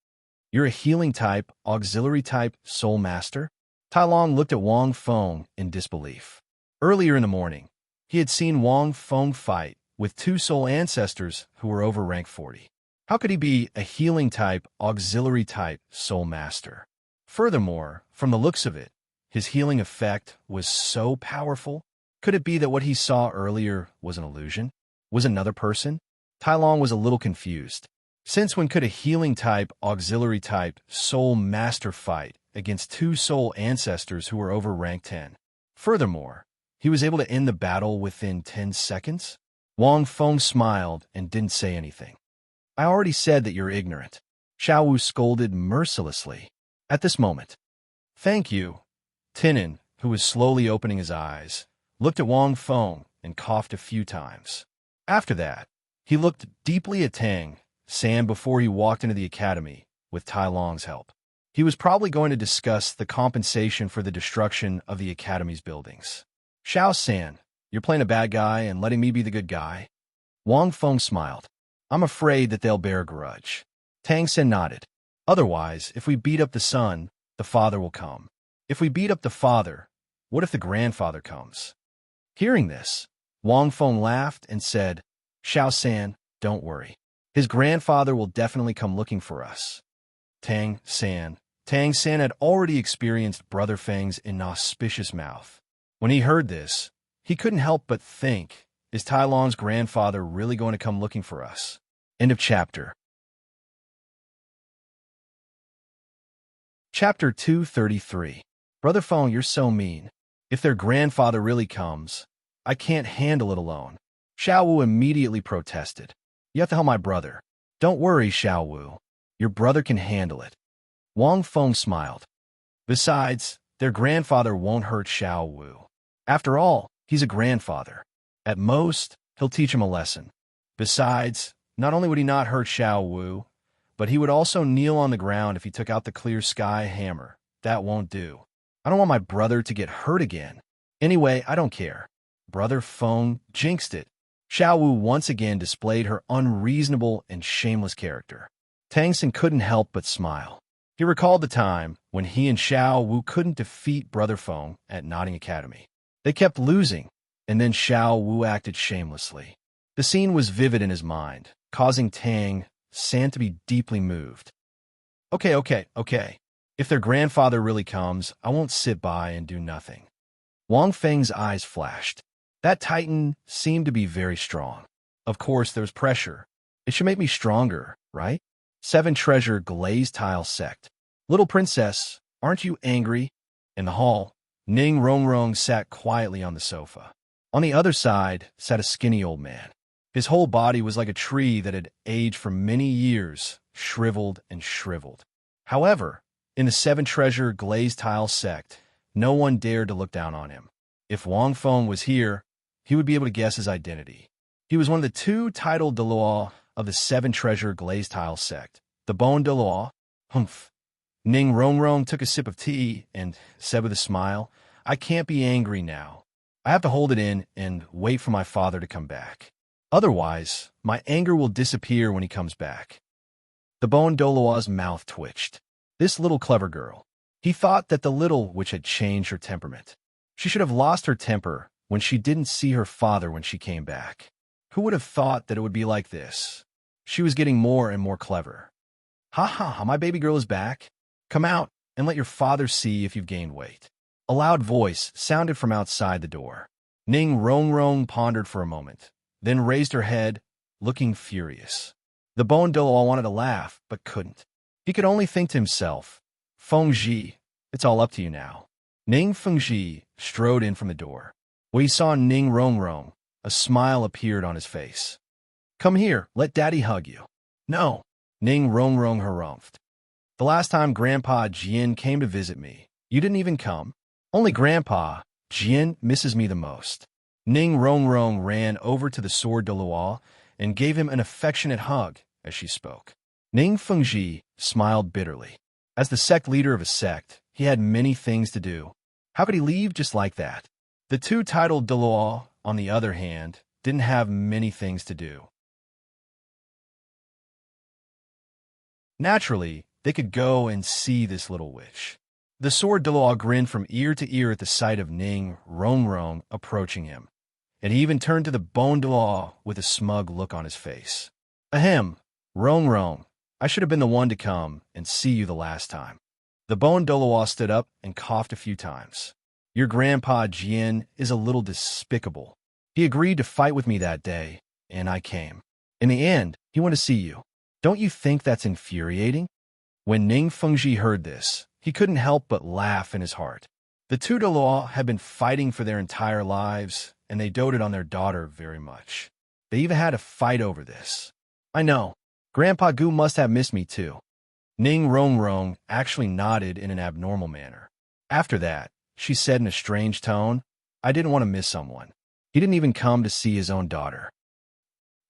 "You're a healing type, auxiliary type, soul master?" Tai Long looked at Wang Feng in disbelief. Earlier in the morning, he had seen Wang Feng fight with 2 soul ancestors who were over rank 40. How could he be a healing type, auxiliary type, soul master? Furthermore, from the looks of it, his healing effect was so powerful. Could it be that what he saw earlier was an illusion? Was another person? Tai Long was a little confused. Since when could a healing type, auxiliary type, soul master fight against 2 soul ancestors who were over rank 10? Furthermore, he was able to end the battle within 10 seconds? Wang Feng smiled and didn't say anything. "I already said that you're ignorant," Xiao Wu scolded mercilessly. At this moment, "Thank you." Tinin, who was slowly opening his eyes, looked at Wang Feng and coughed a few times. After that, he looked deeply at Tang San before he walked into the academy with Tai Long's help. He was probably going to discuss the compensation for the destruction of the academy's buildings. "Xiao San, you're playing a bad guy and letting me be the good guy?" Wang Feng smiled. "I'm afraid that they'll bear a grudge." Tang San nodded. "Otherwise, if we beat up the son, the father will come. If we beat up the father, what if the grandfather comes?" Hearing this, Wang Feng laughed and said, "Xiao San, don't worry. His grandfather will definitely come looking for us." Tang San had already experienced Brother Feng's inauspicious mouth. When he heard this, he couldn't help but think, is Tai Long's grandfather really going to come looking for us? End of chapter. Chapter 233. Brother Feng, you're so mean. If their grandfather really comes, I can't handle it alone. Xiao Wu immediately protested. "You have to help my brother." "Don't worry, Xiao Wu. Your brother can handle it." Wang Feng smiled. Besides, their grandfather won't hurt Xiao Wu. After all, he's a grandfather. At most, he'll teach him a lesson. Besides, not only would he not hurt Xiao Wu, but he would also kneel on the ground if he took out the clear sky hammer. That won't do. I don't want my brother to get hurt again. Anyway, I don't care. Brother Feng jinxed it. Xiao Wu once again displayed her unreasonable and shameless character. Tang Xin couldn't help but smile. He recalled the time when he and Xiao Wu couldn't defeat Brother Feng at Nodding Academy. They kept losing, and then Xiao Wu acted shamelessly. The scene was vivid in his mind, causing Tang San to be deeply moved. Okay. If their grandfather really comes, I won't sit by and do nothing. Wang Feng's eyes flashed. That titan seemed to be very strong. Of course, there was pressure. It should make me stronger, right? Seven Treasure Glazed Tile Sect. Little princess, aren't you angry? In the hall, Ning Rongrong sat quietly on the sofa. On the other side sat a skinny old man. His whole body was like a tree that had aged for many years, shriveled and shriveled. However, in the Seven Treasure Glazed Tile Sect, no one dared to look down on him. If Wang Feng was here, he would be able to guess his identity. He was one of the two titled Dalu of the Seven Treasure Glazed Tile Sect, the Bon Dalu. Humph. Ning Rongrong took a sip of tea and said with a smile, I can't be angry now. I have to hold it in and wait for my father to come back. Otherwise, my anger will disappear when he comes back. The Bon Dolua's mouth twitched. This little clever girl. He thought that the little witch had changed her temperament. She should have lost her temper when she didn't see her father when she came back. Who would have thought that it would be like this? She was getting more and more clever. Ha ha, my baby girl is back. Come out and let your father see if you've gained weight. A loud voice sounded from outside the door. Ning Rongrong pondered for a moment, then raised her head, looking furious. The Bon Doluo wanted to laugh, but couldn't. He could only think to himself, Fengji, it's all up to you now. Ning Fengji strode in from the door. When he saw Ning Rongrong, a smile appeared on his face. Come here, let daddy hug you. No, Ning Rongrong harumphed. The last time Grandpa Jian came to visit me, you didn't even come. Only Grandpa Jian misses me the most. Ning Rongrong ran over to the sword Daluo and gave him an affectionate hug as she spoke. Ning Fengji smiled bitterly. As the sect leader of a sect, he had many things to do. How could he leave just like that? The two titled Daluo, on the other hand, didn't have many things to do. Naturally, they could go and see this little witch. The sword Daluo grinned from ear to ear at the sight of Ning Rongrong approaching him, and he even turned to the Bon Daluo with a smug look on his face. Ahem, Rongrong, I should have been the one to come and see you the last time. The Bon Daluo stood up and coughed a few times. Your grandpa Jian is a little despicable. He agreed to fight with me that day, and I came. In the end, he wanted to see you. Don't you think that's infuriating? When Ning Fengji heard this, he couldn't help but laugh in his heart. The two Daluo had been fighting for their entire lives, and they doted on their daughter very much. They even had a fight over this. I know. Grandpa Gu must have missed me too. Ning Rongrong actually nodded in an abnormal manner. After that, she said in a strange tone, I didn't want to miss someone. He didn't even come to see his own daughter.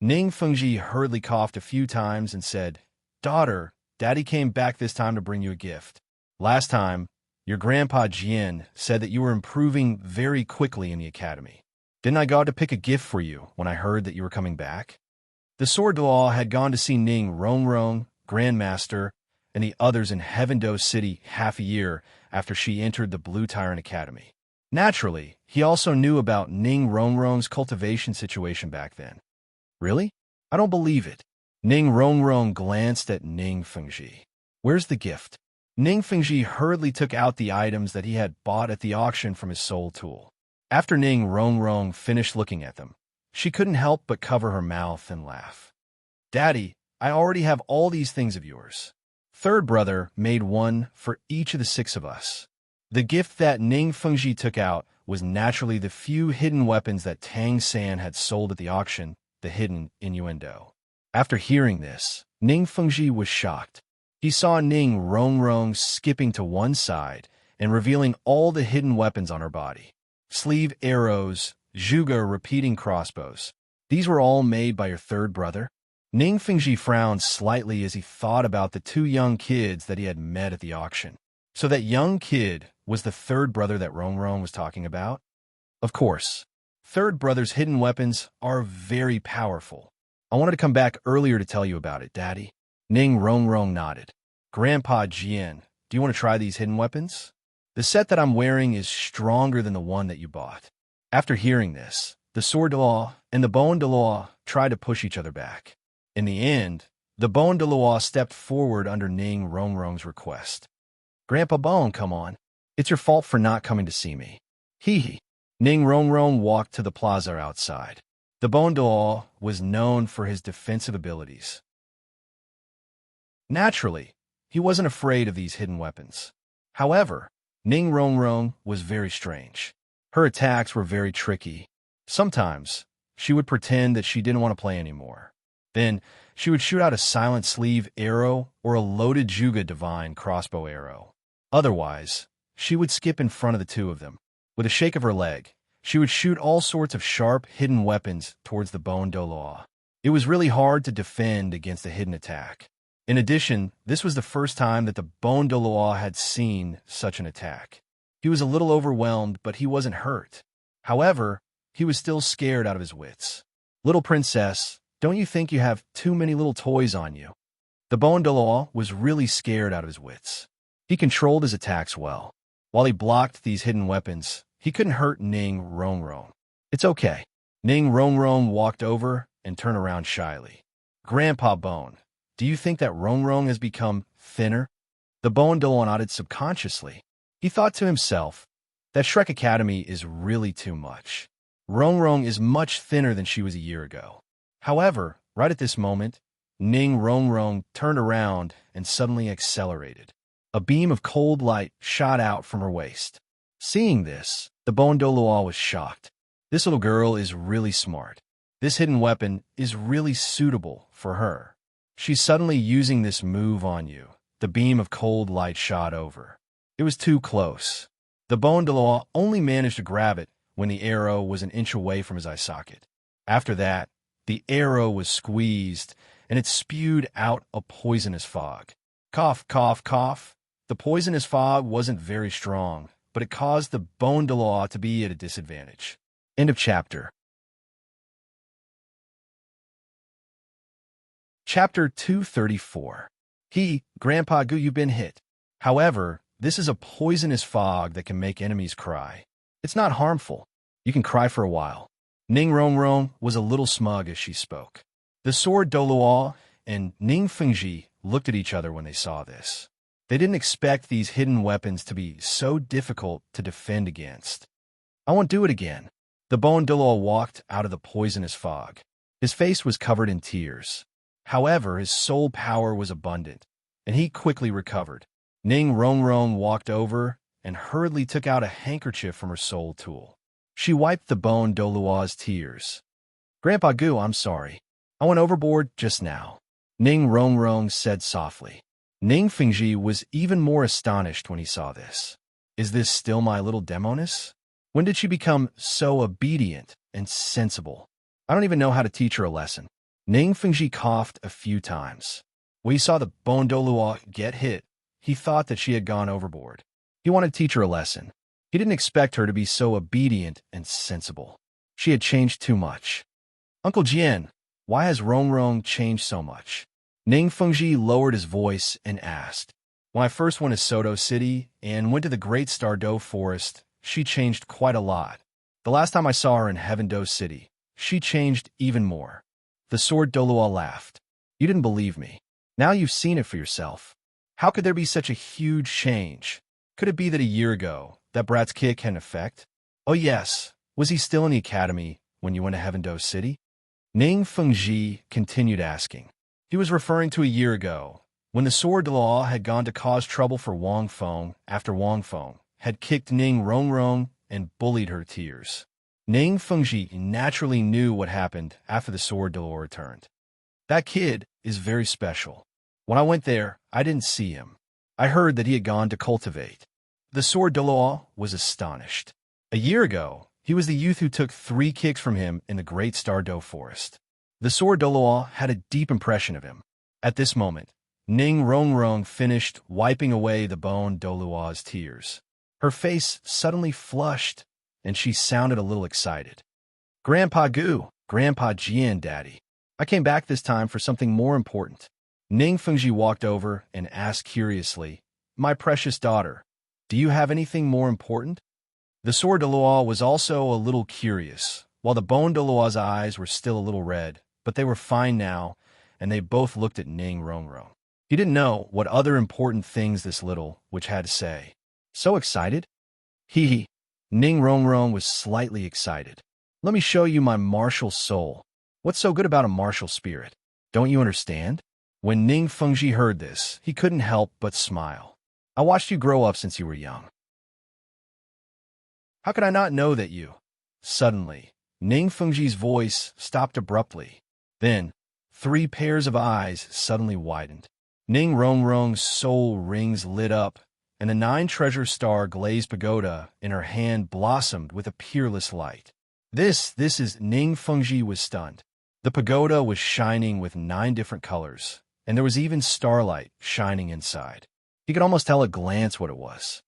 Ning Fengji hurriedly coughed a few times and said, Daughter, Daddy came back this time to bring you a gift. Last time, your grandpa Jian said that you were improving very quickly in the academy. Didn't I go out to pick a gift for you when I heard that you were coming back? The Sword Law had gone to see Ning Rongrong, Grandmaster, and the others in Heavendo City half a year after she entered the Blue Tyrant Academy. Naturally, he also knew about Ning Rongrong's cultivation situation back then. Really? I don't believe it. Ning Rongrong glanced at Ning Fengji. Where's the gift? Ning Fengji hurriedly took out the items that he had bought at the auction from his soul tool. After Ning Rongrong finished looking at them, she couldn't help but cover her mouth and laugh. Daddy, I already have all these things of yours. Third brother made one for each of the 6 of us. The gift that Ning Fengji took out was naturally the few hidden weapons that Tang San had sold at the auction, the hidden innuendo. After hearing this, Ning Fengji was shocked. He saw Ning Rongrong skipping to one side and revealing all the hidden weapons on her body. Sleeve arrows, Zhuge repeating crossbows. These were all made by your third brother? Ning Fengji frowned slightly as he thought about the 2 young kids that he had met at the auction. So that young kid was the third brother that Rongrong was talking about? Of course. Third brother's hidden weapons are very powerful. I wanted to come back earlier to tell you about it, Daddy. Ning Rongrong nodded. Grandpa Jian, do you want to try these hidden weapons? The set that I'm wearing is stronger than the one that you bought. After hearing this, the Sword Law and the Bon Dalu tried to push each other back. In the end, the Bon Dalu stepped forward under Ning Rongrong's request. Grandpa Bon, come on. It's your fault for not coming to see me. Hee hee. Ning Rongrong walked to the plaza outside. The Douluo was known for his defensive abilities. Naturally, he wasn't afraid of these hidden weapons. However, Ning Rongrong was very strange. Her attacks were very tricky. Sometimes, she would pretend that she didn't want to play anymore. Then, she would shoot out a silent sleeve arrow or a loaded Juga divine crossbow arrow. Otherwise, she would skip in front of the two of them. With a shake of her leg, she would shoot all sorts of sharp, hidden weapons towards the Douluo. It was really hard to defend against a hidden attack. In addition, this was the first time that the Douluo had seen such an attack. He was a little overwhelmed, but he wasn't hurt. However, he was still scared out of his wits. "Little princess, don't you think you have too many little toys on you?" The Douluo was really scared out of his wits. He controlled his attacks well. While he blocked these hidden weapons, he couldn't hurt Ning Rongrong. "It's okay." Ning Rongrong walked over and turned around shyly. "Grandpa Bone, do you think that Rongrong has become thinner?" The Douluo nodded subconsciously. He thought to himself, that Shrek Academy is really too much. Rongrong is much thinner than she was a year ago. However, right at this moment, Ning Rongrong turned around and suddenly accelerated. A beam of cold light shot out from her waist. Seeing this, the Douluo was shocked. This little girl is really smart. This hidden weapon is really suitable for her. She's suddenly using this move on you. The beam of cold light shot over. It was too close. The Douluo only managed to grab it when the arrow was an inch away from his eye socket. After that, the arrow was squeezed, and it spewed out a poisonous fog. Cough, cough, cough. The poisonous fog wasn't very strong, but it caused the Douluo to be at a disadvantage. End of chapter. Chapter 234. Grandpa Gu, you've been hit. However, this is a poisonous fog that can make enemies cry. It's not harmful. You can cry for a while. Ning Rongrong was a little smug as she spoke. The sword Douluo and Ning Fengji looked at each other when they saw this. They didn't expect these hidden weapons to be so difficult to defend against. "I won't do it again." The Douluo walked out of the poisonous fog. His face was covered in tears. However, his soul power was abundant, and he quickly recovered. Ning Rongrong walked over and hurriedly took out a handkerchief from her soul tool. She wiped the Douluo's tears. "Grandpa Gu, I'm sorry. I went overboard just now," Ning Rongrong said softly. Ning Fengji was even more astonished when he saw this. "Is this still my little demoness? When did she become so obedient and sensible? I don't even know how to teach her a lesson." Ning Fengji coughed a few times. When he saw the Douluo get hit, he thought that she had gone overboard. He wanted to teach her a lesson. He didn't expect her to be so obedient and sensible. She had changed too much. "Uncle Jian, why has Rongrong changed so much?" Ning Fengji lowered his voice and asked. "When I first went to Soto City and went to the Great Stardo Forest, she changed quite a lot. The last time I saw her in Heavendoe City, she changed even more." The sword Douluo laughed. "You didn't believe me. Now you've seen it for yourself. How could there be such a huge change? Could it be that a year ago, that brat's kick had an effect? Oh yes, was he still in the academy when you went to Heavendoe City?" Ning Fengji continued asking. He was referring to a year ago, when the sword Douluo had gone to cause trouble for Wang Feng after Wang Feng had kicked Ning Rongrong and bullied her tears. Ning Fengji naturally knew what happened after the sword Douluo returned. "That kid is very special. When I went there, I didn't see him. I heard that he had gone to cultivate." The sword Douluo was astonished. A year ago, he was the youth who took 3 kicks from him in the Great Stardo Forest. The sword Douluo had a deep impression of him. At this moment, Ning Rongrong finished wiping away the Douluo's tears. Her face suddenly flushed, and she sounded a little excited. "Grandpa Gu, Grandpa Jian, Daddy. I came back this time for something more important." Ning Fengji walked over and asked curiously, "My precious daughter, do you have anything more important?" The sword Douluo was also a little curious, while the Douluo's eyes were still a little red, but they were fine now, and they both looked at Ning Rongrong. He didn't know what other important things this little witch had to say. "So excited?" Hee hee. Ning Rongrong was slightly excited. Let me show you my martial soul. What's so good about a martial spirit? Don't you understand? When Ning Fengji heard this, he couldn't help but smile. I watched you grow up since you were young. How could I not know that you? Suddenly, Ning Fengji's voice stopped abruptly. Then, 3 pairs of eyes suddenly widened. Ning Rongrong's soul rings lit up, and the 9-treasure star glazed pagoda in her hand blossomed with a peerless light. This is Ning Fengji was stunned. The pagoda was shining with 9 different colors, and there was even starlight shining inside. He could almost tell at a glance what it was.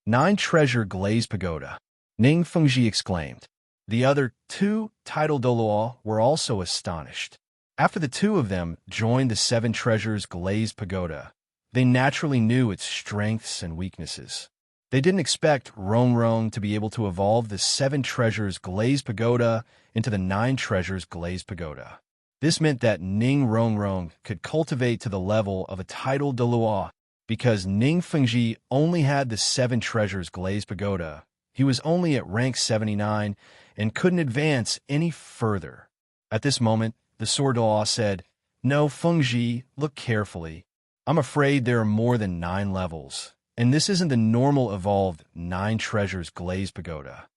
9-treasure glazed pagoda, Ning Fengji exclaimed. The other 2 titled Douluo were also astonished. After the 2 of them joined the 7 treasures glazed pagoda, they naturally knew its strengths and weaknesses. They didn't expect Rongrong to be able to evolve the 7 treasures glazed pagoda into the 9 treasures glazed pagoda. This meant that Ning Rongrong could cultivate to the level of a titled Dalu. Because Ning Fengji only had the 7 treasures glazed pagoda, he was only at rank 79 and couldn't advance any further. At this moment, the sword Dalu said, "No, Fengji, look carefully. I'm afraid there are more than 9 levels, and this isn't the normal evolved 9 treasures glazed pagoda."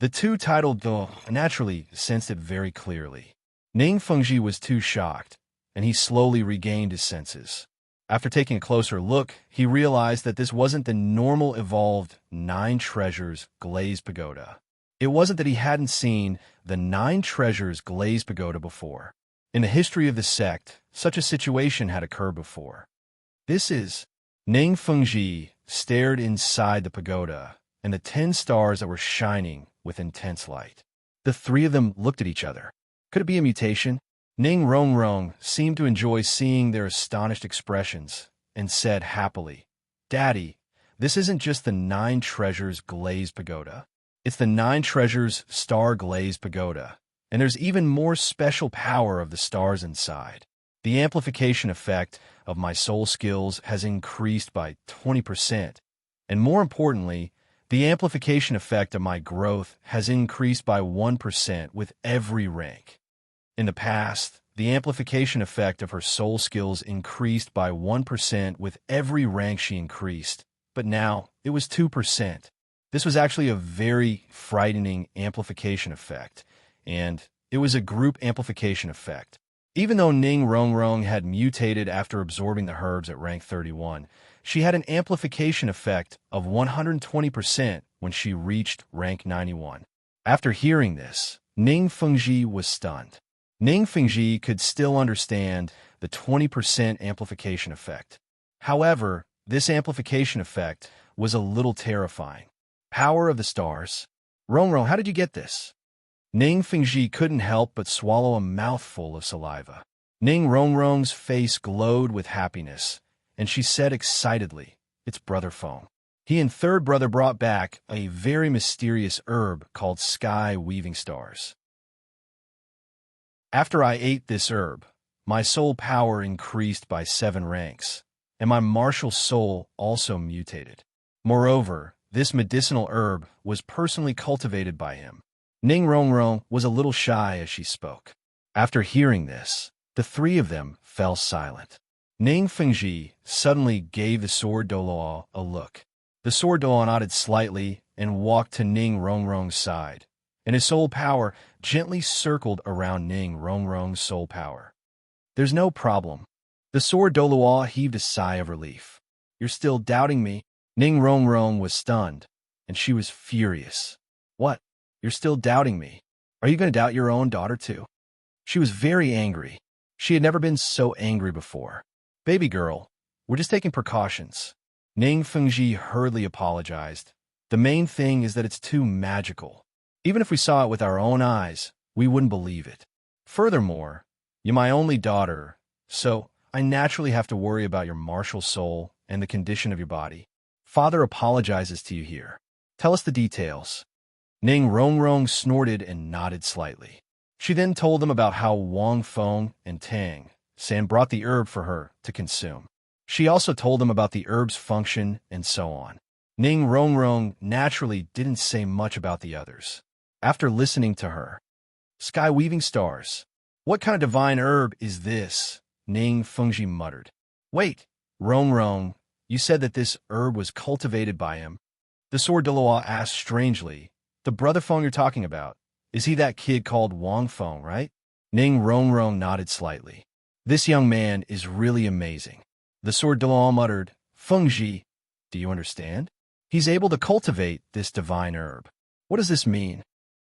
The 2 titled Dalu naturally sensed it very clearly. Ning Fengji was too shocked, and he slowly regained his senses. After taking a closer look, he realized that this wasn't the normal evolved 9 treasures glazed pagoda. It wasn't that he hadn't seen the 9 treasures glazed pagoda before. In the history of the sect, such a situation had occurred before. This is Ning Fengji stared inside the pagoda and the 10 stars that were shining with intense light. The 3 of them looked at each other. Could it be a mutation? Ning Rongrong seemed to enjoy seeing their astonished expressions and said happily, "Daddy, this isn't just the 9 treasures glazed pagoda. It's the 9 treasures star glazed pagoda, and there's even more special power of the stars inside. The amplification effect of my soul skills has increased by 20%, and more importantly, the amplification effect of my growth has increased by 1% with every rank. In the past, the amplification effect of her soul skills increased by 1% with every rank she increased, but now it was 2%. This was actually a very frightening amplification effect, and it was a group amplification effect. Even though Ning Rongrong had mutated after absorbing the herbs at rank 31, she had an amplification effect of 120% when she reached rank 91. After hearing this, Ning Fengji was stunned. Ning Fengji could still understand the 20% amplification effect. However, this amplification effect was a little terrifying. Power of the stars. Rongrong, how did you get this? Ning Fengji couldn't help but swallow a mouthful of saliva. Ning Rongrong's face glowed with happiness, and she said excitedly, "It's Brother Feng. He and 3rd brother brought back a very mysterious herb called sky weaving stars. After I ate this herb, my soul power increased by 7 ranks, and my martial soul also mutated. Moreover, this medicinal herb was personally cultivated by him." Ning Rongrong was a little shy as she spoke. After hearing this, the 3 of them fell silent. Ning Fengji suddenly gave the sword Douluo a look. The sword Douluo nodded slightly and walked to Ning Rongrong's side, and his soul power gently circled around Ning Rongrong's soul power. "There's no problem." The sword Douluo heaved a sigh of relief. "You're still doubting me?" Ning Rongrong was stunned, and she was furious. "What? You're still doubting me? Are you going to doubt your own daughter too?" She was very angry. She had never been so angry before. "Baby girl, we're just taking precautions." Ning Fengji hurriedly apologized. "The main thing is that it's too magical. Even if we saw it with our own eyes, we wouldn't believe it. Furthermore, you're my only daughter, so I naturally have to worry about your martial soul and the condition of your body. Father apologizes to you here. Tell us the details." Ning Rongrong snorted and nodded slightly. She then told them about how Wang Feng and Tang San brought the herb for her to consume. She also told them about the herb's function and so on. Ning Rongrong naturally didn't say much about the others. After listening to her, sky-weaving stars. What kind of divine herb is this? Ning Fengji muttered. Wait, Rongrong, you said that this herb was cultivated by him? The sword Douluo asked strangely. The brother Feng you're talking about, is he that kid called Wang Feng, right? Ning Rongrong nodded slightly. This young man is really amazing. The sword Douluo muttered. Fengji, do you understand? He's able to cultivate this divine herb. What does this mean?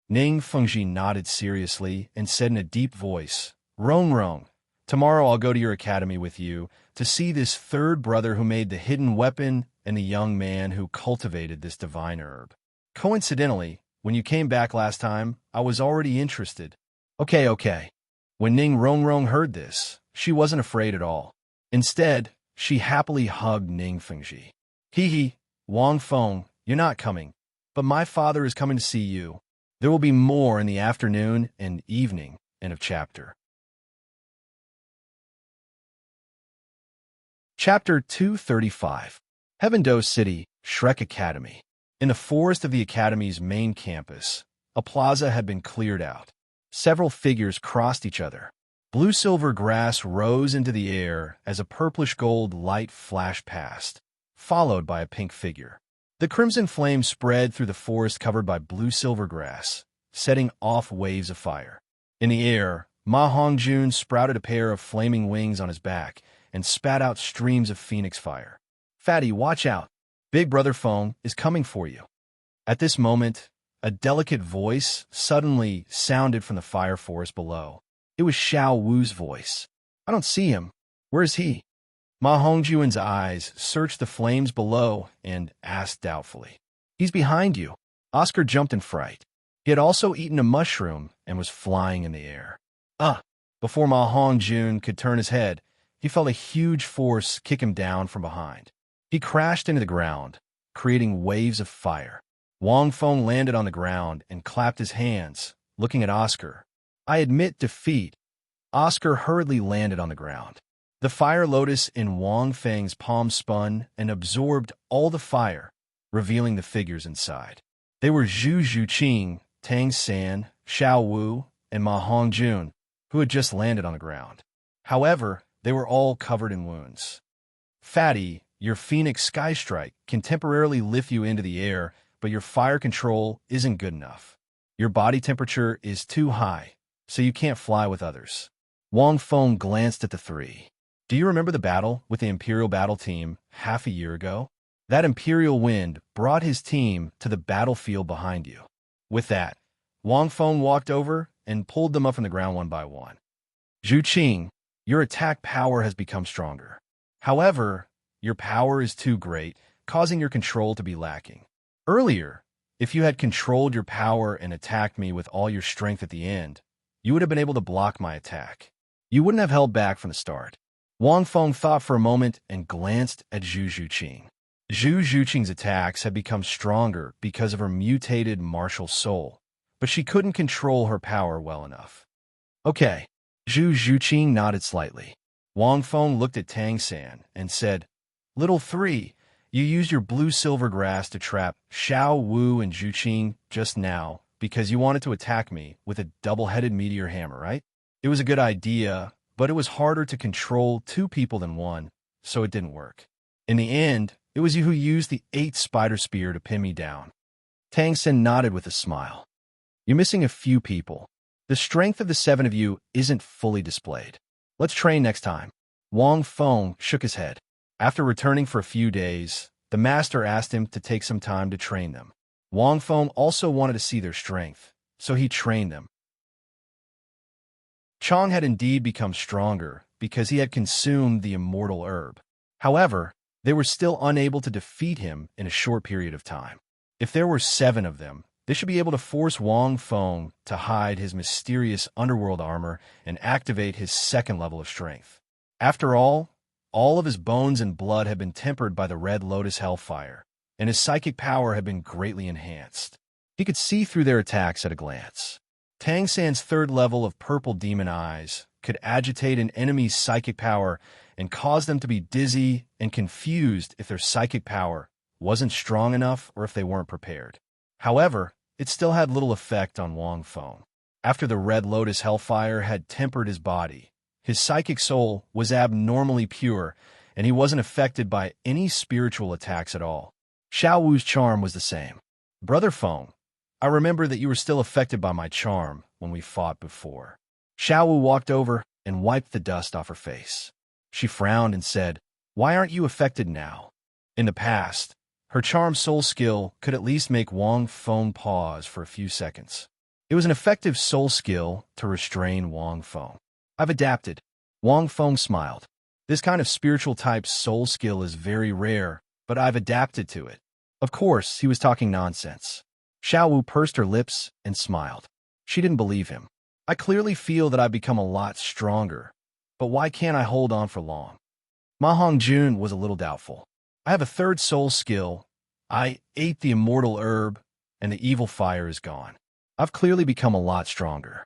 Ning Fengji nodded seriously and said in a deep voice, Rongrong, tomorrow I'll go to your academy with you to see this third brother who made the hidden weapon and the young man who cultivated this divine herb. Coincidentally, when you came back last time, I was already interested. Okay. When Ning Rongrong heard this, she wasn't afraid at all. Instead, she happily hugged Ning Fengji. Hee, Wang Feng, you're not coming, but my father is coming to see you. There will be more in the afternoon and evening. End of chapter. Chapter 235. Heavendo City, Shrek Academy. In the forest of the Academy's main campus, a plaza had been cleared out. Several figures crossed each other. Blue-silver grass rose into the air as a purplish-gold light flashed past, followed by a pink figure. The crimson flame spread through the forest covered by blue-silver grass, setting off waves of fire. In the air, Ma Hongjun sprouted a pair of flaming wings on his back and spat out streams of phoenix fire. Fatty, watch out! Big Brother Feng is coming for you. At this moment, a delicate voice suddenly sounded from the fire forest below. It was Xiao Wu's voice. I don't see him. Where is he? Ma Hongjuan's eyes searched the flames below and asked doubtfully. He's behind you. Oscar jumped in fright. He had also eaten a mushroom and was flying in the air. Before Ma Hongjun could turn his head, he felt a huge force kick him down from behind. He crashed into the ground, creating waves of fire. Wang Feng landed on the ground and clapped his hands, looking at Oscar. I admit defeat. Oscar hurriedly landed on the ground. The fire lotus in Wang Feng's palm spun and absorbed all the fire, revealing the figures inside. They were Zhu Zhuqing, Tang San, Xiao Wu, and Ma Hongjun, who had just landed on the ground. However, they were all covered in wounds. Fatty, your Phoenix Sky Strike can temporarily lift you into the air, but your fire control isn't good enough. Your body temperature is too high, so you can't fly with others. Wang Feng glanced at the three. Do you remember the battle with the Imperial Battle Team half a year ago? That Imperial wind brought his team to the battlefield behind you. With that, Wang Feng walked over and pulled them up from the ground one by one. Zhu Qing, your attack power has become stronger. However, your power is too great, causing your control to be lacking. Earlier, if you had controlled your power and attacked me with all your strength at the end, you would have been able to block my attack. You wouldn't have held back from the start. Wang Feng thought for a moment and glanced at Zhu Zhuqing. Zhu Zhuqing's attacks had become stronger because of her mutated martial soul, but she couldn't control her power well enough. Okay. Zhu Zhuqing nodded slightly. Wang Feng looked at Tang San and said, Little three, you used your blue-silver grass to trap Xiao Wu and Zhuqing just now because you wanted to attack me with a double-headed meteor hammer, right? It was a good idea, but it was harder to control two people than one, so it didn't work. In the end, it was you who used the 8 spider spear to pin me down. Tang San nodded with a smile. You're missing a few people. The strength of the 7 of you isn't fully displayed. Let's train next time. Wang Feng shook his head. After returning for a few days, the master asked him to take some time to train them. Wang Feng also wanted to see their strength, so he trained them. Chang had indeed become stronger because he had consumed the immortal herb. However, they were still unable to defeat him in a short period of time. If there were 7 of them, they should be able to force Wang Feng to hide his mysterious underworld armor and activate his 2nd level of strength. After all of his bones and blood had been tempered by the Red Lotus Hellfire, and his psychic power had been greatly enhanced. He could see through their attacks at a glance. Tang San's 3rd level of Purple Demon Eyes could agitate an enemy's psychic power and cause them to be dizzy and confused if their psychic power wasn't strong enough or if they weren't prepared. However, it still had little effect on Wang Feng. After the Red Lotus Hellfire had tempered his body, his psychic soul was abnormally pure, and he wasn't affected by any spiritual attacks at all. Xiao Wu's charm was the same. Brother Feng, I remember that you were still affected by my charm when we fought before. Xiao Wu walked over and wiped the dust off her face. She frowned and said, "Why aren't you affected now?" In the past, her charm soul skill could at least make Wang Feng pause for a few seconds. It was an effective soul skill to restrain Wang Feng. I've adapted. Wang Feng smiled. This kind of spiritual type soul skill is very rare, but I've adapted to it. Of course, he was talking nonsense. Xiao Wu pursed her lips and smiled. She didn't believe him. I clearly feel that I've become a lot stronger, but why can't I hold on for long? Ma Hongjun was a little doubtful. I have a third soul skill. I ate the immortal herb, and the evil fire is gone. I've clearly become a lot stronger.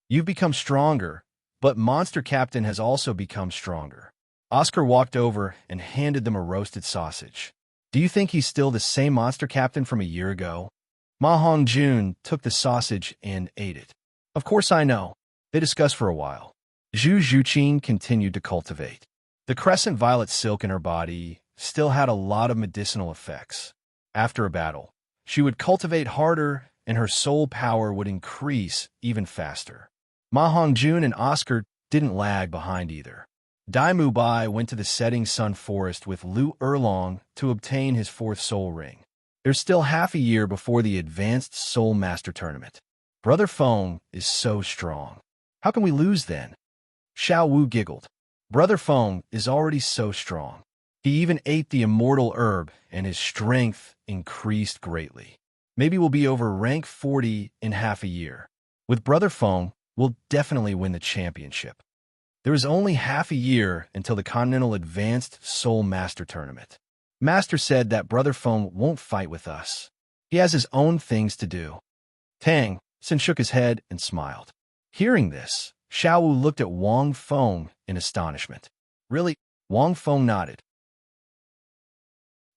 You've become stronger, but Monster Captain has also become stronger. Oscar walked over and handed them a roasted sausage. Do you think he's still the same Monster Captain from a year ago? Ma Hongjun took the sausage and ate it. Of course I know. They discussed for a while. Zhu Zhuqin continued to cultivate. The crescent violet silk in her body still had a lot of medicinal effects. After a battle, she would cultivate harder and her soul power would increase even faster. Ma Hongjun and Oscar didn't lag behind either. Dai Mubai went to the setting sun forest with Lu Erlong to obtain his fourth soul ring. There's still half a year before the Advanced Soul Master Tournament. Brother Feng is so strong. How can we lose then? Xiao Wu giggled. Brother Feng is already so strong. He even ate the immortal herb, and his strength increased greatly. Maybe we'll be over rank 40 in half a year. With Brother Feng, we'll definitely win the championship. There is only half a year until the Continental Advanced Soul Master Tournament. Master said that Brother Feng won't fight with us. He has his own things to do. Tang Sin shook his head and smiled. Hearing this, Xiao Wu looked at Wang Feng in astonishment. Really? Wang Feng nodded.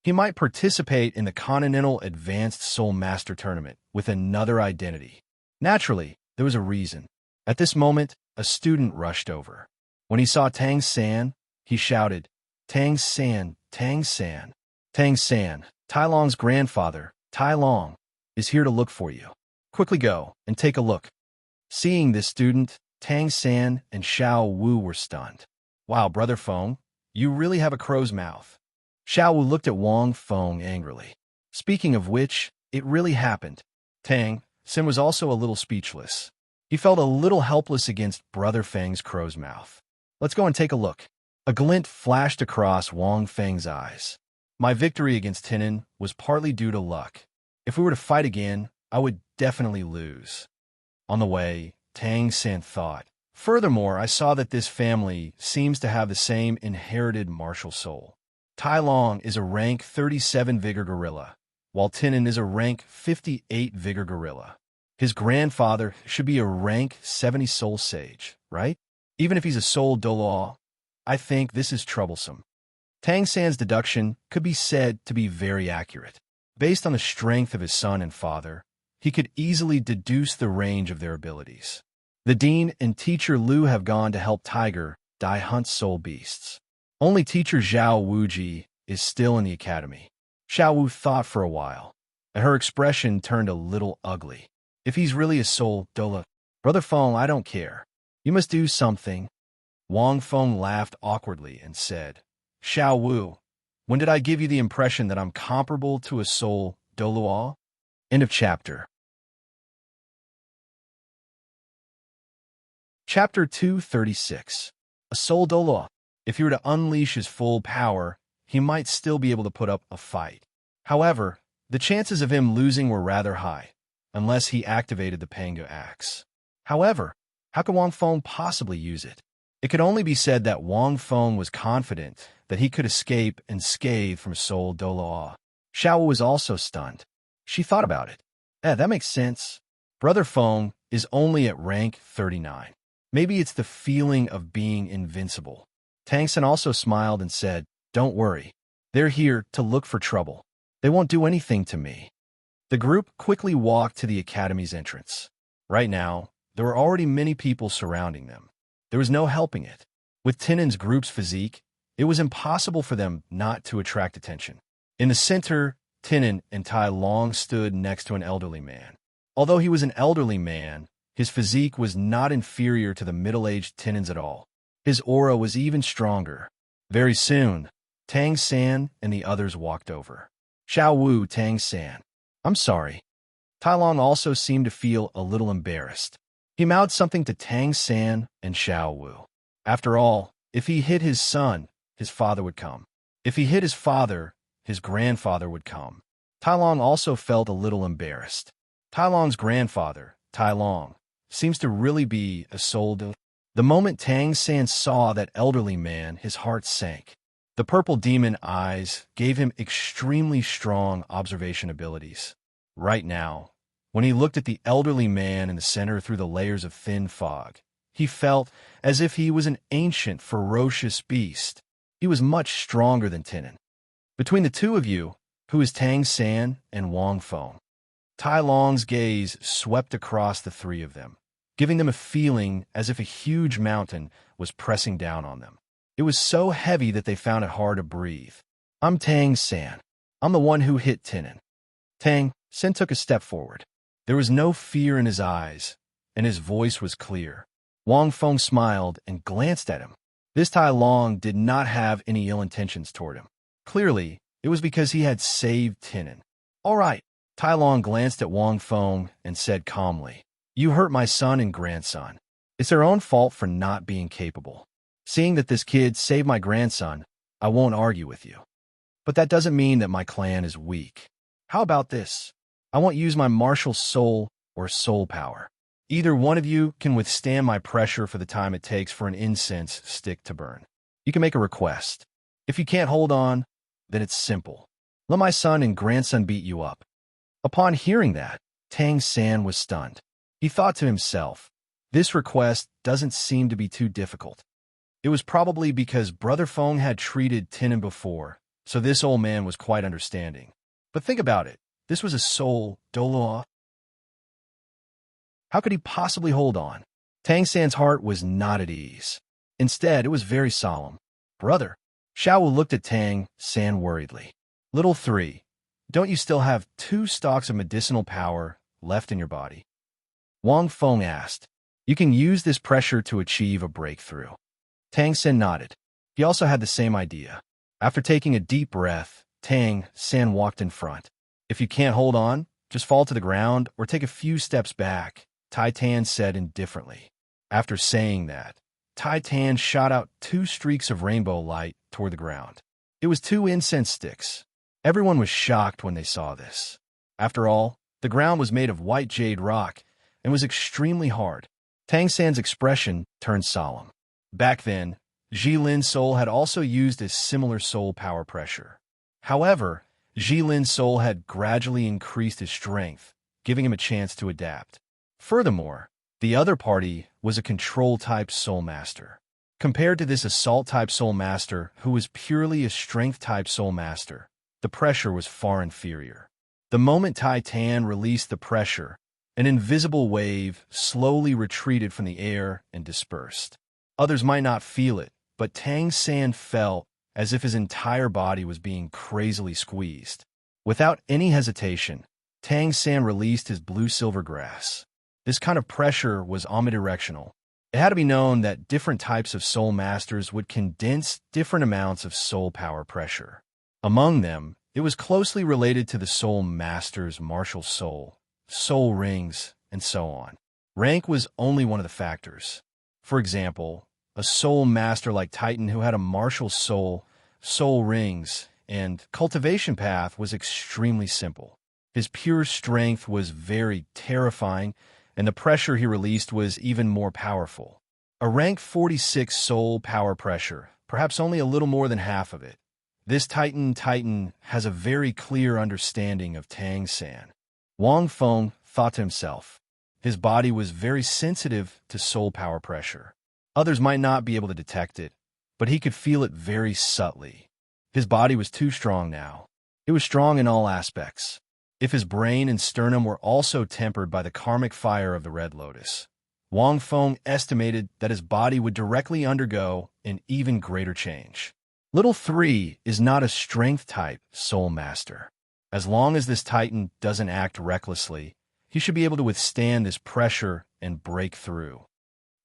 He might participate in the Continental Advanced Soul Master Tournament with another identity. Naturally, there was a reason. At this moment, a student rushed over. When he saw Tang San, he shouted, Tang San, Tang San. Tang San, Tai Long's grandfather, Tai Long, is here to look for you. Quickly go and take a look. Seeing this student, Tang San and Xiao Wu were stunned. Wow, Brother Feng, you really have a crow's mouth. Xiao Wu looked at Wang Feng angrily. Speaking of which, it really happened. Tang Sin was also a little speechless. He felt a little helpless against Brother Feng's crow's mouth. Let's go and take a look. A glint flashed across Wang Feng's eyes. My victory against Tinan was partly due to luck. If we were to fight again, I would definitely lose. On the way, Tang San thought. Furthermore, I saw that this family seems to have the same inherited martial soul. Tai Long is a rank 37 Vigor Gorilla, while Tinan is a rank 58 Vigor Gorilla. His grandfather should be a rank 70 Soul Sage, right? Even if he's a Soul Douluo, I think this is troublesome. Tang San's deduction could be said to be very accurate. Based on the strength of his son and father, he could easily deduce the range of their abilities. The dean and teacher Lu have gone to help Tiger Dai hunt soul beasts. Only teacher Zhao Wuji is still in the academy. Xiao Wu thought for a while, and her expression turned a little ugly. If he's really a soul Douluo, Brother Feng, I don't care. You must do something. Wang Feng laughed awkwardly and said, Xiao Wu, when did I give you the impression that I'm comparable to a soul Douluo? End of chapter. Chapter 236. A soul Douluo. If he were to unleash his full power, he might still be able to put up a fight. However, the chances of him losing were rather high, unless he activated the Panga axe. However, how could Wang Feng possibly use it? It could only be said that Wang Feng was confident that he could escape unscathed from Soul Douluo. Xiao was also stunned. She thought about it. That makes sense. Brother Feng is only at rank 39. Maybe it's the feeling of being invincible. Tang San also smiled and said, Don't worry. They're here to look for trouble. They won't do anything to me. The group quickly walked to the academy's entrance. Right now, there were already many people surrounding them. There was no helping it. With Tinin's group's physique, it was impossible for them not to attract attention. In the center, Tinin and Tai Long stood next to an elderly man. Although he was an elderly man, his physique was not inferior to the middle-aged Tinin's at all. His aura was even stronger. Very soon, Tang San and the others walked over. Xiao Wu, Tang San. I'm sorry. Tai Long also seemed to feel a little embarrassed. He mouthed something to Tang San and Xiao Wu. After all, if he hit his son, his father would come. If he hit his father, his grandfather would come. Tai Long also felt a little embarrassed. Tai Long's grandfather, Tai Long, seems to really be a soul. The moment Tang San saw that elderly man, his heart sank. The purple demon eyes gave him extremely strong observation abilities. Right now, when he looked at the elderly man in the center through the layers of thin fog, he felt as if he was an ancient, ferocious beast. He was much stronger than Tinin. Between the two of you, who is Tang San and Wang Feng? Tai Long's gaze swept across the three of them, giving them a feeling as if a huge mountain was pressing down on them. It was so heavy that they found it hard to breathe. I'm Tang San. I'm the one who hit Tinin. Tang San took a step forward. There was no fear in his eyes, and his voice was clear. Wang Feng smiled and glanced at him. This Tai Long did not have any ill intentions toward him. Clearly, it was because he had saved Tinin. All right. Tai Long glanced at Wang Feng and said calmly, You hurt my son and grandson. It's their own fault for not being capable. Seeing that this kid saved my grandson, I won't argue with you. But that doesn't mean that my clan is weak. How about this? I won't use my martial soul or soul power. Either one of you can withstand my pressure for the time it takes for an incense stick to burn. You can make a request. If you can't hold on, then it's simple. Let my son and grandson beat you up. Upon hearing that, Tang San was stunned. He thought to himself, this request doesn't seem to be too difficult. It was probably because Brother Feng had treated Tinin before, so this old man was quite understanding. But think about it. This was a soul, Douluo. How could he possibly hold on? Tang San's heart was not at ease. Instead, it was very solemn. Brother. Xiao Wu looked at Tang San worriedly. Little 3, don't you still have 2 stalks of medicinal power left in your body? Wang Feng asked. You can use this pressure to achieve a breakthrough. Tang San nodded. He also had the same idea. After taking a deep breath, Tang San walked in front. If you can't hold on, just fall to the ground or take a few steps back, Tai Tan said indifferently. After saying that, Tai Tan shot out 2 streaks of rainbow light toward the ground. It was 2 incense sticks. Everyone was shocked when they saw this. After all, the ground was made of white jade rock and was extremely hard. Tang San's expression turned solemn. Back then, Jilin's soul had also used a similar soul power pressure. However, Jilin's soul had gradually increased his strength, giving him a chance to adapt. Furthermore, the other party was a control-type soul master. Compared to this assault-type soul master, who was purely a strength-type soul master, the pressure was far inferior. The moment Tai Tan released the pressure, an invisible wave slowly retreated from the air and dispersed. Others might not feel it, but Tang San felt as if his entire body was being crazily squeezed. Without any hesitation, Tang San released his blue-silver grass. This kind of pressure was omnidirectional. It had to be known that different types of soul masters would condense different amounts of soul power pressure. Among them, it was closely related to the soul master's martial soul, soul rings, and so on. Rank was only one of the factors. For example, a soul master like Titan who had a martial soul, soul rings, and cultivation path was extremely simple. His pure strength was very terrifying, and the pressure he released was even more powerful. A rank 46 soul power pressure, perhaps only a little more than half of it. This Titan has a very clear understanding of Tang San. Wang Feng thought to himself. His body was very sensitive to soul power pressure. Others might not be able to detect it, but he could feel it very subtly. His body was too strong now. It It was strong in all aspects. If his brain and sternum were also tempered by the karmic fire of the Red Lotus, Wang Feng estimated that his body would directly undergo an even greater change. Little 3 is not a strength-type soul master. As long as this titan doesn't act recklessly, he should be able to withstand this pressure and break through.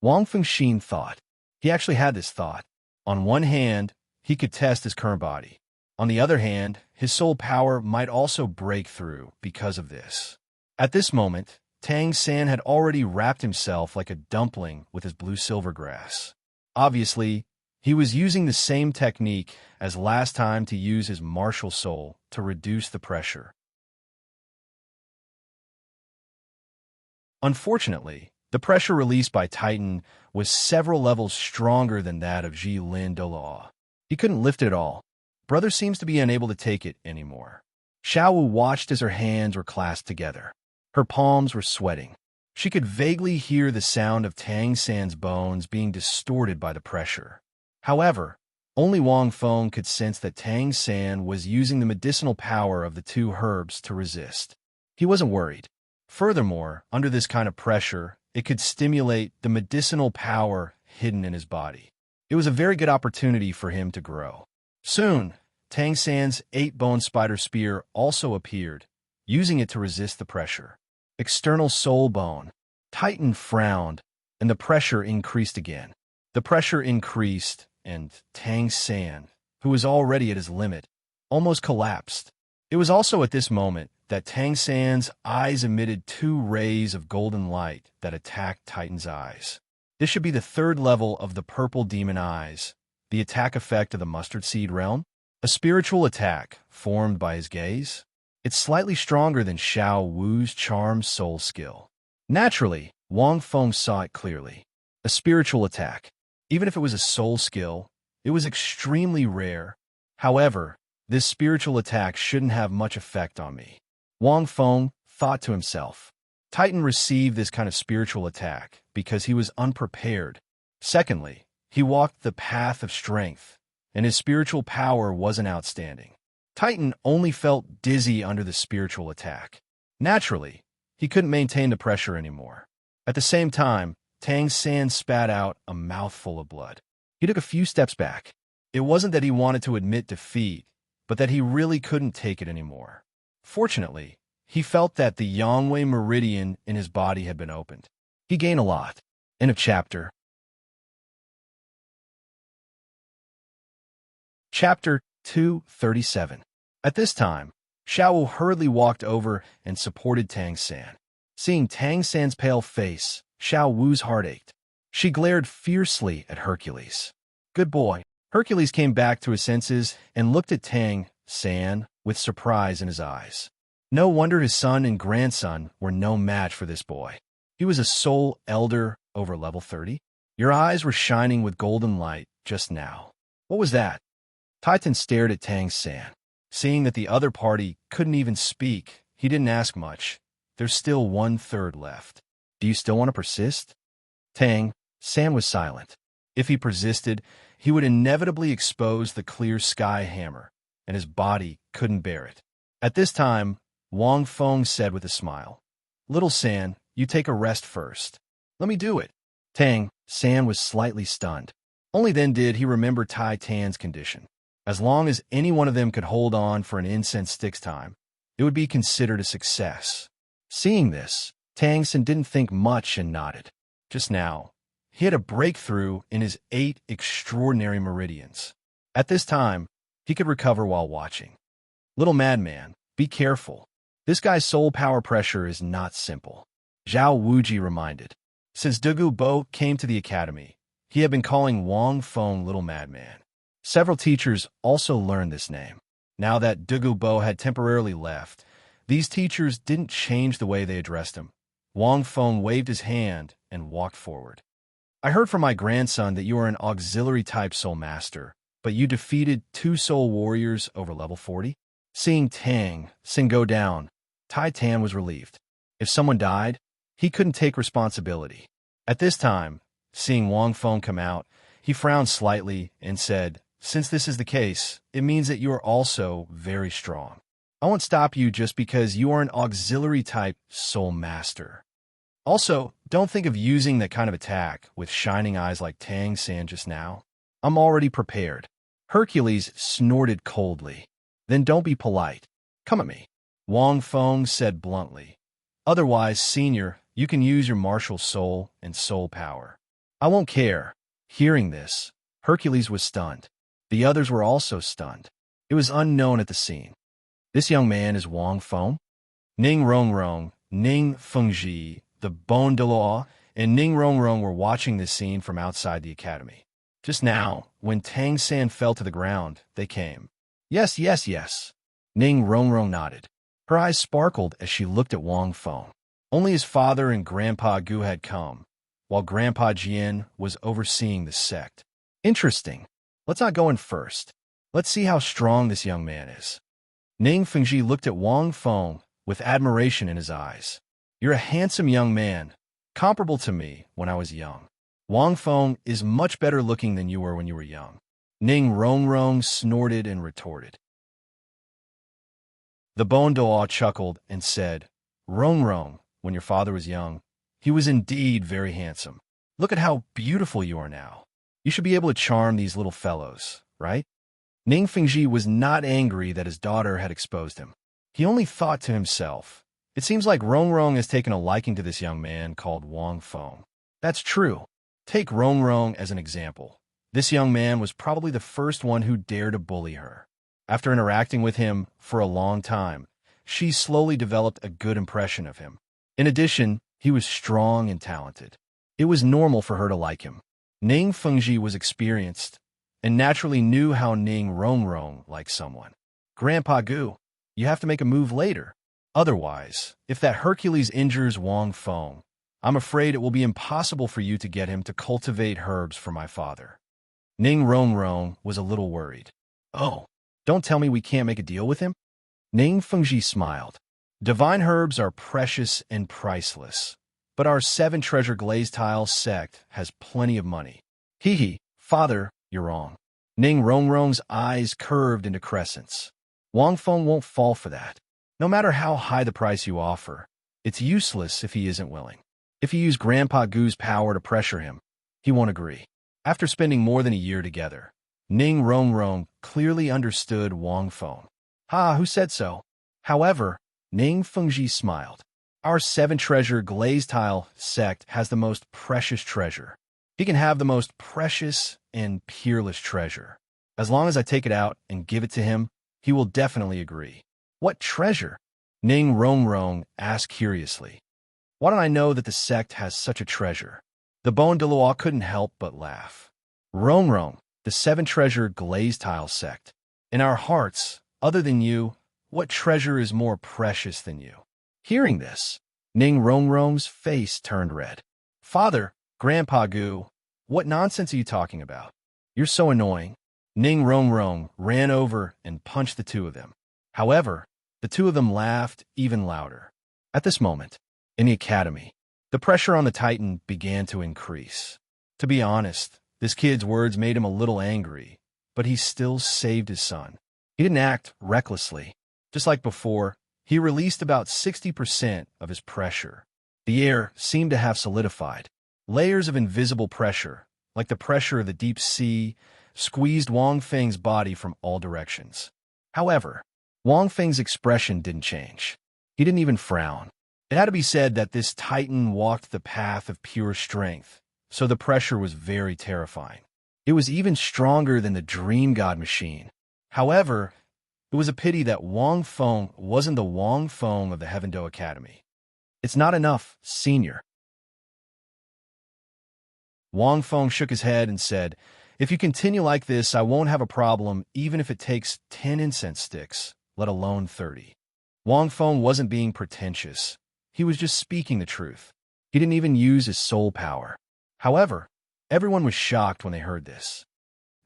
Wang Fengxin thought. He actually had this thought. On one hand, he could test his current body. On the other hand, his soul power might also break through because of this. At this moment, Tang San had already wrapped himself like a dumpling with his blue silver grass. Obviously, he was using the same technique as last time to use his martial soul to reduce the pressure. Unfortunately, the pressure released by Titan was several levels stronger than that of Ji Lin Douluo. He couldn't lift it at all. Brother seems to be unable to take it anymore. Xiao Wu watched as her hands were clasped together. Her palms were sweating. She could vaguely hear the sound of Tang San's bones being distorted by the pressure. However, only Wang Feng could sense that Tang San was using the medicinal power of the 2 herbs to resist. He wasn't worried. Furthermore, under this kind of pressure, it could stimulate the medicinal power hidden in his body. It was a very good opportunity for him to grow. Soon, Tang San's 8-bone spider spear also appeared, using it to resist the pressure. External soul bone. Titan frowned, and the pressure increased again. The pressure increased, and Tang San, who was already at his limit, almost collapsed. It was also at this moment that Tang San's eyes emitted 2 rays of golden light that attacked Titan's eyes. This should be the 3rd level of the purple demon eyes, the attack effect of the mustard seed realm, a spiritual attack formed by his gaze. It's slightly stronger than Xiao Wu's charm soul skill. Naturally, Wang Feng saw it clearly. A spiritual attack. Even if it was a soul skill, it was extremely rare. However, this spiritual attack shouldn't have much effect on me. Wang Feng thought to himself. Titan received this kind of spiritual attack because he was unprepared. Secondly, he walked the path of strength, and his spiritual power wasn't outstanding. Titan only felt dizzy under the spiritual attack. Naturally, he couldn't maintain the pressure anymore. At the same time, Tang San spat out a mouthful of blood. He took a few steps back. It wasn't that he wanted to admit defeat, but that he really couldn't take it anymore. Fortunately, he felt that the Yangwei meridian in his body had been opened. He gained a lot. End of chapter. Chapter 237. At this time, Xiao Wu hurriedly walked over and supported Tang San. Seeing Tang San's pale face, Xiao Wu's heart ached. She glared fiercely at Hercules. Good boy. Hercules came back to his senses and looked at Tang San with surprise in his eyes. No wonder his son and grandson were no match for this boy. He was a soul elder over level 30. Your eyes were shining with golden light just now. What was that? Titan stared at Tang San. Seeing that the other party couldn't even speak, he didn't ask much. There's still 1/3 left. Do you still want to persist? Tang San was silent. If he persisted, he would inevitably expose the clear sky hammer, and his body couldn't bear it. At this time, Wang Feng said with a smile, Little San, you take a rest first. Let me do it. Tang San was slightly stunned. Only then did he remember Tai Tan's condition. As long as any one of them could hold on for an incense stick's time, it would be considered a success. Seeing this, Tang San didn't think much and nodded. Just now, he had a breakthrough in his 8 extraordinary meridians. At this time, he could recover while watching. Little madman, be careful. This guy's soul power pressure is not simple. Zhao Wuji reminded. Since Douluo Bo came to the academy, he had been calling Wang Feng Little Madman. Several teachers also learned this name. Now that Douluo Bo had temporarily left, these teachers didn't change the way they addressed him. Wang Feng waved his hand and walked forward. I heard from my grandson that you are an auxiliary-type soul master, but you defeated 2 soul warriors over level 40? Seeing Tang San go down, Tai Tan was relieved. If someone died, he couldn't take responsibility. At this time, seeing Wang Feng come out, he frowned slightly and said, Since this is the case, it means that you are also very strong. I won't stop you just because you are an auxiliary-type soul master. Also, don't think of using that kind of attack with shining eyes like Tang San just now. I'm already prepared. Hercules snorted coldly. Then don't be polite. Come at me. Wang Feng said bluntly. Otherwise, senior, you can use your martial soul and soul power. I won't care. Hearing this, Hercules was stunned. The others were also stunned. It was unknown at the scene. This young man is Wang Feng? Ning Rongrong, Ning Fengji, the Douluo, and Ning Rongrong were watching this scene from outside the academy. Just now, when Tang San fell to the ground, they came. Yes, yes, yes. Ning Rongrong nodded. Her eyes sparkled as she looked at Wang Feng. Only his father and Grandpa Gu had come, while Grandpa Jian was overseeing the sect. Interesting. Let's not go in first. Let's see how strong this young man is. Ning Fengji looked at Wang Feng with admiration in his eyes. You're a handsome young man, comparable to me when I was young. Wang Feng is much better looking than you were when you were young. Ning Rongrong snorted and retorted. The Douluo chuckled and said, Rongrong, when your father was young, he was indeed very handsome. Look at how beautiful you are now. You should be able to charm these little fellows, right? Ning Fengji was not angry that his daughter had exposed him. He only thought to himself, it seems like Rongrong has taken a liking to this young man called Wang Feng. That's true. Take Rongrong as an example. This young man was probably the first one who dared to bully her. After interacting with him for a long time, she slowly developed a good impression of him. In addition, he was strong and talented. It was normal for her to like him. Ning Fengji was experienced and naturally knew how Ning Rongrong liked someone. Grandpa Gu, you have to make a move later. Otherwise, if that Hercules injures Wang Feng, I'm afraid it will be impossible for you to get him to cultivate herbs for my father. Ning Rongrong was a little worried. Oh, don't tell me we can't make a deal with him? Ning Fengji smiled. Divine herbs are precious and priceless, but our 7-treasure glaze tile sect has plenty of money. Hee, father, you're wrong. Ning Rongrong's eyes curved into crescents. Wang Feng won't fall for that. No matter how high the price you offer, it's useless if he isn't willing. If you use Grandpa Gu's power to pressure him, he won't agree. After spending more than a year together, Ning Rongrong clearly understood Wang Feng. Ha, who said so? However, Ning Fengji smiled. Our 7-treasure glaze tile sect has the most precious treasure. He can have the most precious and peerless treasure. As long as I take it out and give it to him, he will definitely agree. What treasure? Ning Rongrong asked curiously. Why don't I know that the sect has such a treasure? The Douluo couldn't help but laugh. Rongrong, the 7-treasure glaze tile sect. In our hearts, other than you, what treasure is more precious than you? Hearing this, Ning Rongrong's face turned red. Father, Grandpa Gu, what nonsense are you talking about? You're so annoying. Ning Rongrong ran over and punched the two of them. However, the two of them laughed even louder. At this moment, in the academy, the pressure on the Titan began to increase. To be honest, this kid's words made him a little angry, but he still saved his son. He didn't act recklessly. Just like before, he released about 60% of his pressure. The air seemed to have solidified. Layers of invisible pressure, like the pressure of the deep sea, squeezed Wang Feng's body from all directions. However, Wang Feng's expression didn't change. He didn't even frown. It had to be said that this Titan walked the path of pure strength, so the pressure was very terrifying. It was even stronger than the Dream God machine. However, it was a pity that Wang Feng wasn't the Wang Feng of the Heavendo Academy. It's not enough, senior. Wang Feng shook his head and said, if you continue like this, I won't have a problem even if it takes 10 incense sticks, let alone 30. Wang Feng wasn't being pretentious. He was just speaking the truth. He didn't even use his soul power. However, everyone was shocked when they heard this.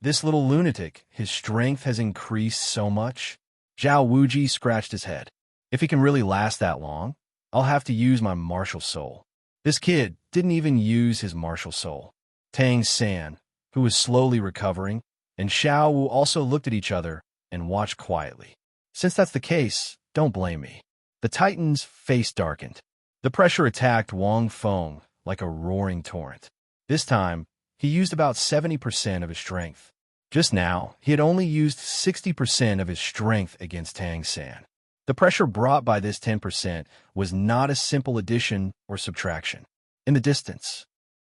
This little lunatic, his strength has increased so much. Zhao Wuji scratched his head. If he can really last that long, I'll have to use my martial soul. This kid didn't even use his martial soul. Tang San, who was slowly recovering, and Xiao Wu also looked at each other and watched quietly. Since that's the case, don't blame me. The Titan's face darkened. The pressure attacked Wang Feng like a roaring torrent. This time, he used about 70% of his strength. Just now, he had only used 60% of his strength against Tang San. The pressure brought by this 10% was not a simple addition or subtraction. In the distance,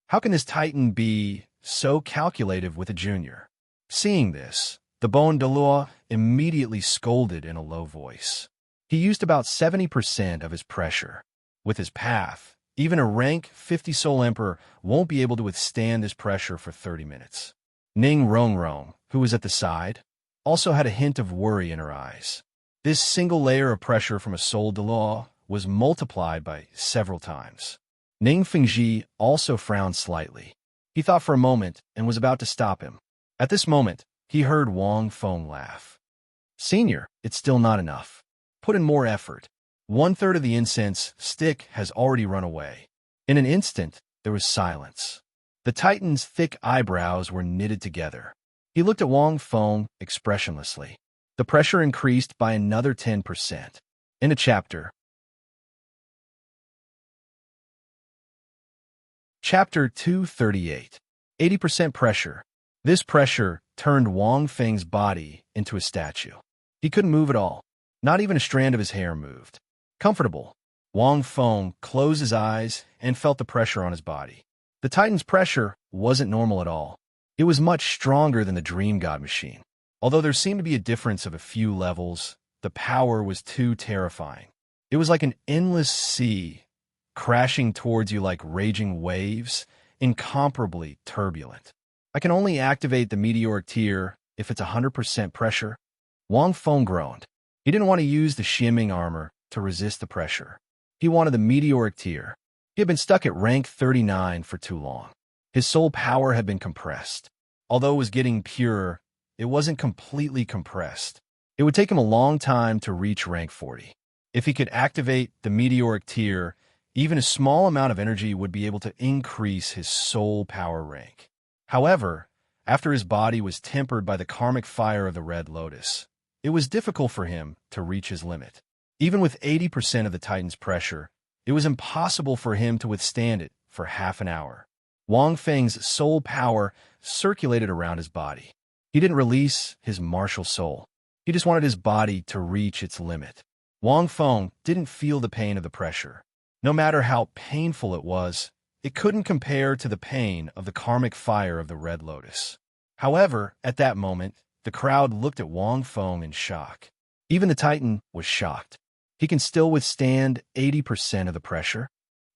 how can this Titan be so calculative with a junior? Seeing this, the Bon Dalu immediately scolded in a low voice. He used about 70% of his pressure. With his path, even a rank 50 Soul Emperor won't be able to withstand this pressure for 30 minutes. Ning Rongrong, who was at the side, also had a hint of worry in her eyes. This single layer of pressure from a Soul Dalu was multiplied by several times. Ning Fengji also frowned slightly. He thought for a moment and was about to stop him. At this moment, he heard Wang Feng laugh. "Senior, it's still not enough. Put in more effort. 1/3 of the incense stick has already run away." In an instant, there was silence. The Titan's thick eyebrows were knitted together. He looked at Wang Feng expressionlessly. The pressure increased by another 10%. In a chapter. Chapter 238. 80% pressure. This pressure turned Wang Feng's body into a statue. He couldn't move at all. Not even a strand of his hair moved. Comfortable, Wang Feng closed his eyes and felt the pressure on his body. The Titan's pressure wasn't normal at all. It was much stronger than the Dream God machine. Although there seemed to be a difference of a few levels, the power was too terrifying. It was like an endless sea, crashing towards you like raging waves, incomparably turbulent. I can only activate the meteoric tier if it's 100% pressure. Wang Feng groaned. He didn't want to use the shimming armor to resist the pressure. He wanted the meteoric tier. He had been stuck at rank 39 for too long. His soul power had been compressed. Although it was getting purer, it wasn't completely compressed. It would take him a long time to reach rank 40. If he could activate the meteoric tier, even a small amount of energy would be able to increase his soul power rank. However, after his body was tempered by the karmic fire of the Red Lotus, it was difficult for him to reach his limit. Even with 80% of the Titan's pressure, it was impossible for him to withstand it for half an hour. Wang Feng's soul power circulated around his body. He didn't release his martial soul. He just wanted his body to reach its limit. Wang Feng didn't feel the pain of the pressure. No matter how painful it was, it couldn't compare to the pain of the karmic fire of the Red Lotus. However, at that moment, the crowd looked at Wang Feng in shock. Even the Titan was shocked. He can still withstand 80% of the pressure.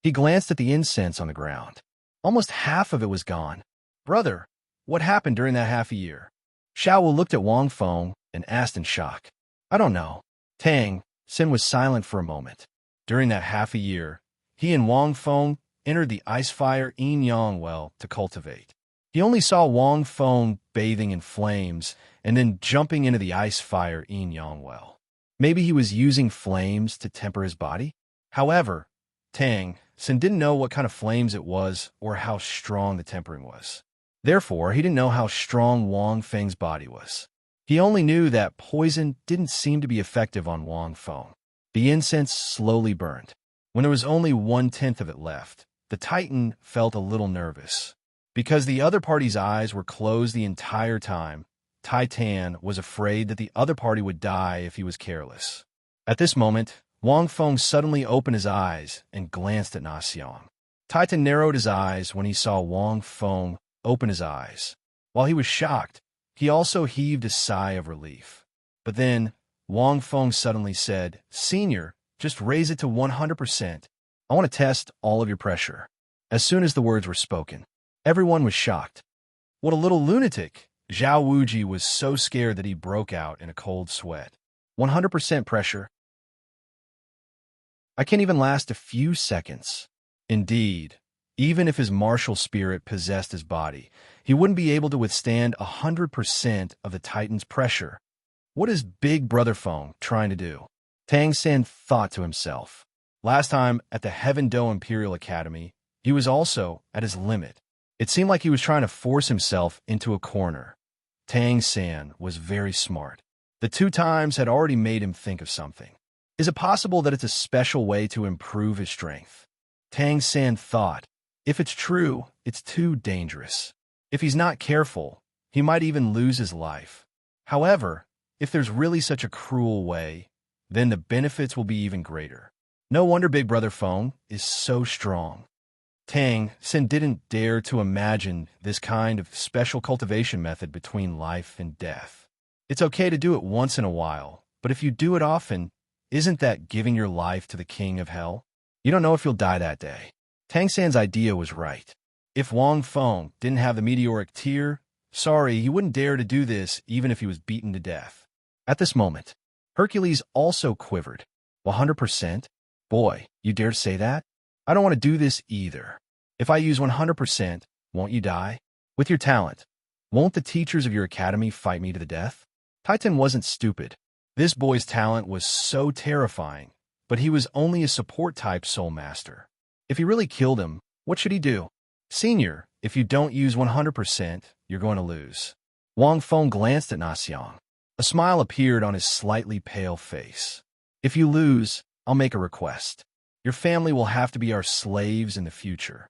He glanced at the incense on the ground. Almost half of it was gone. "Brother, what happened during that half a year?" Xiao looked at Wang Feng and asked in shock. "I don't know." Tang Xin was silent for a moment. During that half a year, he and Wang Feng entered the ice-fire yin-yang well to cultivate. He only saw Wang Feng bathing in flames and then jumping into the ice-fire yin-yang well. Maybe he was using flames to temper his body? However, Tang Xin didn't know what kind of flames it was or how strong the tempering was. Therefore, he didn't know how strong Wang Feng's body was. He only knew that poison didn't seem to be effective on Wang Feng. The incense slowly burned. When there was only 1/10 of it left, the Titan felt a little nervous. Because the other party's eyes were closed the entire time, Titan was afraid that the other party would die if he was careless. At this moment, Wang Feng suddenly opened his eyes and glanced at Na Xiang. Titan narrowed his eyes when he saw Wang Feng open his eyes. While he was shocked, he also heaved a sigh of relief. But then, Wang Feng suddenly said, "Senior, just raise it to 100%. I want to test all of your pressure." As soon as the words were spoken, everyone was shocked. What a little lunatic! Zhao Wuji was so scared that he broke out in a cold sweat. 100% pressure. I can't even last a few seconds. Indeed, even if his martial spirit possessed his body, he wouldn't be able to withstand 100% of the Titan's pressure. What is Big Brother Feng trying to do? Tang San thought to himself. Last time at the Heaven Do Imperial Academy, he was also at his limit. It seemed like he was trying to force himself into a corner. Tang San was very smart. The 2 times had already made him think of something. Is it possible that it's a special way to improve his strength? Tang San thought. If it's true, it's too dangerous. If he's not careful, he might even lose his life. However, if there's really such a cruel way, then the benefits will be even greater. No wonder Big Brother Feng is so strong. Tang San didn't dare to imagine this kind of special cultivation method between life and death. It's okay to do it once in a while, but if you do it often, isn't that giving your life to the king of hell? You don't know if you'll die that day. Tang San's idea was right. If Wang Feng didn't have the meteoric tear, sorry, he wouldn't dare to do this even if he was beaten to death. At this moment, Hercules also quivered. 100%? Boy, you dare say that? I don't want to do this either. If I use 100%, won't you die? With your talent, won't the teachers of your academy fight me to the death? Titan wasn't stupid. This boy's talent was so terrifying, but he was only a support-type soul master. If he really killed him, what should he do? Senior, if you don't use 100%, you're going to lose. Wang Feng glanced at Naxiang. A smile appeared on his slightly pale face. If you lose, I'll make a request. Your family will have to be our slaves in the future.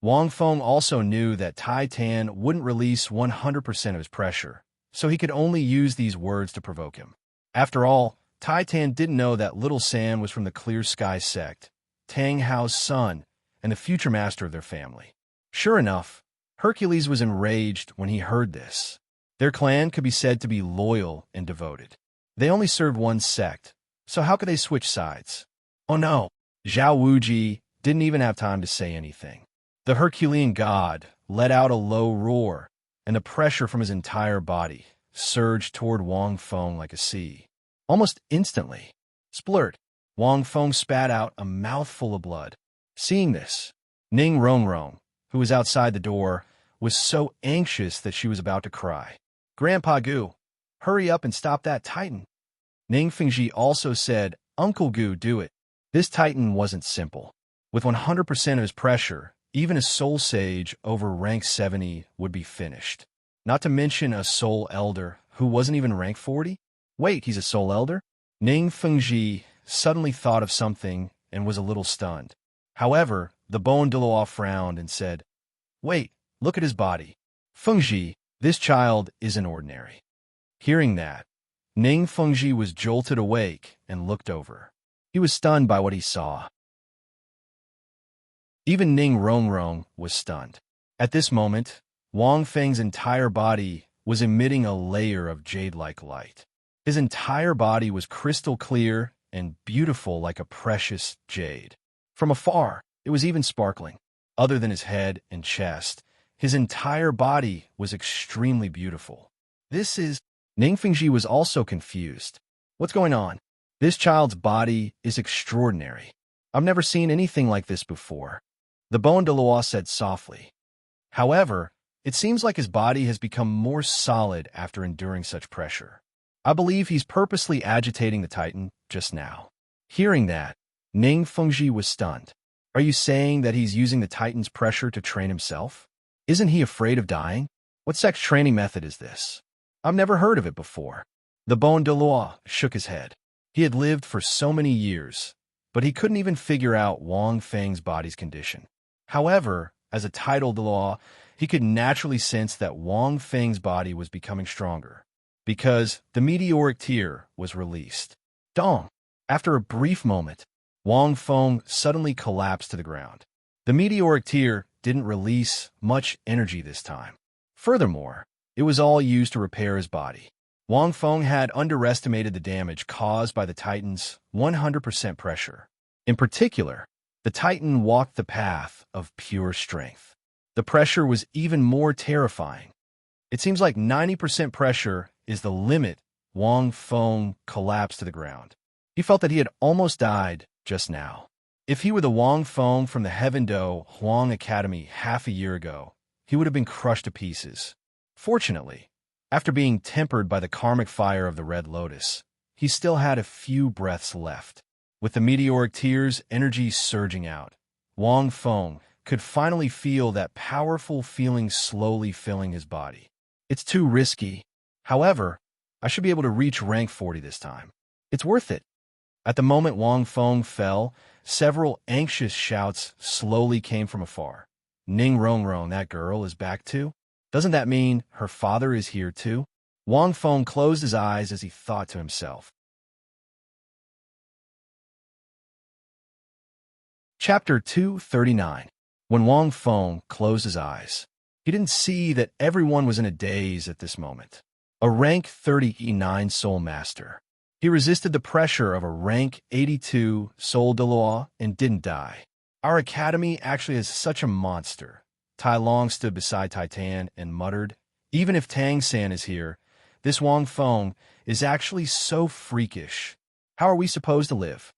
Wang Feng also knew that Tai Tan wouldn't release 100% of his pressure, so he could only use these words to provoke him. After all, Tai Tan didn't know that Little Sam was from the Clear Sky sect, Tang Hao's son, and the future master of their family. Sure enough, Hercules was enraged when he heard this. Their clan could be said to be loyal and devoted. They only served one sect, so how could they switch sides? Oh no, Zhao Wuji didn't even have time to say anything. The Herculean god let out a low roar, and the pressure from his entire body surged toward Wang Feng like a sea. Almost instantly, splurt, Wang Feng spat out a mouthful of blood. Seeing this, Ning Rongrong, who was outside the door, was so anxious that she was about to cry. Grandpa Gu, hurry up and stop that titan. Ning Fengji also said, Uncle Gu, do it. This titan wasn't simple. With 100% of his pressure, even a soul sage over rank 70 would be finished. Not to mention a soul elder who wasn't even rank 40? Wait, he's a soul elder? Ning Fengji suddenly thought of something and was a little stunned. However, the Bon Douluo frowned and said, Wait, look at his body. Fengji, this child isn't ordinary. Hearing that, Ning Fengji was jolted awake and looked over. He was stunned by what he saw. Even Ning Rongrong was stunned. At this moment, Wang Feng's entire body was emitting a layer of jade-like light. His entire body was crystal clear and beautiful like a precious jade. From afar, it was even sparkling. Other than his head and chest, his entire body was extremely beautiful. Ning Fengji was also confused. What's going on? This child's body is extraordinary. I've never seen anything like this before. The Bon Douluo said softly. However, it seems like his body has become more solid after enduring such pressure. I believe he's purposely agitating the Titan just now. Hearing that, Ning Fengji was stunned. Are you saying that he's using the Titan's pressure to train himself? Isn't he afraid of dying? What sex training method is this? I've never heard of it before. The Bon Douluo shook his head. He had lived for so many years, but he couldn't even figure out Wang Feng's body's condition. However, as a titled Douluo, he could naturally sense that Wang Feng's body was becoming stronger, because the meteoric tear was released. Dong! After a brief moment, Wang Feng suddenly collapsed to the ground. The meteoric tear didn't release much energy this time. Furthermore, it was all used to repair his body. Wang Feng had underestimated the damage caused by the Titan's 100% pressure. In particular, the Titan walked the path of pure strength. The pressure was even more terrifying. It seems like 90% pressure is the limit. Wang Feng collapsed to the ground. He felt that he had almost died just now. If he were the Wang Feng from the Heaven Do Huang Academy half a year ago, he would have been crushed to pieces. Fortunately, after being tempered by the karmic fire of the Red Lotus, he still had a few breaths left. With the meteoric tears' energy surging out, Wang Feng could finally feel that powerful feeling slowly filling his body. It's too risky. However, I should be able to reach rank 40 this time. It's worth it. At the moment Wang Feng fell, several anxious shouts slowly came from afar. Ning Rongrong, that girl is back too? Doesn't that mean her father is here too? Wang Feng closed his eyes as he thought to himself. Chapter 239. When Wang Feng closed his eyes, he didn't see that everyone was in a daze at this moment. A rank 39 soul master. He resisted the pressure of a rank 82 soul Douluo and didn't die. Our academy actually is such a monster. Tai Long stood beside Titan and muttered, even if Tang San is here, this Wang Feng is actually so freakish. How are we supposed to live?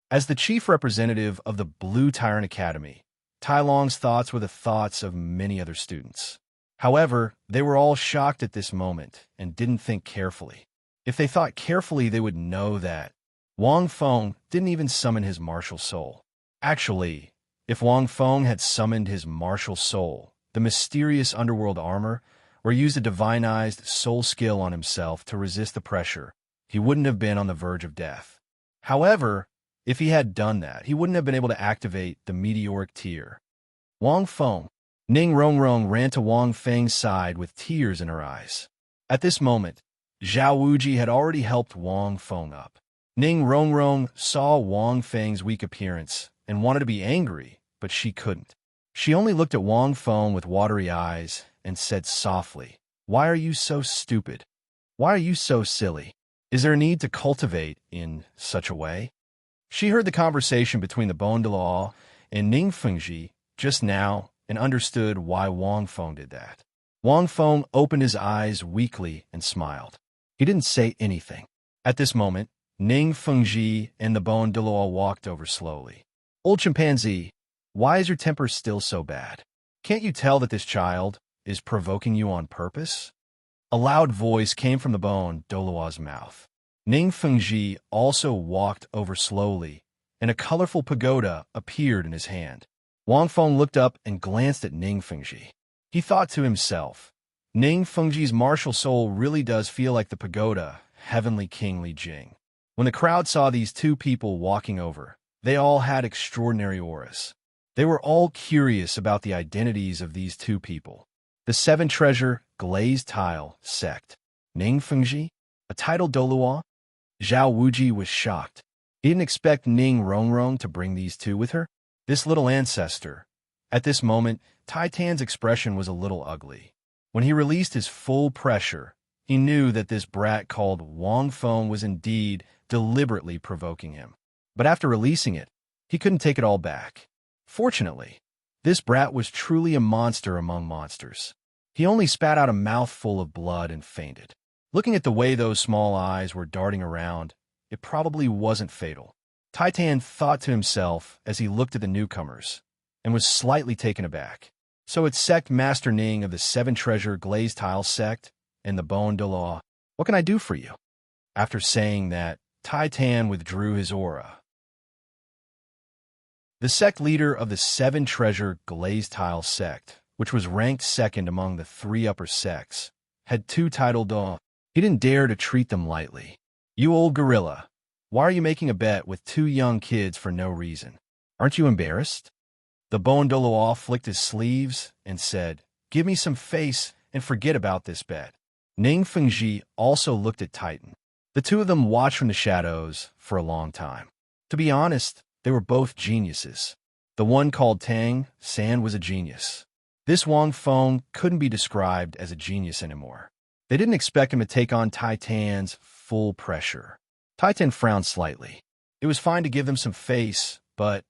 As the chief representative of the Blue Tyrant Academy, Tai Long's thoughts were the thoughts of many other students. However, they were all shocked at this moment and didn't think carefully. If they thought carefully, they would know that Wang Feng didn't even summon his martial soul. Actually, if Wang Feng had summoned his martial soul, the mysterious underworld armor, or used a divinized soul skill on himself to resist the pressure, he wouldn't have been on the verge of death. However, if he had done that, he wouldn't have been able to activate the meteoric tear. Wang Feng. Ning Rongrong ran to Wang Feng's side with tears in her eyes. At this moment, Zhao Wuji had already helped Wang Feng up. Ning Rongrong saw Wang Feng's weak appearance and wanted to be angry, but she couldn't. She only looked at Wang Feng with watery eyes and said softly, "Why are you so stupid? Why are you so silly? Is there a need to cultivate in such a way?" She heard the conversation between the Bon Douluo and Ning Fengji just now and understood why Wang Feng did that. Wang Feng opened his eyes weakly and smiled. He didn't say anything. At this moment, Ning Fengji and the Bon Douluo walked over slowly. "Old chimpanzee, why is your temper still so bad? Can't you tell that this child is provoking you on purpose?" A loud voice came from the Bon Douluo's mouth. Ning Fengji also walked over slowly, and a colorful pagoda appeared in his hand. Wang Feng looked up and glanced at Ning Fengji. He thought to himself, Ning Fengji's martial soul really does feel like the pagoda, heavenly King Li Jing. When the crowd saw these two people walking over, they all had extraordinary auras. They were all curious about the identities of these two people. The Seven Treasure Glazed Tile Sect. Ning Fengji? A title Douluo? Zhao Wuji was shocked. He didn't expect Ning Rongrong to bring these two with her. This little ancestor. At this moment, Titan's expression was a little ugly. When he released his full pressure, he knew that this brat called Wang Feng was indeed deliberately provoking him. But after releasing it, he couldn't take it all back. Fortunately, this brat was truly a monster among monsters. He only spat out a mouthful of blood and fainted. Looking at the way those small eyes were darting around, it probably wasn't fatal. Titan thought to himself as he looked at the newcomers, and was slightly taken aback. So it's Sect Master Ning of the Seven Treasure Glazed Tile Sect and the Bon Douluo. What can I do for you? After saying that, Titan withdrew his aura. The sect leader of the Seven Treasure Glazed Tile Sect, which was ranked second among the three upper sects, had two titled Douluo. He didn't dare to treat them lightly. "You old gorilla, why are you making a bet with two young kids for no reason? Aren't you embarrassed?" The Bon Douluo flicked his sleeves and said, "Give me some face and forget about this bet." Ning Fengji also looked at Titan. The two of them watched from the shadows for a long time. To be honest, they were both geniuses. The one called Tang San was a genius. This Wang Feng couldn't be described as a genius anymore. They didn't expect him to take on Titan's full pressure. Titan frowned slightly. It was fine to give them some face, but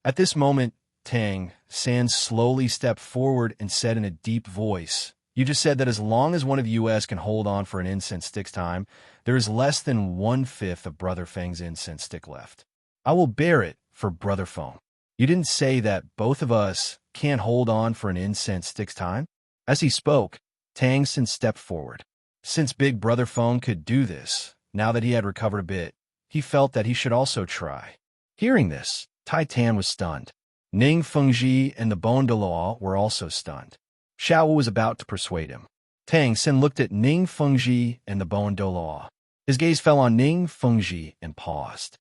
at this moment, Tang San slowly stepped forward and said in a deep voice, "You just said that as long as one of you can hold on for an incense stick's time, there is less than 1/5 of Brother Feng's incense stick left. I will bear it for Brother Feng. You didn't say that both of us can't hold on for an incense stick's time?" As he spoke, Tang San stepped forward. Since Big Brother Feng could do this, now that he had recovered a bit, he felt that he should also try. Hearing this, Titan was stunned. Ning Fengji and the Bon Douluo were also stunned. Xiao was about to persuade him. Tang San looked at Ning Fengji and the Bon Douluo. His gaze fell on Ning Fengji and paused.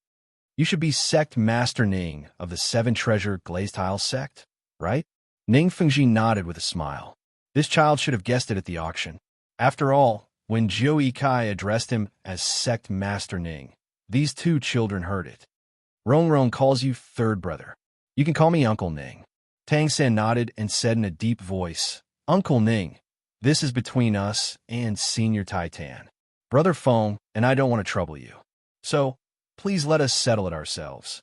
You should be Sect Master Ning of the Seven Treasure Glazed Tile Sect, right? Ning Fengji nodded with a smile. This child should have guessed it at the auction. After all, when Zhou Yikai addressed him as Sect Master Ning, these two children heard it. Rong Rong calls you third brother. You can call me Uncle Ning. Tang San nodded and said in a deep voice, Uncle Ning, this is between us and Senior Titan. Brother Feng and I don't want to trouble you. So, please let us settle it ourselves.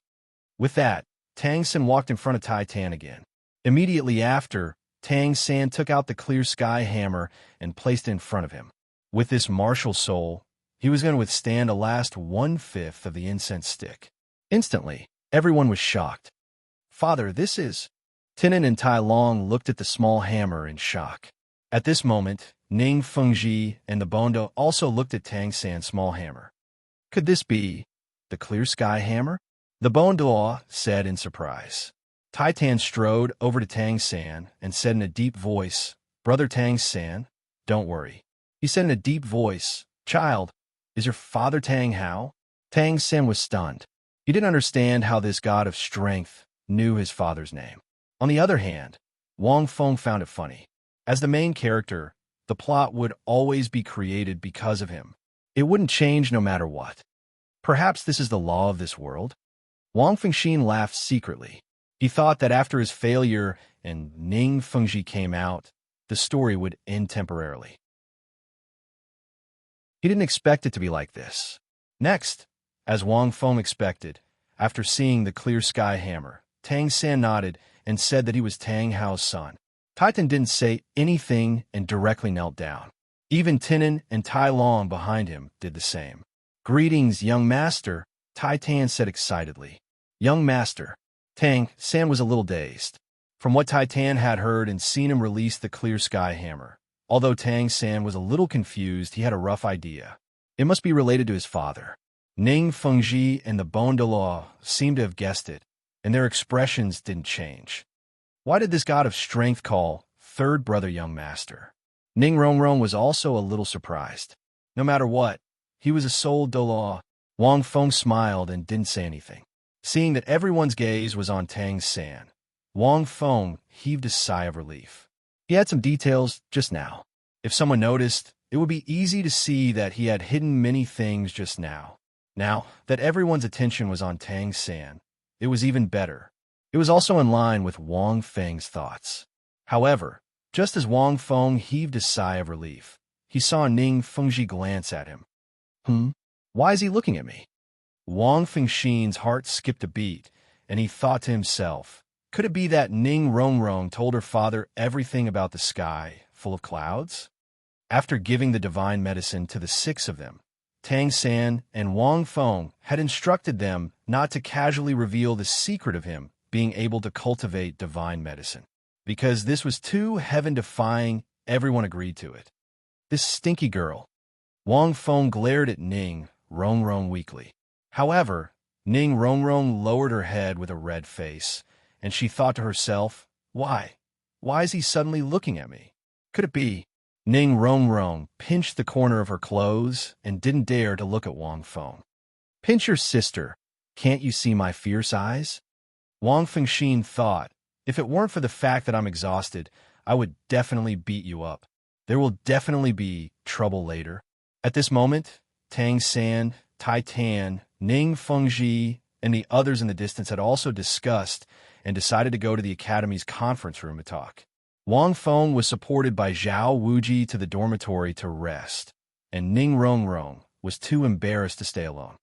With that, Tang San walked in front of Titan again. Immediately after, Tang San took out the clear sky hammer and placed it in front of him. With this martial soul, he was going to withstand a last 1/5 of the incense stick. Instantly, everyone was shocked. Father, this is... Tinan and Tai Long looked at the small hammer in shock. At this moment, Ning Fengji and the Bondo also looked at Tang San's small hammer. Could this be the clear sky hammer? The Bondo said in surprise. Titan strode over to Tang San and said in a deep voice, Brother Tang San, don't worry. He said in a deep voice, Child, is your father Tang Hao? Tang San was stunned. He didn't understand how this god of strength knew his father's name. On the other hand, Wang Feng found it funny. As the main character, the plot would always be created because of him. It wouldn't change no matter what. Perhaps this is the law of this world? Wang Fengxin laughed secretly. He thought that after his failure and Ning Fengji came out, the story would end temporarily. He didn't expect it to be like this. Next, as Wang Feng expected, after seeing the clear sky hammer, Tang San nodded and said that he was Tang Hao's son. Titan didn't say anything and directly knelt down. Even Tinan and Tai Long behind him did the same. Greetings, young master, Titan said excitedly. Young master. Tang San was a little dazed. From what Titan had heard and seen him release the clear sky hammer, although Tang San was a little confused, he had a rough idea. It must be related to his father. Ning Fengji and the Douluo seemed to have guessed it, and their expressions didn't change. Why did this god of strength call third brother young master? Ning Rongrong was also a little surprised. No matter what, he was a soul Douluo. Wang Feng smiled and didn't say anything. Seeing that everyone's gaze was on Tang San, Wang Feng heaved a sigh of relief. He had some details just now. If someone noticed, it would be easy to see that he had hidden many things just now. Now that everyone's attention was on Tang San, it was even better. It was also in line with Wang Feng's thoughts. However, just as Wang Feng heaved a sigh of relief, he saw Ning Fengji glance at him. Why is he looking at me? Wang Fengxin's heart skipped a beat, and he thought to himself, could it be that Ning Rongrong told her father everything about the sky full of clouds? After giving the divine medicine to the 6 of them, Tang San and Wang Feng had instructed them not to casually reveal the secret of him being able to cultivate divine medicine. Because this was too heaven-defying, everyone agreed to it. This stinky girl. Wang Feng glared at Ning Rongrong weakly. However, Ning Rongrong lowered her head with a red face, and she thought to herself, why? Why is he suddenly looking at me? Could it be? Ning Rongrong pinched the corner of her clothes and didn't dare to look at Wang Feng. Pinch your sister. Can't you see my fierce eyes? Wang Fengxin thought, if it weren't for the fact that I'm exhausted, I would definitely beat you up. There will definitely be trouble later. At this moment, Tang San, Titan, Ning Fengji, and the others in the distance had also discussed and decided to go to the Academy's conference room to talk. Wang Feng was supported by Zhao Wuji to the dormitory to rest, and Ning Rongrong was too embarrassed to stay alone.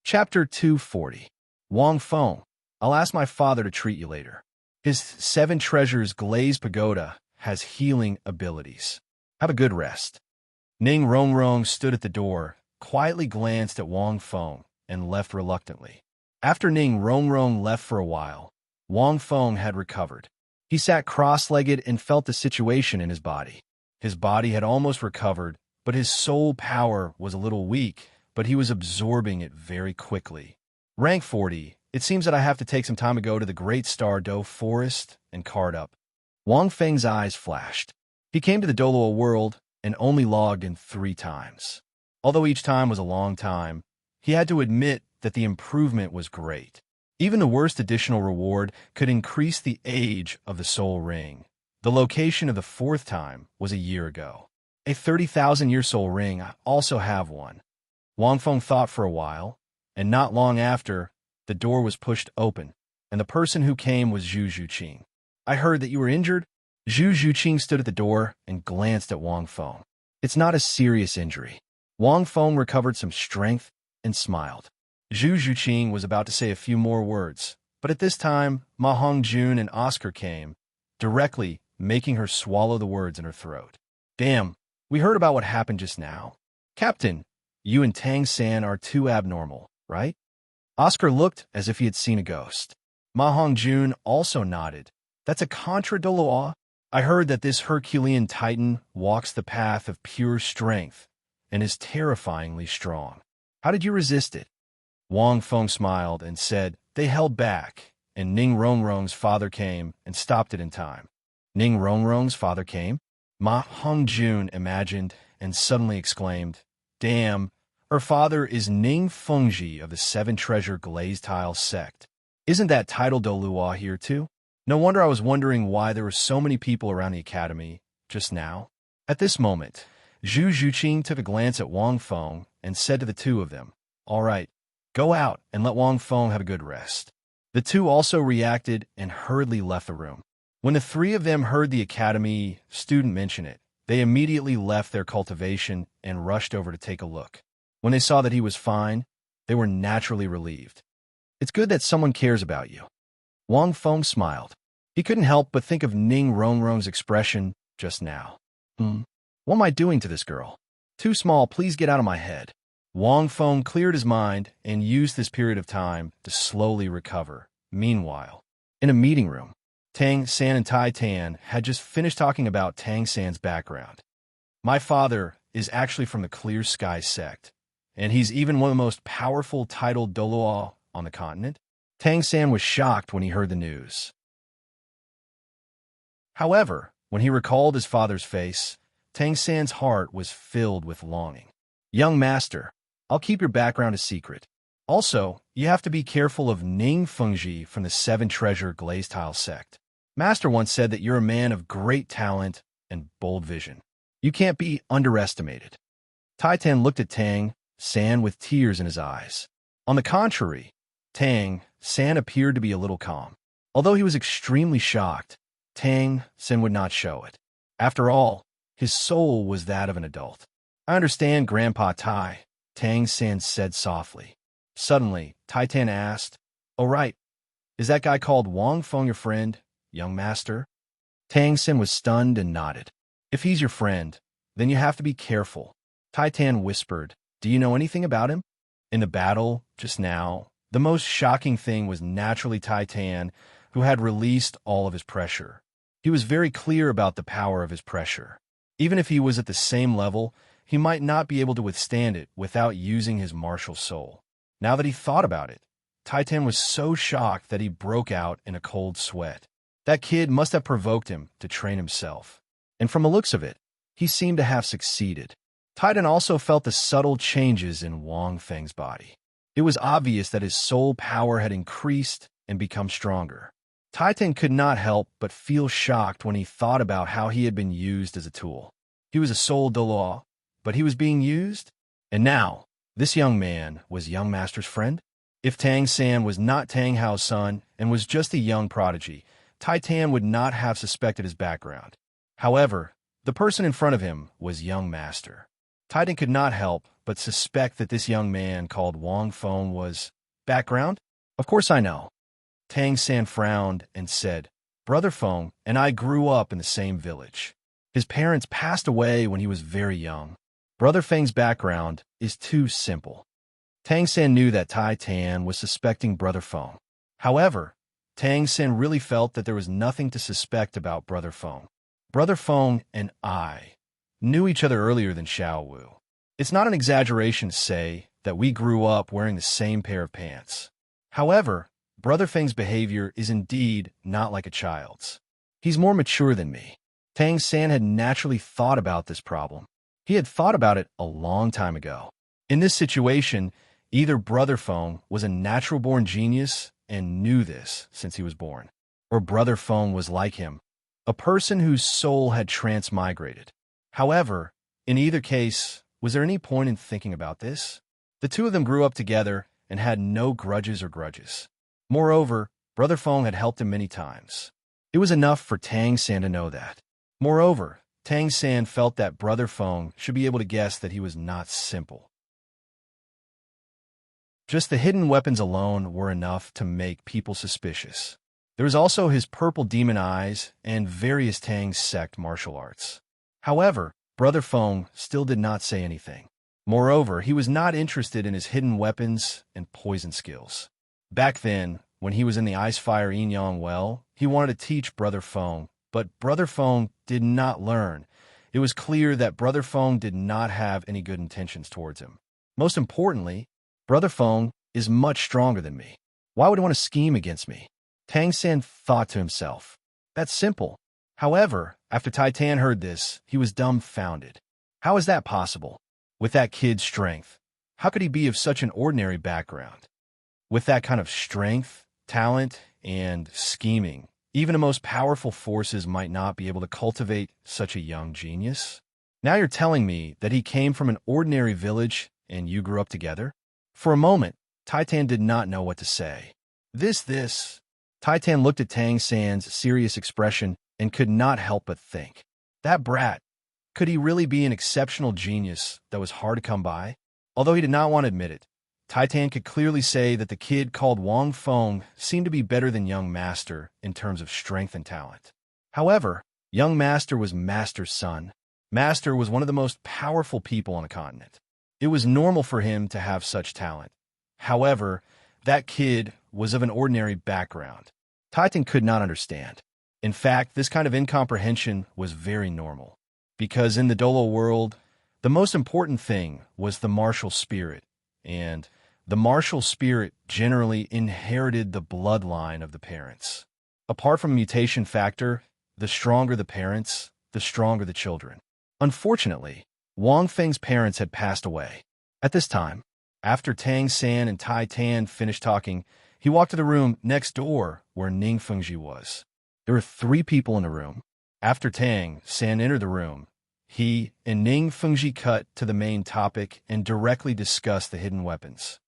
Chapter 240. Wang Feng, I'll ask my father to treat you later. His 7 treasures glazed pagoda has healing abilities. Have a good rest. Ning Rongrong stood at the door, quietly glanced at Wang Feng, and left reluctantly. After Ning Rongrong left for a while, Wang Feng had recovered. He sat cross-legged and felt the situation in his body. His body had almost recovered, but his soul power was a little weak, but he was absorbing it very quickly. Rank 40, it seems that I have to take some time to go to the Great Star Do Forest and card up. Wang Feng's eyes flashed. He came to the Douluo world and only logged in 3 times. Although each time was a long time, he had to admit that the improvement was great. Even the worst additional reward could increase the age of the soul ring. The location of the fourth time was a year ago. A 30,000-year soul ring, I also have one. Wang Feng thought for a while, and not long after, the door was pushed open, and the person who came was Zhu Zhuqing. I heard that you were injured? Zhu Zhuqing stood at the door and glanced at Wang Feng. It's not a serious injury. Wang Feng recovered some strength and smiled. Zhu Zhuqing was about to say a few more words, but at this time, Ma Hongjun and Oscar came, directly making her swallow the words in her throat. Damn, we heard about what happened just now. Captain, you and Tang San are too abnormal, right? Oscar looked as if he had seen a ghost. Ma Hongjun also nodded. That's a contra Douluo. I heard that this Herculean titan walks the path of pure strength and is terrifyingly strong. How did you resist it? Wang Feng smiled and said, they held back, and Ning Rongrong's father came and stopped it in time. Ning Rongrong's father came? Ma Hongjun imagined and suddenly exclaimed, damn, her father is Ning Fengji of the Seven Treasure Glazed Tile sect. Isn't that title Douluo here too? No wonder I was wondering why there were so many people around the academy just now. At this moment, Zhu Zhuqing took a glance at Wang Feng and said to the two of them, all right, go out and let Wang Feng have a good rest. The two also reacted and hurriedly left the room. When the three of them heard the academy student mention it, they immediately left their cultivation and rushed over to take a look. When they saw that he was fine, they were naturally relieved. It's good that someone cares about you. Wang Feng smiled. He couldn't help but think of Ning Rongrong's expression just now. What am I doing to this girl? Too small, please get out of my head. Wang Feng cleared his mind and used this period of time to slowly recover. Meanwhile, in a meeting room, Tang San and Tai Tan had just finished talking about Tang San's background. My father is actually from the Clear Sky sect, and he's even one of the most powerful titled Douluo on the continent. Tang San was shocked when he heard the news. However, when he recalled his father's face, Tang San's heart was filled with longing. Young master, I'll keep your background a secret. Also, you have to be careful of Ning Fengji from the Seven Treasure Glazed Tile sect. Master once said that you're a man of great talent and bold vision. You can't be underestimated. Tai Tan looked at Tang San with tears in his eyes. On the contrary, Tang San appeared to be a little calm. Although he was extremely shocked, Tang San would not show it. After all, his soul was that of an adult. I understand, Grandpa Tai, Tang San said softly. Suddenly, Tai Tan asked, oh right, is that guy called Wang Feng your friend, young master? Tang San was stunned and nodded. If he's your friend, then you have to be careful. Tai Tan whispered, do you know anything about him? In the battle, just now, the most shocking thing was naturally Tai Tan, who had released all of his pressure. He was very clear about the power of his pressure. Even if he was at the same level, he might not be able to withstand it without using his martial soul. Now that he thought about it, Tai Tan was so shocked that he broke out in a cold sweat. That kid must have provoked him to train himself. And from the looks of it, he seemed to have succeeded. Tai Tan also felt the subtle changes in Wang Feng's body. It was obvious that his soul power had increased and become stronger. Tai Tan could not help but feel shocked when he thought about how he had been used as a tool. He was a soul Douluo, but he was being used? And now, this young man was young master's friend? If Tang San was not Tang Hao's son and was just a young prodigy, Tai Tan would not have suspected his background. However, the person in front of him was young master. Tai Tan could not help but suspect that this young man called Wang Feng was background? Of course I know. Tang San frowned and said, Brother Feng and I grew up in the same village. His parents passed away when he was very young. Brother Feng's background is too simple. Tang San knew that Tai Tan was suspecting Brother Feng. However, Tang San really felt that there was nothing to suspect about Brother Feng. Brother Feng and I knew each other earlier than Xiao Wu. It's not an exaggeration to say that we grew up wearing the same pair of pants. However, Brother Feng's behavior is indeed not like a child's. He's more mature than me. Tang San had naturally thought about this problem. He had thought about it a long time ago. In this situation, either Brother Feng was a natural-born genius and knew this since he was born, or Brother Feng was like him, a person whose soul had transmigrated. However, in either case, was there any point in thinking about this? The two of them grew up together and had no grudges or grudges. Moreover, Brother Feng had helped him many times. It was enough for Tang San to know that. Moreover, Tang San felt that Brother Feng should be able to guess that he was not simple. Just the hidden weapons alone were enough to make people suspicious. There was also his purple demon eyes and various Tang sect martial arts. However, Brother Feng still did not say anything. Moreover, he was not interested in his hidden weapons and poison skills. Back then, when he was in the Ice-Fire Yin-Yang well, he wanted to teach Brother Feng, but Brother Feng did not learn. It was clear that Brother Feng did not have any good intentions towards him. Most importantly, Brother Feng is much stronger than me. Why would he want to scheme against me? Tang San thought to himself. That's simple. However, after Tai Tan heard this, he was dumbfounded. How is that possible? With that kid's strength, how could he be of such an ordinary background? With that kind of strength, talent, and scheming, even the most powerful forces might not be able to cultivate such a young genius? Now you're telling me that he came from an ordinary village and you grew up together? For a moment, Tai Tan did not know what to say. This. Tai Tan looked at Tang San's serious expression and could not help but think. That brat, could he really be an exceptional genius that was hard to come by? Although he did not want to admit it, Tai Tan could clearly say that the kid called Wang Feng seemed to be better than young Master in terms of strength and talent. However, young Master was Master's son. Master was one of the most powerful people on the continent. It was normal for him to have such talent. However, that kid was of an ordinary background. Tai Tan could not understand. In fact, this kind of incomprehension was very normal. Because in the Douluo world, the most important thing was the martial spirit, and the martial spirit generally inherited the bloodline of the parents. Apart from mutation factor, the stronger the parents, the stronger the children. Unfortunately, Wang Feng's parents had passed away. At this time, after Tang San and Tai Tan finished talking, he walked to the room next door where Ning Fengji was. There were 3 people in the room. After Tang San entered the room, he and Ning Fengji cut to the main topic and directly discussed the hidden weapons.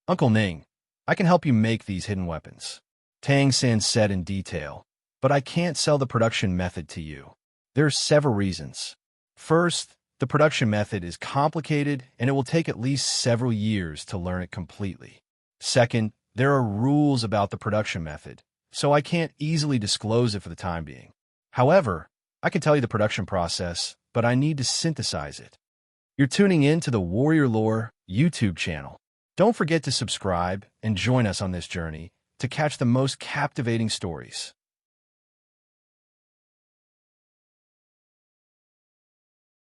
Uncle Ning, I can help you make these hidden weapons, Tang San said in detail, but I can't sell the production method to you. There are several reasons. First, the production method is complicated and it will take at least several years to learn it completely. Second, there are rules about the production method, so I can't easily disclose it for the time being. However, I can tell you the production process, but I need to synthesize it. You're tuning in to the Warrior Lore YouTube channel. Don't forget to subscribe and join us on this journey to catch the most captivating stories.